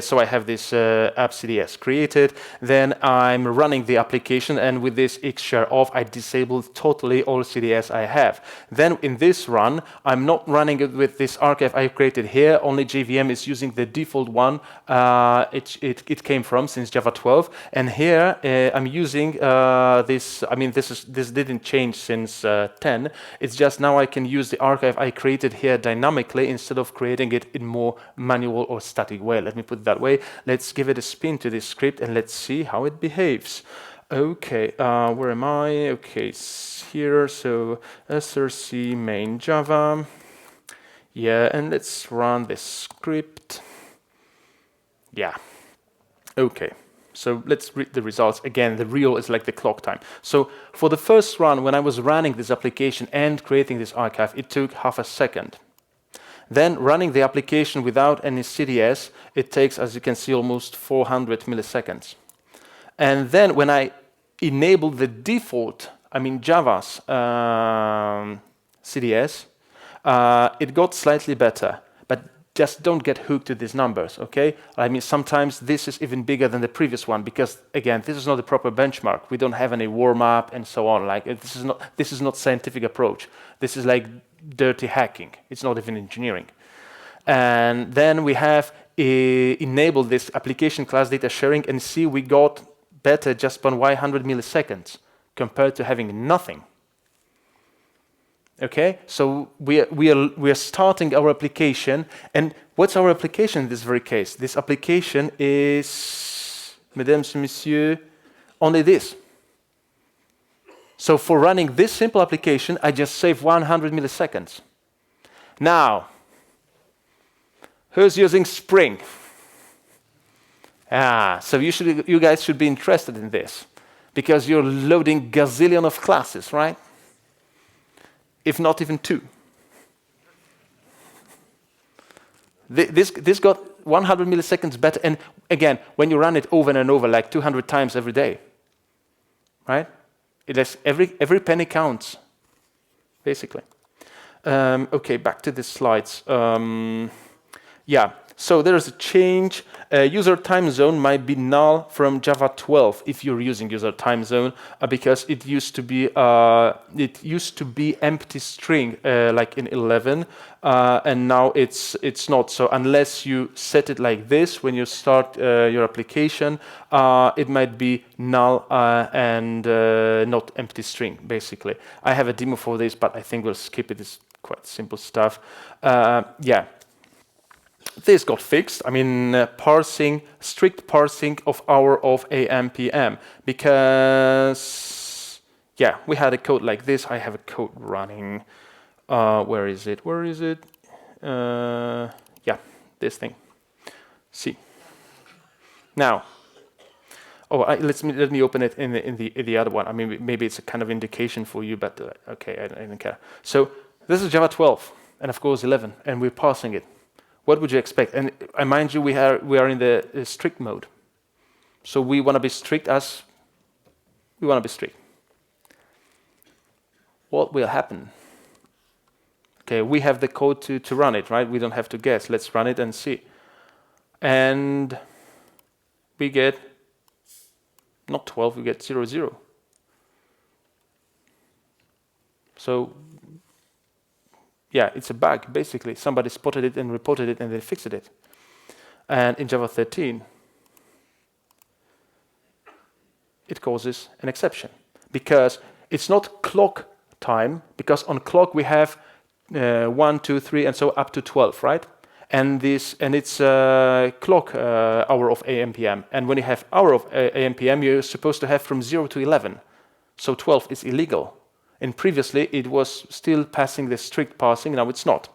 So I have this AppCDS created. Then I'm running the application, and with this xshare off, I disable totally all CDS I have. Then in this run, I'm not running it with this archive I created here. Only JVM is using the default one it came from since Java 12. And here I'm using this. I mean, this didn't change since 10. It's just now I can use the archive I created here dynamically instead of creating it in more manual or static way. Let me put it that way. Let's give it a spin to this script and let's see how it behaves. Okay, where am I? Okay, here. So src main Java. Yeah, and let's run this script. Yeah. Okay. So let's read the results. Again, the real is like the clock time. So for the first run, when I was running this application and creating this archive, it took half a second. Then running the application without any CDS, it takes, as you can see, almost 400 milliseconds. And then when I enabled the default, I mean Java's CDS, it got slightly better, but just don't get hooked to these numbers, okay? I mean, sometimes this is even bigger than the previous one because, again, this is not the proper benchmark. We don't have any warm-up and so on. Like this is not scientific approach. This is like dirty hacking. It's not even engineering. And then we have enabled this application class data sharing, and see we got better just by 100 milliseconds compared to having nothing. Okay, so we are starting our application, and what's our application in this very case? This application is, mesdames et messieurs, only this. So for running this simple application, I just save 100 milliseconds. Now, who's using Spring? So you guys should be interested in this, because you're loading gazillion of classes, right? If not even 2. This got 100 milliseconds better, and again, when you run it over and over, like 200 times every day, right? Every penny counts, basically. Okay, back to the slides. Yeah, so there is a change. User time zone might be null from Java 12 if you're using user time zone, because it used to be empty string like in 11, and now it's not. So unless you set it like this when you start your application, it might be null and not empty string. Basically, I have a demo for this, but I think we'll skip it. It's quite simple stuff. Yeah. This got fixed. I mean, strict parsing of hour of AM, PM, because, yeah, we had a code like this. I have a code running. Where is it? Yeah, this thing. See. Now, let me open it in the other one. I mean, maybe it's a kind of indication for you, but okay, I don't care. So this is Java 12, and of course 11, and we're parsing it. What would you expect? And I mind you, we are in the strict mode. So we want to be strict as we want to be strict. What will happen? Okay, we have the code to run it, right? We don't have to guess. Let's run it and see. And we get not 12, we get 0, 0. So yeah, it's a bug, basically. Somebody spotted it and reported it, and they fixed it. And in Java 13, it causes an exception, because it's not clock time, because on clock we have 1, 2, 3, and so up to 12, right? And it's clock hour of AM PM. And when you have hour of AM PM, you're supposed to have from 0 to 11. So 12 is illegal. And previously it was still passing the strict passing. Now it's not.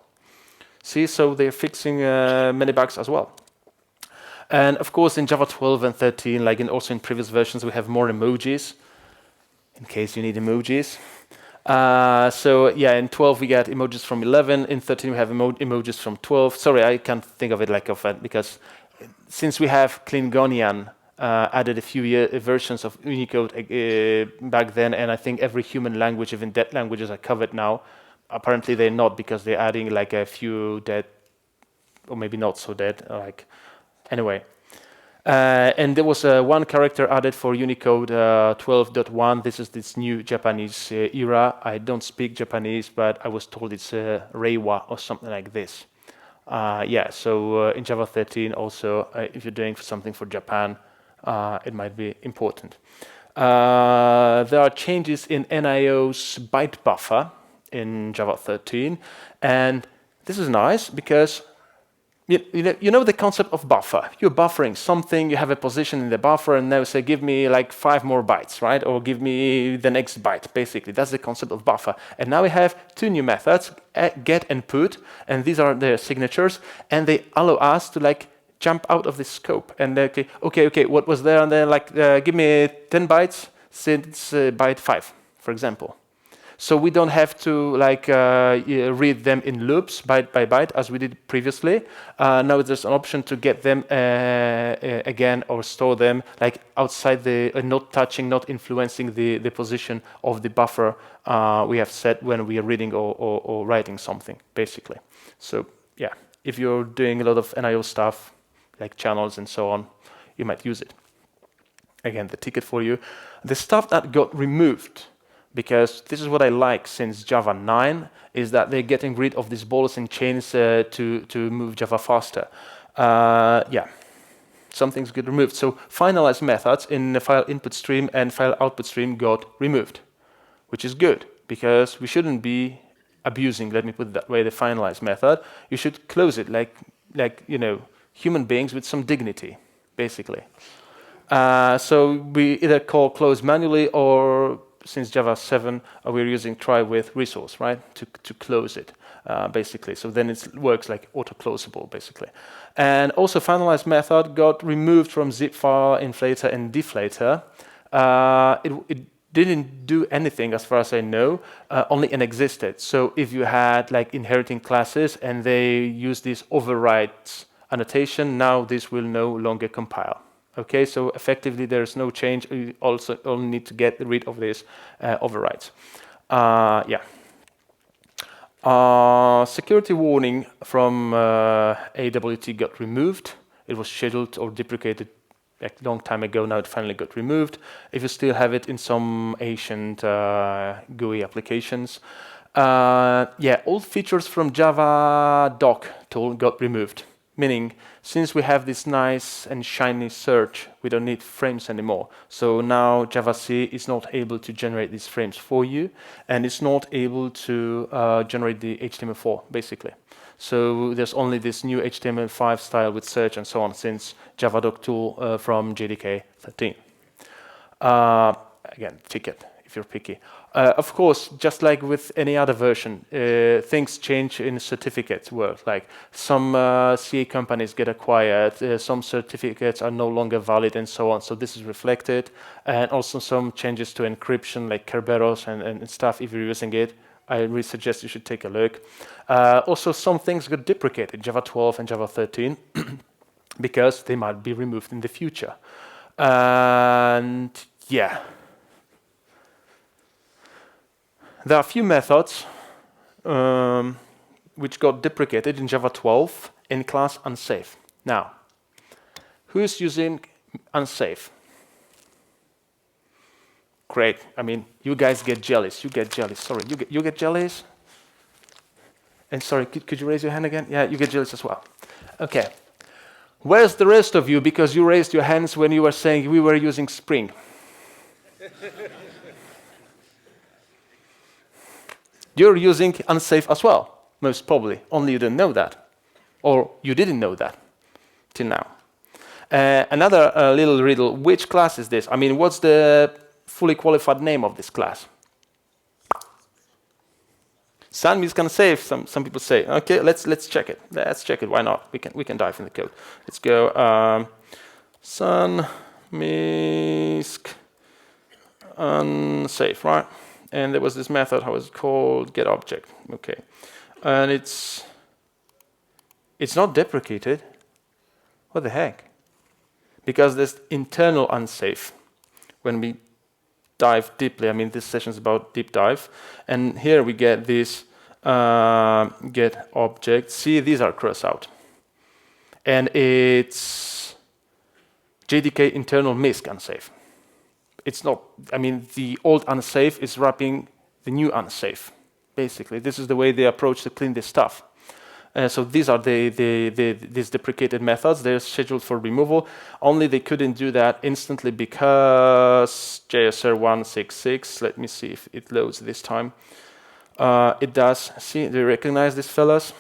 See, so they're fixing many bugs as well. And of course, in Java 12 and 13, like also in previous versions, we have more emojis, in case you need emojis. So yeah, in 12 we get emojis from 11. In 13 we have emojis from 12. Sorry, I can't think of it like that because since we have Klingonian added a few versions of Unicode back then, and I think every human language, even dead languages, are covered now. Apparently they're not because they're adding like a few dead, or maybe not so dead. Like anyway. And there was one character added for Unicode 12.1. This is this new Japanese era. I don't speak Japanese, but I was told it's Reiwa or something like this. Yeah, so in Java 13 also, if you're doing something for Japan, it might be important. There are changes in NIO's byte buffer in Java 13. And this is nice because you know the concept of buffer. You're buffering something, you have a position in the buffer, and now say, give me like 5 more bytes, right? Or give me the next byte, basically. That's the concept of buffer. And now we have 2 new methods, get and put, and these are their signatures, and they allow us to like jump out of the scope. And okay, what was there? And then like, give me 10 bytes since byte 5, for example. So we don't have to like read them in loops, byte by byte, as we did previously. Now there's an option to get them again or store them like outside the, not touching, not influencing the position of the buffer we have set when we are reading or writing something, basically. So yeah, if you're doing a lot of NIO stuff, like channels and so on, you might use it. Again, the ticket for you. The stuff that got removed, because this is what I like since Java 9, is that they're getting rid of these balls and chains to move Java faster. Yeah, some things get removed. So finalize methods in the file input stream and file output stream got removed, which is good, because we shouldn't be abusing, let me put it that way, the finalize method. You should close it like you know, human beings with some dignity, basically. So we either call close manually, or since Java 7, we're using try with resource, right, to close it, basically. So then it works like auto-closable, basically. And also finalize method got removed from zip file inflator and deflator. It didn't do anything as far as I know, only an existed. So if you had like inheriting classes and they use this overrides annotation, now this will no longer compile. Okay, so effectively there's no change. You also only need to get rid of these overrides. Yeah. Security warning from AWT got removed. It was scheduled or deprecated a long time ago. Now it finally got removed. If you still have it in some ancient GUI applications. Yeah, old features from Java doc tool got removed. Meaning, since we have this nice and shiny search, we don't need frames anymore. So now Java-C is not able to generate these frames for you, and it's not able to generate the HTML4, basically. So there's only this new HTML5 style with search and so on, since Javadoc tool from JDK 13. Again, ticket, if you're picky. Of course, just like with any other version, things change in certificates world. Like some CA companies get acquired, some certificates are no longer valid, and so on. So this is reflected, and also some changes to encryption, like Kerberos and stuff. If you're using it, I really suggest you should take a look. Also, some things got deprecated, Java 12 and Java 13, because they might be removed in the future. And yeah. There are a few methods which got deprecated in Java 12 in class unsafe. Now, who is using unsafe? Great. I mean, you guys get jealous. You get jealous. Sorry, you get jealous? And sorry, could you raise your hand again? Yeah, you get jealous as well. Okay. Where's the rest of you? Because you raised your hands when you were saying we were using Spring. You're using unsafe as well. most probably. Only you don't know that, or you didn't know that till now. Another little riddle: which class is this? I mean, what's the fully qualified name of this class? Sun is gonna save. Some people say, okay, let's check it. Let's check it. Why not? We can dive in the code. Let's go. Sun misc unsafe, right? And there was this method. How was it called? Get object. Okay, and it's not deprecated. What the heck? Because there's internal unsafe. When we dive deeply, I mean, this session is about deep dive, and here we get this get object. See, these are cross out, and it's JDK internal misc unsafe. It's not. I mean, the old unsafe is wrapping the new unsafe. Basically, this is the way they approach to clean this stuff. So these are these deprecated methods. They're scheduled for removal. Only they couldn't do that instantly because JSR 166. Let me see if it loads this time. It does. See, do you recognize these fellas?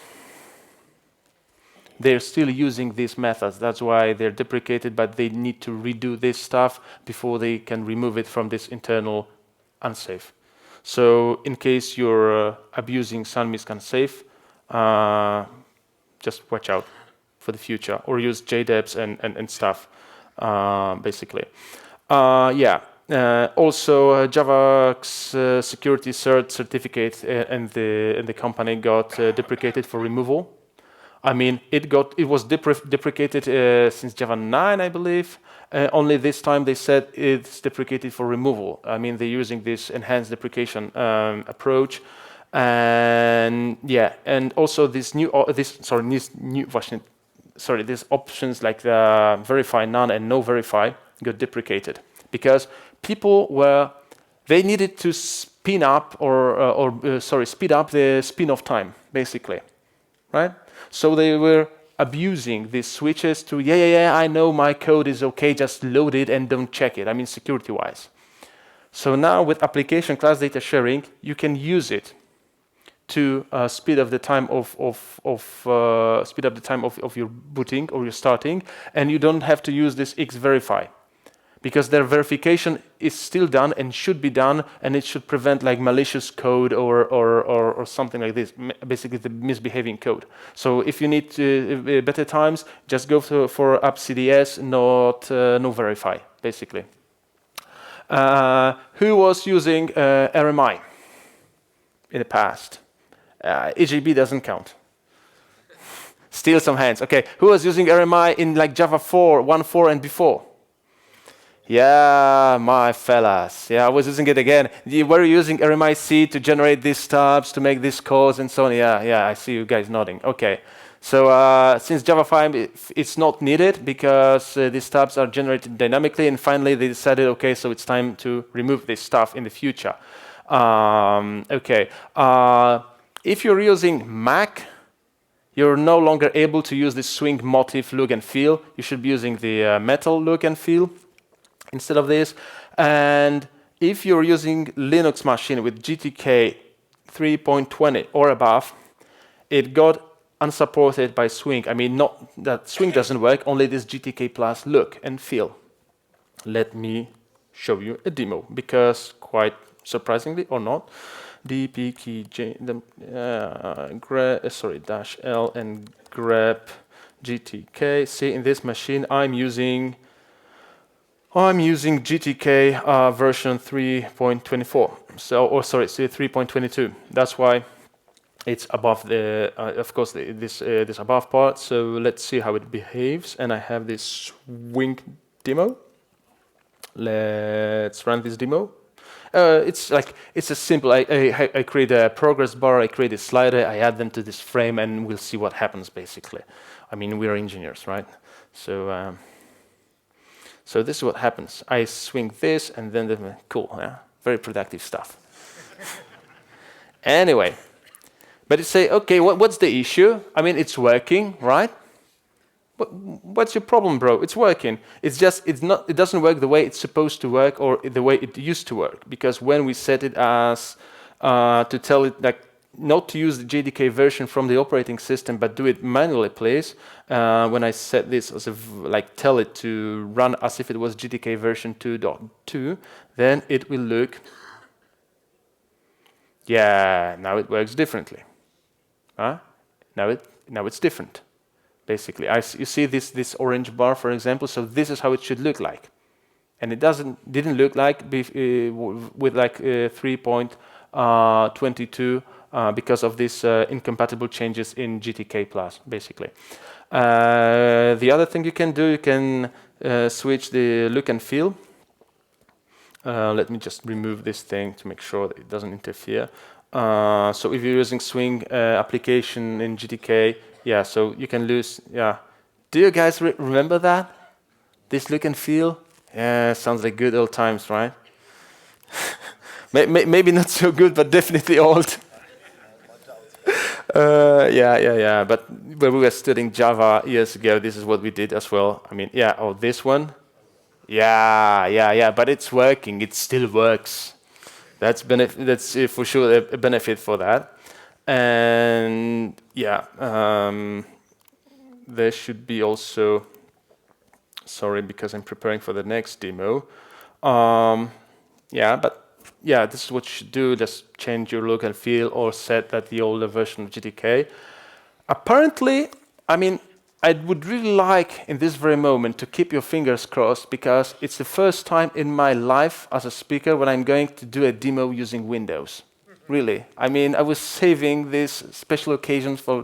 They're still using these methods. That's why they're deprecated, but they need to redo this stuff before they can remove it from this internal unsafe. So in case you're abusing sunmisc unsafe, just watch out for the future, or use JDEBs and stuff, basically. Also, Devoxx security certificate and the company got deprecated for removal. I mean, it was deprecated since Java 9, I believe. Only this time they said it's deprecated for removal. I mean, they're using this enhanced deprecation approach. And yeah, and also these options like the verify none and no verify got deprecated because they needed to speed up speed up the spin-off time, basically, right? So they were abusing these switches to I know my code is okay, just load it and don't check it. I mean, security-wise. So now with application class data sharing, you can use it to speed up the time of your booting or your starting, and you don't have to use this xverify, because their verification is still done and should be done, and it should prevent like malicious code or something like this, basically the misbehaving code. So if you need better times, just go for AppCDS, not no verify, basically. Who was using RMI in the past? EJB doesn't count. Still some hands. Okay, who was using RMI in like Java 4, 1.4 and before? Yeah, my fellas. Yeah, I was using it again. Were you using RMIC to generate these stubs, to make these calls and so on? Yeah, I see you guys nodding. Okay, so since Java 5, it's not needed because these stubs are generated dynamically, and finally they decided, okay, so it's time to remove this stuff in the future. If you're using Mac, you're no longer able to use the swing motif look and feel. You should be using the metal look and feel instead of this. And if you're using Linux machine with GTK 3.20 or above, it got unsupported by swing. I mean, not that swing doesn't work, only this GTK plus look and feel. Let me show you a demo, because quite surprisingly or not, dpkg -L and grep GTK. See, in this machine I'm using GTK version 3.24. So, 3.22. That's why it's above the, of course, this above part. So let's see how it behaves. And I have this swing demo. Let's run this demo. It's a simple. I create a progress bar. I create a slider. I add them to this frame, and we'll see what happens. Basically, I mean, we're engineers, right? So, so this is what happens. I swing this, and then cool, yeah? Very productive stuff. Anyway, but you say, okay, what's the issue? I mean, it's working, right? What's your problem, bro? It's working. It's just it doesn't work the way it's supposed to work, or the way it used to work. Because when we set it as to tell it like not to use the JDK version from the operating system, but do it manually, please. When I set this as like tell it to run as if it was JDK version 2.2, then it will look. Yeah, now it works differently. Now it's different. Basically, you see this orange bar, for example. So this is how it should look like, and it didn't look like with like 3.22 because of these incompatible changes in GTK plus. Basically, the other thing you can do, you can switch the look and feel. Let me just remove this thing to make sure that it doesn't interfere. So if you're using Swing application in GTK, yeah, so you can lose, yeah. Do you guys remember that? This look and feel? Yeah, sounds like good old times, right? Maybe not so good, but definitely old. Yeah. But when we were studying Java years ago, this is what we did as well. I mean, yeah, oh, this one. Yeah, but it's working. It still works. That's for sure a benefit for that. And yeah, there should be also, sorry, because I'm preparing for the next demo. Yeah, this is what you should do. Just change your look and feel or set that the older version of GTK. Apparently, I mean, I would really like in this very moment to keep your fingers crossed, because it's the first time in my life as a speaker when I'm going to do a demo using Windows. Really. I mean, I was saving this special occasion for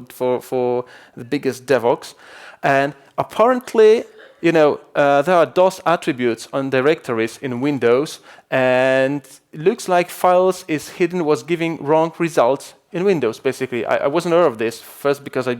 the biggest Devoxx. And apparently, you know, there are DOS attributes on directories in Windows, and it looks like files is hidden was giving wrong results in Windows, basically. I wasn't aware of this, first because I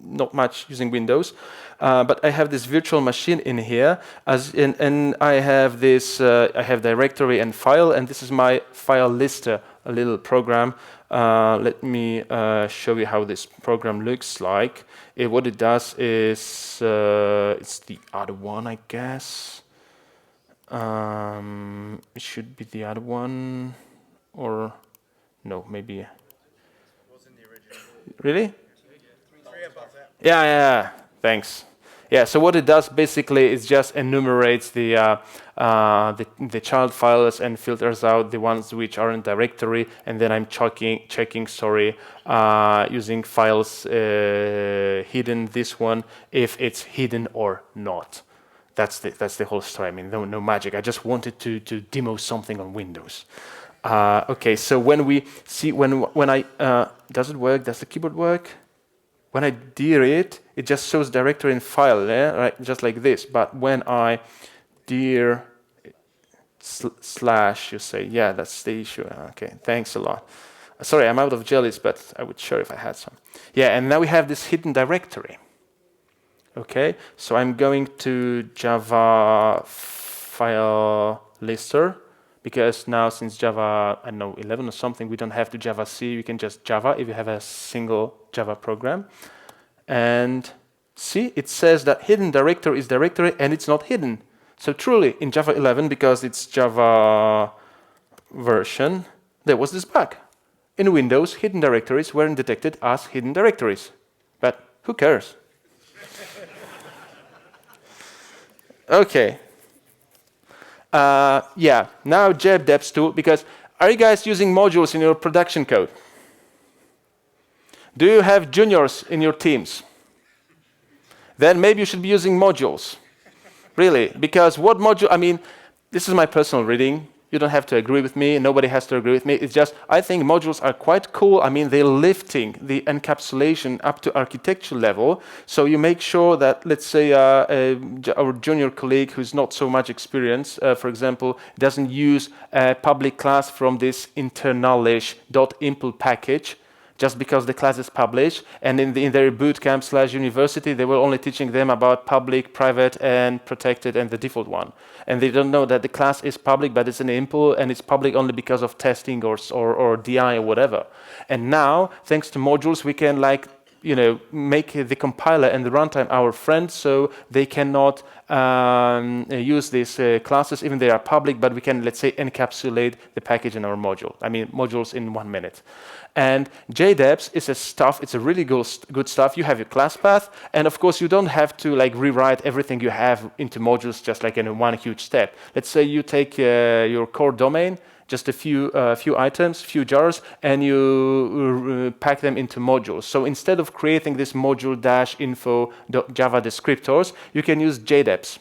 not much using Windows, but I have this virtual machine in here, and I have this, I have directory and file, and this is my file lister, a little program. Let me show you how this program looks like. What it does is, it's the other one, I guess. It should be the other one, or no, maybe. It was in the original. Really? Yeah. Thanks. Yeah. So what it does basically is just enumerates the child files and filters out the ones which are in directory, and then I'm checking. Sorry, using files hidden. This one, if it's hidden or not. That's the whole story. I mean, no magic. I just wanted to demo something on Windows. Okay. So when we see when I does it work? Does the keyboard work? When I dir it, it just shows directory and file, yeah? Right? Just like this. But when I dir slash, you say, yeah, that's the issue. Okay, thanks a lot. Sorry, I'm out of jellies, but I would share if I had some. Yeah, and now we have this hidden directory. Okay, so I'm going to Java file lister, because now since Java, I don't know, 11 or something, we don't have to Java C, we can just Java if you have a single Java program. And see, it says that hidden directory is directory and it's not hidden. So truly, in Java 11, because it's Java version, there was this bug. In Windows, hidden directories weren't detected as hidden directories. But who cares? Okay. Yeah, now JDEPS tool, because are you guys using modules in your production code? Do you have juniors in your teams? Then maybe you should be using modules. Really, because what module, I mean, this is my personal reading. You don't have to agree with me. Nobody has to agree with me. It's just, I think modules are quite cool. I mean, they're lifting the encapsulation up to architecture level. So you make sure that, let's say, our junior colleague who's not so much experienced, for example, doesn't use a public class from this internalish.impl package, just because the class is published, and in their bootcamp / university, they were only teaching them about public, private, and protected, and the default one. And they don't know that the class is public, but it's an impl, and it's public only because of testing or DI or whatever. And now, thanks to modules, we can make the compiler and the runtime our friend, so they cannot use these classes, even they are public, but we can, let's say, encapsulate the package in our module. I mean, modules in 1 minute. And JDEPS is it's a really good stuff. You have your class path, and of course, you don't have to like rewrite everything you have into modules just like in one huge step. Let's say you take your core domain, just a few items, few jars, and you pack them into modules. So instead of creating this module-info.java descriptors, you can use JDEPS.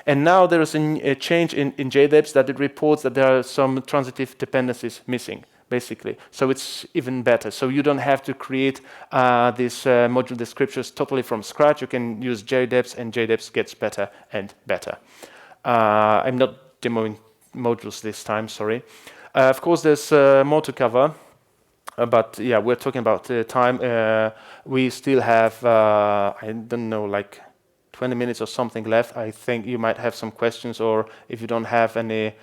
And now there is a change in JDEPS that it reports that there are some transitive dependencies missing, basically. So it's even better. So you don't have to create these module descriptors totally from scratch. You can use JDEPS, and JDEPS gets better and better. I'm not demoing modules this time, sorry. Of course, there's more to cover, but yeah, we're talking about time. We still have, I don't know, like 20 minutes or something left. I think you might have some questions, or if you don't have any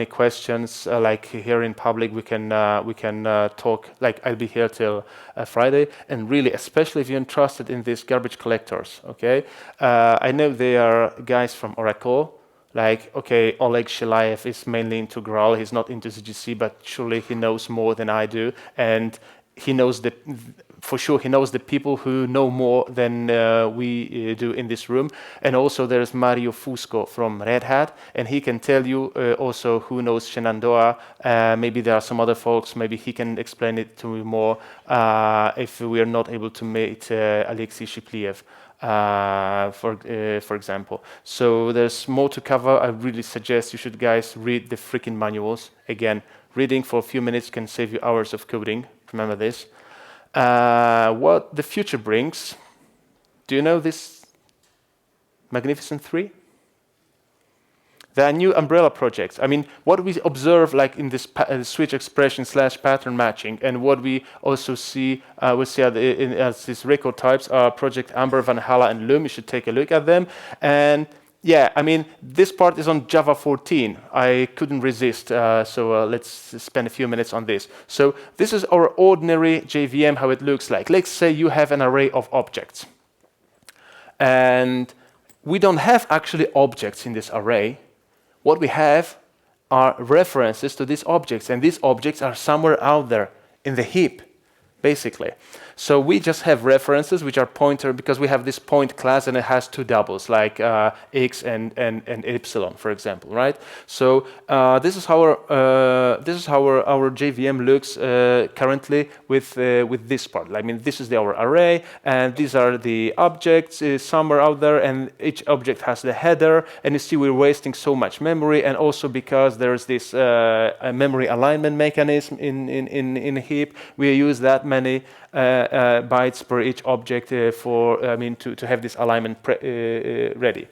questions, like here in public, we can talk. Like I'll be here till Friday, and really, especially if you're interested in these garbage collectors. Okay, I know they are guys from Oracle. Like, okay, Oleg Shelaev is mainly into Graal. He's not into ZGC, but surely he knows more than I do, and he knows for sure he knows the people who know more than we do in this room. And also there's Mario Fusco from Red Hat, and he can tell you also who knows Shenandoah. Maybe there are some other folks. Maybe he can explain it to me more if we are not able to meet Alexei Shipliev. For example. So there's more to cover. I really suggest you should guys read the freaking manuals. Again, reading for a few minutes can save you hours of coding. Remember this. What the future brings. Do you know this Magnificent 3? There are new umbrella projects. I mean, what we observe like in this switch expression / pattern matching, and what we also see, we see as these record types are Project Amber, Valhalla, and Loom. You should take a look at them. And yeah, I mean, this part is on Java 14. I couldn't resist, so let's spend a few minutes on this. So this is our ordinary JVM, how it looks like. Let's say you have an array of objects. And we don't have actually objects in this array. What we have are references to these objects, and these objects are somewhere out there in the heap, basically. So we just have references which are pointer, because we have this point class and it has two doubles, like x and epsilon, for example, right? So this is how our JVM looks currently with this part. I mean, this is our array, and these are the objects somewhere out there, and each object has the header. And you see, we're wasting so much memory, and also because there's this memory alignment mechanism in a heap, we use that many bytes per each object to have this alignment ready.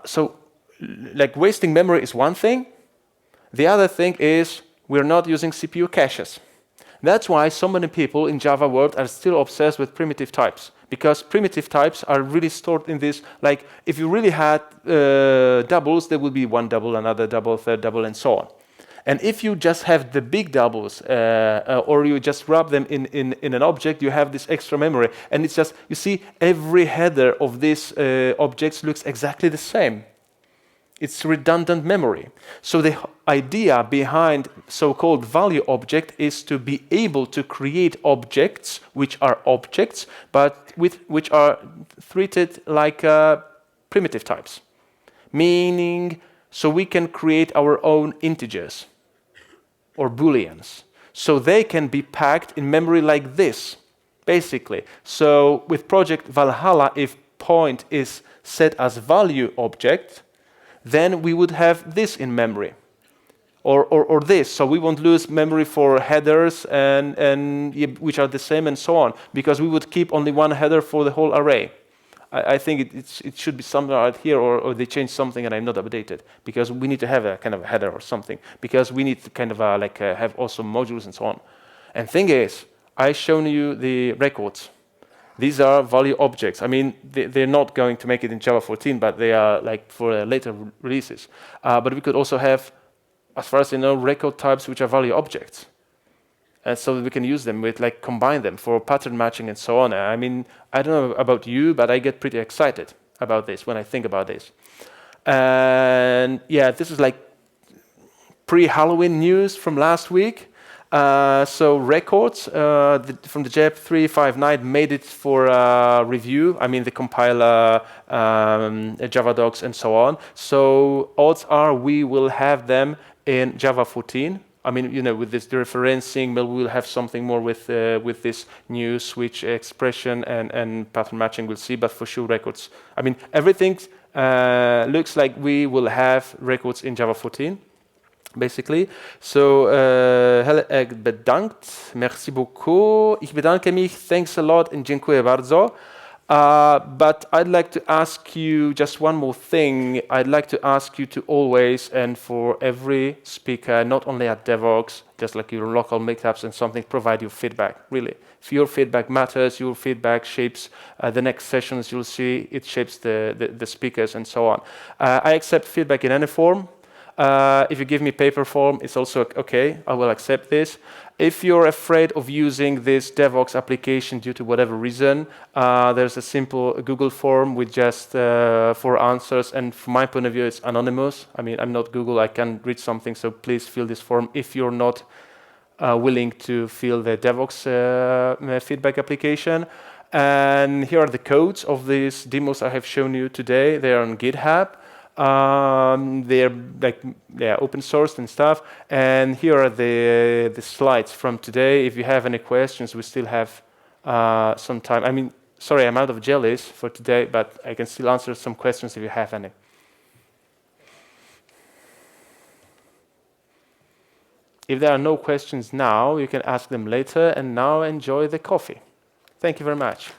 So like wasting memory is one thing. The other thing is we're not using CPU caches. That's why so many people in Java world are still obsessed with primitive types, because primitive types are really stored in this. Like if you really had doubles, there would be one double, another double, third double, and so on. And if you just have the big doubles, or you just wrap them in an object, you have this extra memory. And it's just, you see, every header of these objects looks exactly the same. It's redundant memory. So the idea behind so-called value object is to be able to create objects which are objects, but which are treated like primitive types. Meaning, so we can create our own integers or booleans. So they can be packed in memory like this, basically. So with Project Valhalla, if point is set as value object, then we would have this in memory. Or this, so we won't lose memory for headers and which are the same and so on, because we would keep only one header for the whole array. I think it should be somewhere out here, or they changed something and I'm not updated, because we need to have a kind of a header or something, because we need to kind of have also modules and so on. And thing is, I've shown you the records. These are value objects. I mean, they're not going to make it in Java 14, but they are like for later releases. But we could also have, as far as I know, record types which are value objects. so that we can use them with, like, combine them for pattern matching and so on. I mean, I don't know about you, but I get pretty excited about this when I think about this. And yeah, this is like pre-Halloween news from last week. So records from the JEP 359 made it for review. I mean, the compiler, Javadocs, and so on. So odds are we will have them in Java 14. I mean, you know, with this dereferencing, maybe we'll have something more with this new switch expression and pattern matching. We'll see, but for sure records. I mean, everything looks like we will have records in Java 14. Basically. So, heel erg bedankt. Merci beaucoup. Ich bedanke mich. Thanks a lot and dziękuję bardzo. But I'd like to ask you just one more thing. I'd like to ask you to always, and for every speaker, not only at Devoxx, just like your local meetups and something, provide your feedback, really. If your feedback matters, your feedback shapes the next sessions you'll see, it shapes the speakers and so on. I accept feedback in any form. If you give me paper form, it's also okay. I will accept this. If you're afraid of using this Devoxx application due to whatever reason, there's a simple Google form with just 4 answers. And from my point of view, it's anonymous. I mean, I'm not Google. I can read something. So please fill this form if you're not willing to fill the Devoxx feedback application. And here are the codes of these demos I have shown you today. They are on GitHub. They're like open sourced and stuff. And here are the slides from today. If you have any questions, we still have some time. I mean, sorry, I'm out of jellies for today, but I can still answer some questions if you have any. If there are no questions now, you can ask them later. And now enjoy the coffee. Thank you very much.